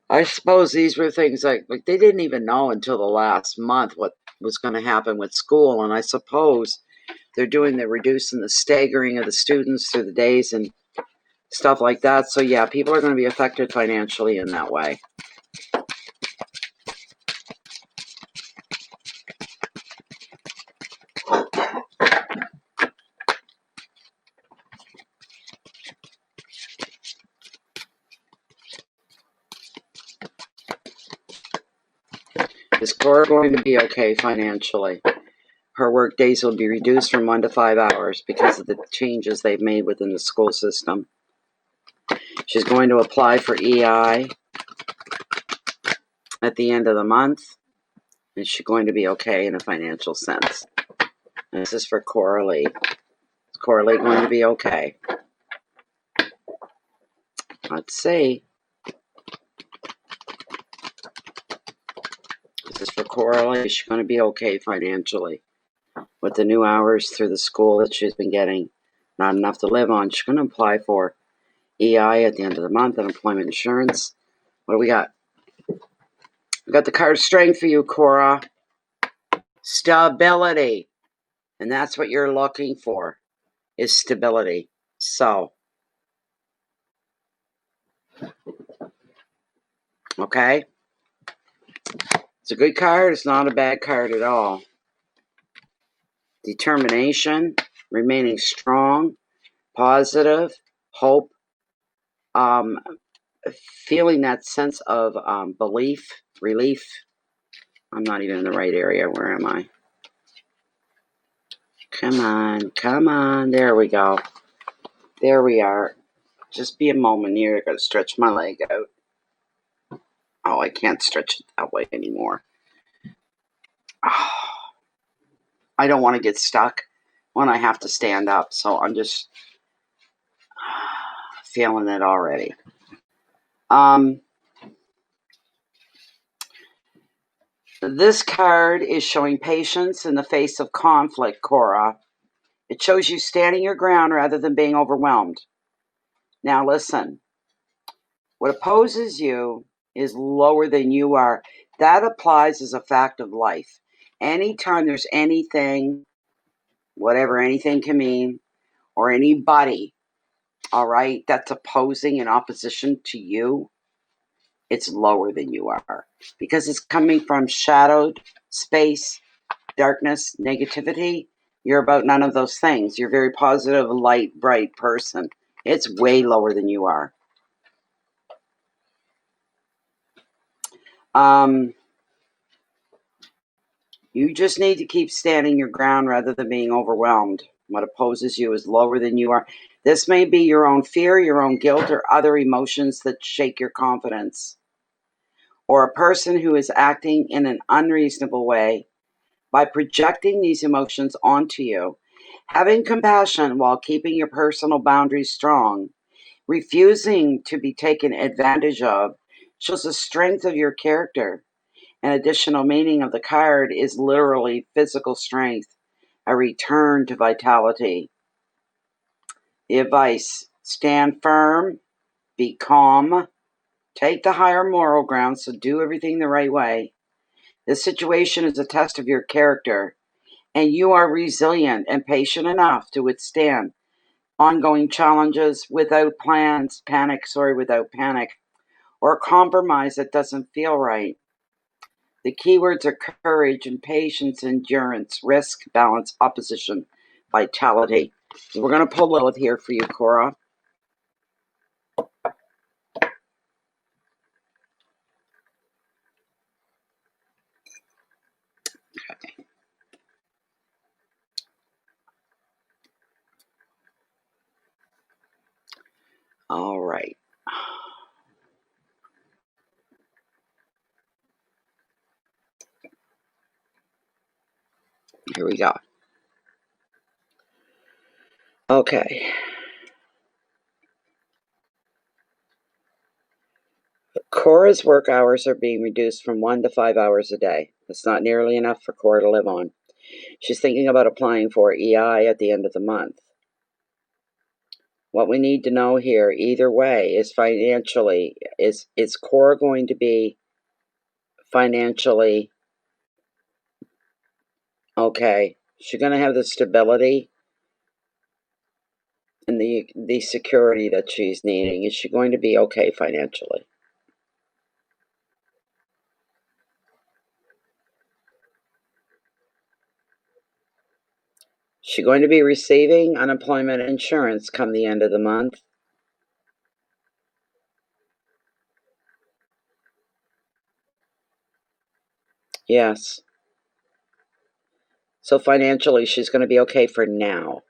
I suppose these were things like they didn't even know until the last month what was going to happen with school, and I suppose they're reducing the staggering of the students through the days and stuff like that. So yeah, people are going to be affected financially in that way. Is Cora going to be okay financially? Her work days will be reduced from 1 to 5 hours because of the changes they've made within the school system. She's going to apply for EI at the end of the month. Is she going to be okay in a financial sense? And this is for Coralie. Is Coralie going to be okay? Let's see. This is for Coralie. Is she going to be okay financially? With the new hours through the school that she's been getting, not enough to live on. She's going to apply for EI at the end of the month, unemployment insurance. What do we got? We got the card strength for you, Cora. Stability. And that's what you're looking for, is stability. So, okay? It's a good card. It's not a bad card at all. Determination, remaining strong, positive, hope, feeling that sense of belief, relief. I'm not even in the right area. Where am I? Come on, come on. There we go. There we are. Just be a moment here. I gotta stretch my leg out. Oh, I can't stretch it that way anymore. Oh, I don't want to get stuck when I have to stand up, so I'm just feeling it already. This card is showing patience in the face of conflict, Cora. It shows you standing your ground rather than being overwhelmed. Now listen, what opposes you is lower than you are. That applies as a fact of life. Anytime there's anything, whatever anything can mean, or anybody, all right, that's opposing in opposition to you, it's lower than you are. Because it's coming from shadowed space, darkness, negativity. You're about none of those things. You're a very positive, light, bright person. It's way lower than you are. You just need to keep standing your ground rather than being overwhelmed. What opposes you is lower than you are. This may be your own fear, your own guilt, or other emotions that shake your confidence. Or a person who is acting in an unreasonable way by projecting these emotions onto you. Having compassion while keeping your personal boundaries strong, refusing to be taken advantage of, shows the strength of your character. An additional meaning of the card is literally physical strength, a return to vitality. The advice: stand firm, be calm, take the higher moral ground, so do everything the right way. This situation is a test of your character, and you are resilient and patient enough to withstand ongoing challenges without without panic, or compromise that doesn't feel right. The keywords are courage and patience, endurance, risk, balance, opposition, vitality. So we're going to pull Lilith here for you, Cora. Okay. All right. Here we go. Okay. Cora's work hours are being reduced from 1 to 5 hours a day. That's not nearly enough for Cora to live on. She's thinking about applying for EI at the end of the month. What we need to know here, either way, is financially, is Cora going to be financially okay? She's going to have the stability and the security that she's needing. Is she going to be okay financially? Is she going to be receiving unemployment insurance come the end of the month? Yes. So financially, she's going to be okay for now.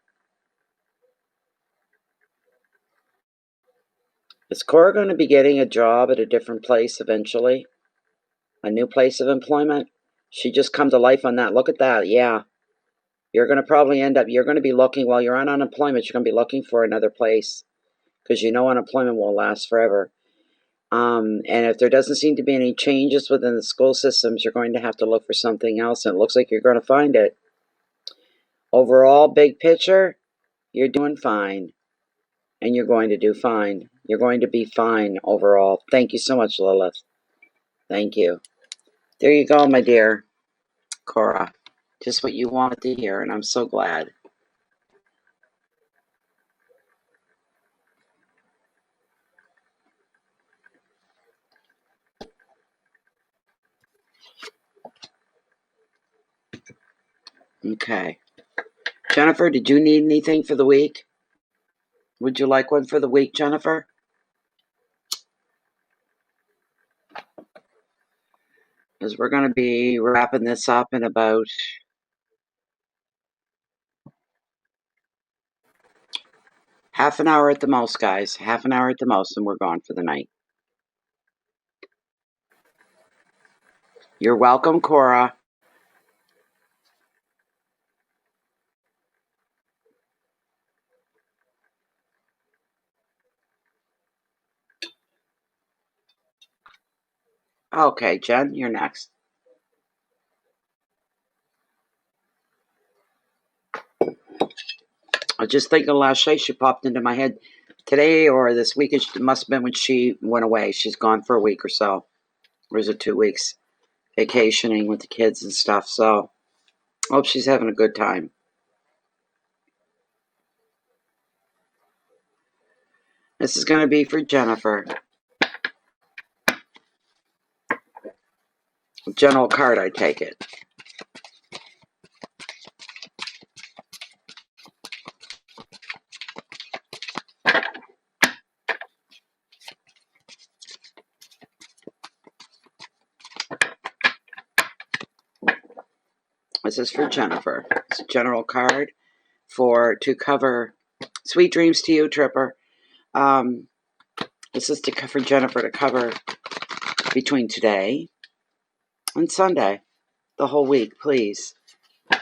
Is Cora going to be getting a job at a different place eventually? A new place of employment? She just come to life on that. Look at that. Yeah. You're going to probably you're going to be looking, while you're on unemployment, you're going to be looking for another place because you know unemployment won't last forever. And if there doesn't seem to be any changes within the school systems, you're going to have to look for something else, and it looks like you're going to find it. Overall, big picture, you're doing fine, and you're going to do fine. You're going to be fine overall. Thank you so much, Lilith. Thank you. There you go, my dear Cora. Just what you wanted to hear, and I'm so glad. Okay. Jennifer, did you need anything for the week? Would you like one for the week, Jennifer? Because we're going to be wrapping this up in about half an hour at the most, guys. Half an hour at the most, and we're gone for the night. You're welcome, Cora. Okay, Jen, you're next. I was just thinking last night she popped into my head today or this week. It must have been when she went away. She's gone for a week or so. Or is it 2 weeks? Vacationing with the kids and stuff. So I hope she's having a good time. This is going to be for Jennifer. General card, I take it. This is for Jennifer. It's a general card to cover sweet dreams to you, Tripper. This is for Jennifer to cover between today and Sunday, the whole week, please.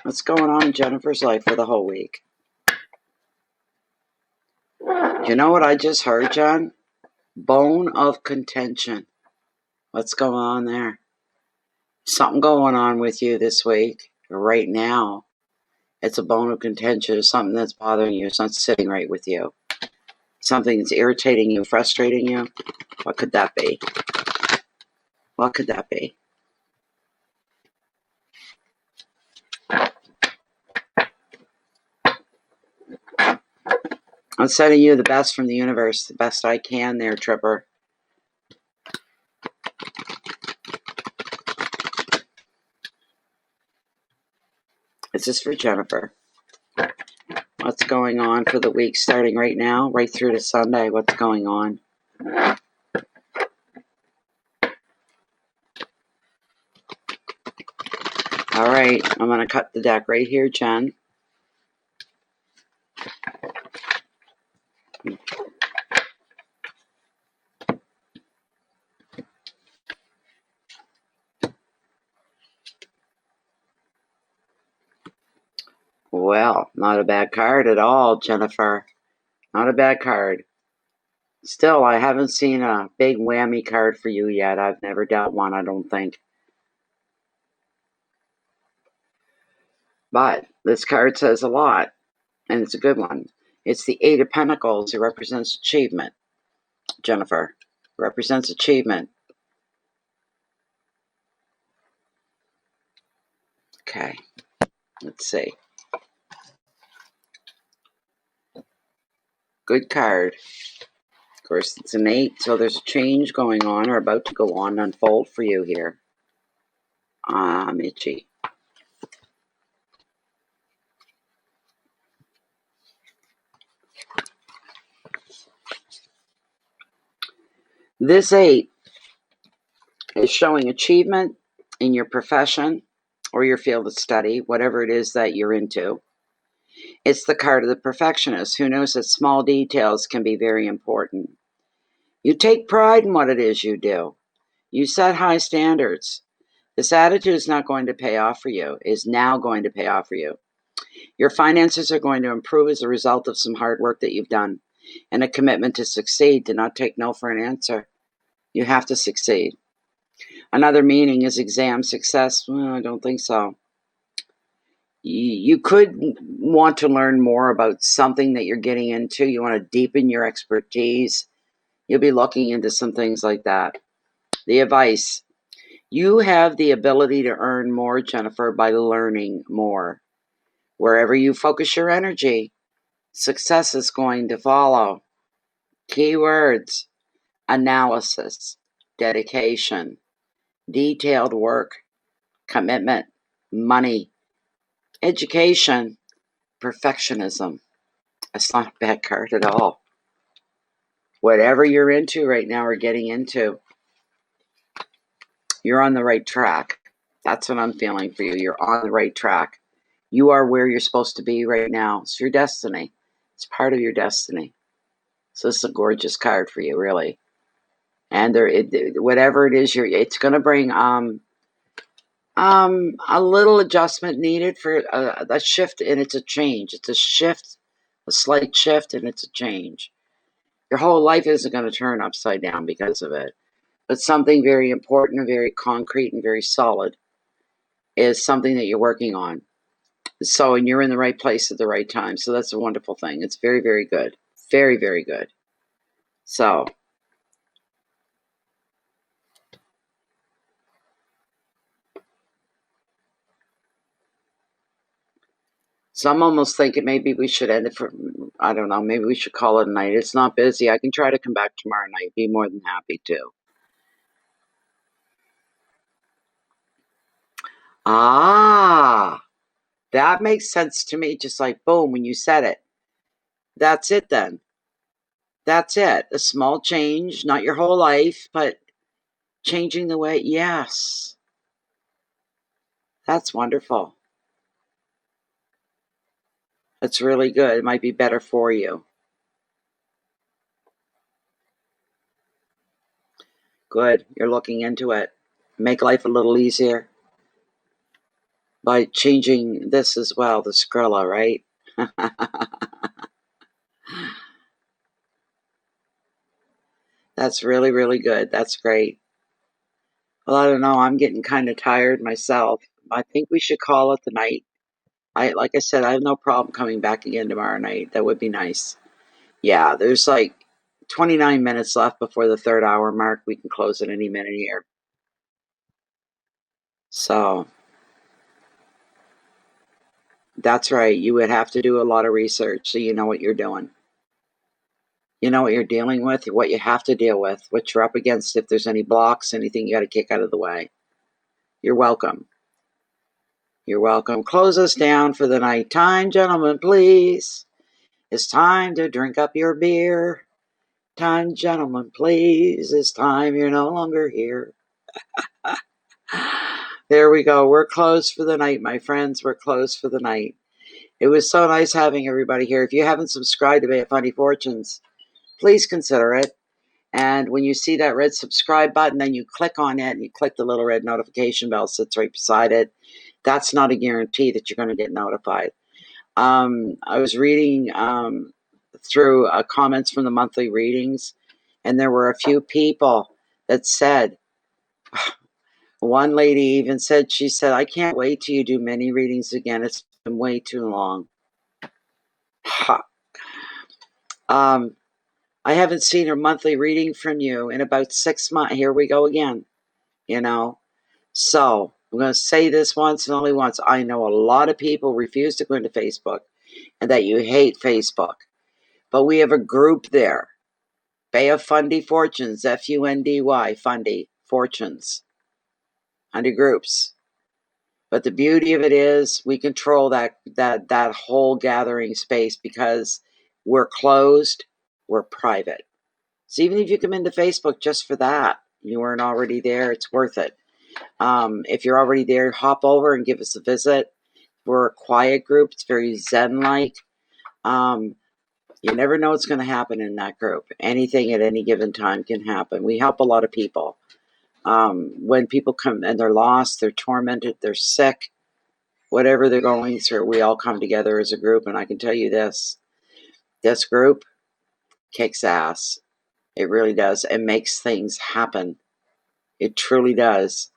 What's going on in Jennifer's life for the whole week? You know what I just heard, John? Bone of contention. What's going on there? Something going on with you this week, right now. It's a bone of contention. It's something that's bothering you. It's not sitting right with you. Something that's irritating you, frustrating you. What could that be? What could that be? I'm sending you the best from the universe, the best I can there, Tripper. This is for Jennifer. What's going on for the week starting right now, right through to Sunday? What's going on? All right, I'm going to cut the deck right here, Jen. Well, not a bad card at all, Jennifer. Not a bad card. Still, I haven't seen a big whammy card for you yet. I've never dealt one, I don't think. But this card says a lot, and it's a good one. It's the Eight of Pentacles. It represents achievement, Jennifer. It represents achievement. Okay, let's see. Good card. Of course, it's an 8, so there's a change going on or about to go on, unfold for you here. I'm itchy. This 8 is showing achievement in your profession or your field of study, whatever it is that you're into. It's the card of the perfectionist who knows that small details can be very important. You take pride in what it is you do. You set high standards. This attitude is not going to pay off for you, is now going to pay off for you. Your finances are going to improve as a result of some hard work that you've done and a commitment to succeed, to not take no for an answer. You have to succeed. Another meaning is exam success. Well, I don't think so. You could want to learn more about something that you're getting into. You want to deepen your expertise. You'll be looking into some things like that. The advice. You have the ability to earn more, Jennifer, by learning more. Wherever you focus your energy, success is going to follow. Keywords: analysis, dedication, detailed work, commitment, money, education, perfectionism. That's not a bad card at all. Whatever you're into right now or getting into, you're on the right track. That's what I'm feeling for you. You're on the right track. You are where you're supposed to be right now. It's your destiny. It's part of your destiny. So this is a gorgeous card for you, really. And whatever it is, it's going to bring a little adjustment needed for a shift, and it's a change. It's a shift, a slight shift, and it's a change. Your whole life isn't going to turn upside down because of it. But something very important and very concrete and very solid is something that you're working on. So, and you're in the right place at the right time. So that's a wonderful thing. It's very, very good. Very, very good. So, I'm almost thinking maybe we should end it for, I don't know, maybe we should call it a night. It's not busy. I can try to come back tomorrow night. Be more than happy to. Ah, that makes sense to me. Just like boom, when you said it. That's it then. That's it. A small change, not your whole life, but changing the way. Yes. That's wonderful. That's really good. It might be better for you. Good. You're looking into it. Make life a little easier by changing this as well, the Skrilla, right? That's really, really good. That's great. Well, I don't know. I'm getting kind of tired myself. I think we should call it the night. Like I said, I have no problem coming back again tomorrow night. That would be nice. Yeah, there's like 29 minutes left before the 3rd hour mark. We can close at any minute here. So that's right. You would have to do a lot of research so you know what you're doing. You know what you're dealing with, what you have to deal with, what you're up against, if there's any blocks, anything you got to kick out of the way. You're welcome. You're welcome. Close us down for the night time, gentlemen, please. It's time to drink up your beer. Time, gentlemen, please. It's time you're no longer here. There we go. We're closed for the night, my friends. We're closed for the night. It was so nice having everybody here. If you haven't subscribed to Bay of Funny Fortunes, please consider it. And when you see that red subscribe button, then you click on it and you click the little red notification bell sits right beside it. That's not a guarantee that you're going to get notified. I was reading through comments from the monthly readings, and there were a few people that said, one lady even said, she said, I can't wait till you do mini readings again. It's been way too long. I haven't seen a monthly reading from you in about 6 months. Here we go again, you know. So I'm going to say this once and only once. I know a lot of people refuse to go into Facebook and that you hate Facebook. But we have a group there. Bay of Fundy Fortunes, Fundy, Fundy Fortunes, under groups. But the beauty of it is we control that whole gathering space because we're closed, we're private. So even if you come into Facebook just for that, you weren't already there, it's worth it. If you're already there, hop over and give us a visit. We're a quiet group. It's very Zen-like. You never know what's going to happen in that group. Anything at any given time can happen. We help a lot of people. When people come and they're lost, they're tormented, they're sick, whatever they're going through, we all come together as a group. And I can tell you this group kicks ass. It really does. It makes things happen. It truly does.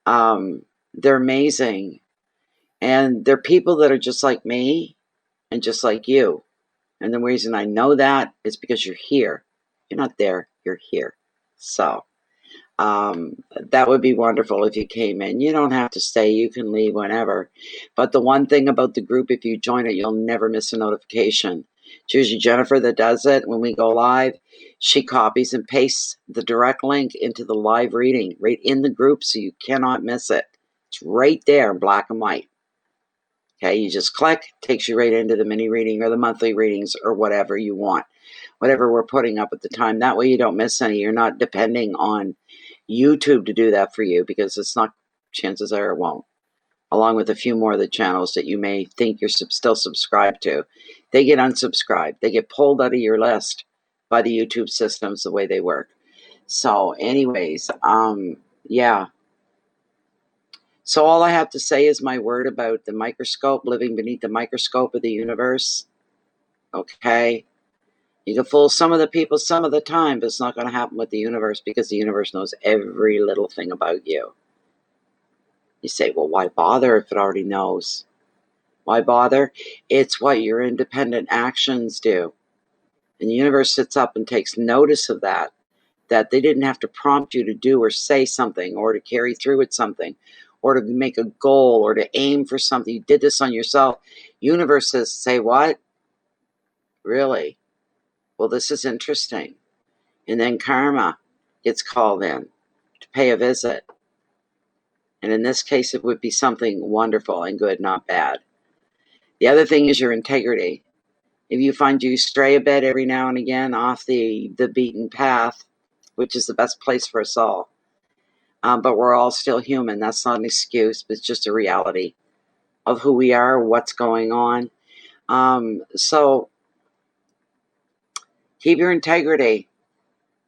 They're amazing. And they're people that are just like me and just like you. And the reason I know that is because you're here. You're not there, you're here. So that would be wonderful if you came in. You don't have to stay, you can leave whenever. But the one thing about the group, if you join it, you'll never miss a notification. It's usually Jennifer that does it. When we go live, she copies and pastes the direct link into the live reading right in the group so you cannot miss it. It's right there in black and white. Okay, you just click, takes you right into the mini reading or the monthly readings or whatever you want, whatever we're putting up at the time. That way you don't miss any. You're not depending on YouTube to do that for you because it's not, chances are it won't. Along with a few more of the channels that you may think you're still subscribed to. They get unsubscribed. They get pulled out of your list by the YouTube systems the way they work. So anyways, yeah. So all I have to say is my word about the microscope, living beneath the microscope of the universe. Okay? You can fool some of the people some of the time, but it's not going to happen with the universe because the universe knows every little thing about you. You say, well, why bother if it already knows? Why bother? It's what your independent actions do. And the universe sits up and takes notice of that they didn't have to prompt you to do or say something or to carry through with something or to make a goal or to aim for something. You did this on yourself. Universe says, say what? Really? Well, this is interesting. And then karma gets called in to pay a visit. And in this case, it would be something wonderful and good, not bad. The other thing is your integrity. If you find you stray a bit every now and again off the beaten path, which is the best place for us all, but we're all still human. That's not an excuse, but it's just a reality of who we are, what's going on. So keep your integrity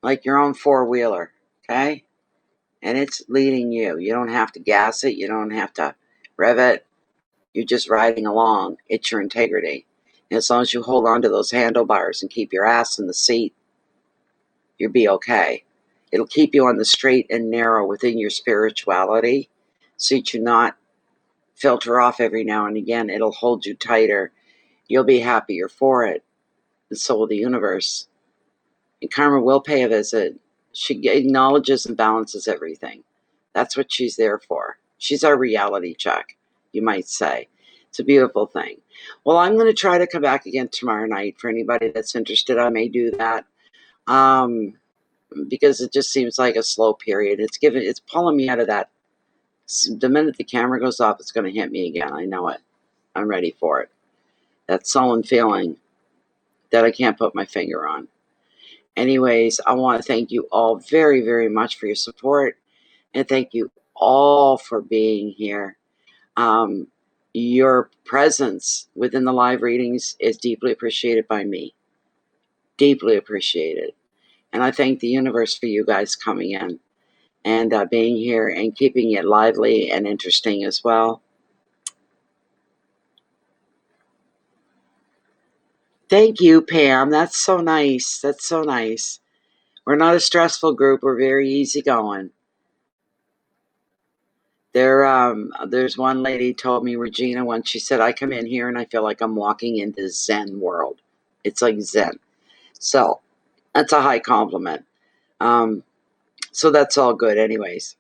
like your own four-wheeler, okay? And it's leading you. You don't have to gas it. You don't have to rev it. You're just riding along. It's your integrity. And as long as you hold on to those handlebars and keep your ass in the seat, you'll be okay. It'll keep you on the straight and narrow within your spirituality so that you not filter off every now and again. It'll hold you tighter. You'll be happier for it. And so will the universe. And karma will pay a visit. She acknowledges and balances everything. That's what she's there for. She's our reality check, you might say. It's a beautiful thing. Well, I'm going to try to come back again tomorrow night. For anybody that's interested, I may do that. Because it just seems like a slow period. It's pulling me out of that. The minute the camera goes off, it's going to hit me again. I know it. I'm ready for it. That sullen feeling that I can't put my finger on. Anyways, I want to thank you all very, very much for your support. And thank you all for being here. Your presence within the live readings is deeply appreciated by me. Deeply appreciated. And I thank the universe for you guys coming in and being here and keeping it lively and interesting as well. Thank you, Pam. That's so nice. That's so nice. We're not a stressful group. We're very easygoing. There's one lady told me, Regina, once, she said, I come in here and I feel like I'm walking into Zen world. It's like Zen. So that's a high compliment. So that's all good anyways.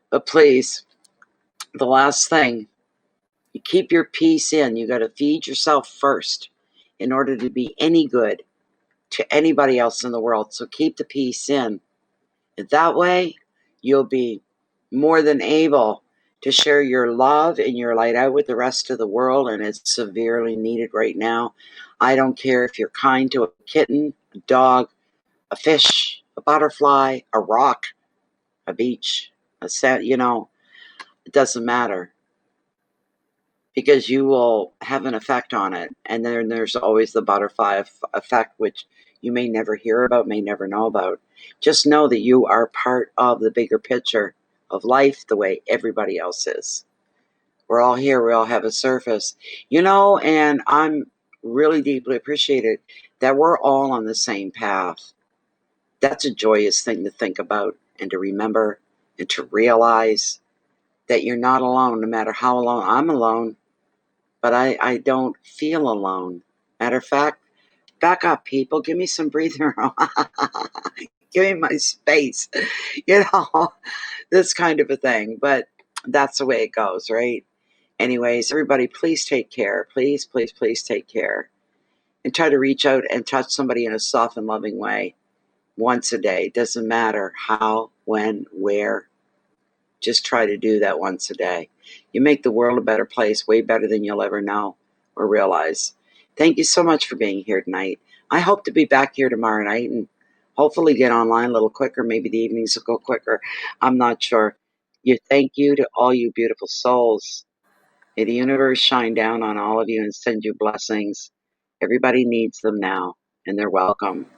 But please, the last thing, you keep your peace in. You got to feed yourself first in order to be any good to anybody else in the world. So keep the peace in. And that way, you'll be more than able to share your love and your light out with the rest of the world, and it's severely needed right now. I don't care if you're kind to a kitten, a dog, a fish, a butterfly, a rock, a beach, a set, it doesn't matter. Because you will have an effect on it. And then there's always the butterfly effect, which you may never hear about, may never know about. Just know that you are part of the bigger picture of life the way everybody else is. We're all here. We all have a surface. And I'm really deeply appreciated that we're all on the same path. That's a joyous thing to think about and to remember and to realize that you're not alone, no matter how alone. I'm alone. But I don't feel alone. Matter of fact, back up, people. Give me some breathing room. Give me my space. This kind of a thing. But that's the way it goes, right? Anyways, everybody, please take care. Please, please, please take care. And try to reach out and touch somebody in a soft and loving way once a day. Doesn't matter how, when, where. Just try to do that once a day. You make the world a better place, way better than you'll ever know or realize. Thank you so much for being here tonight. I hope to be back here tomorrow night and hopefully get online a little quicker. Maybe the evenings will go quicker. I'm not sure. Thank you to all you beautiful souls. May the universe shine down on all of you and send you blessings. Everybody needs them now, and they're welcome.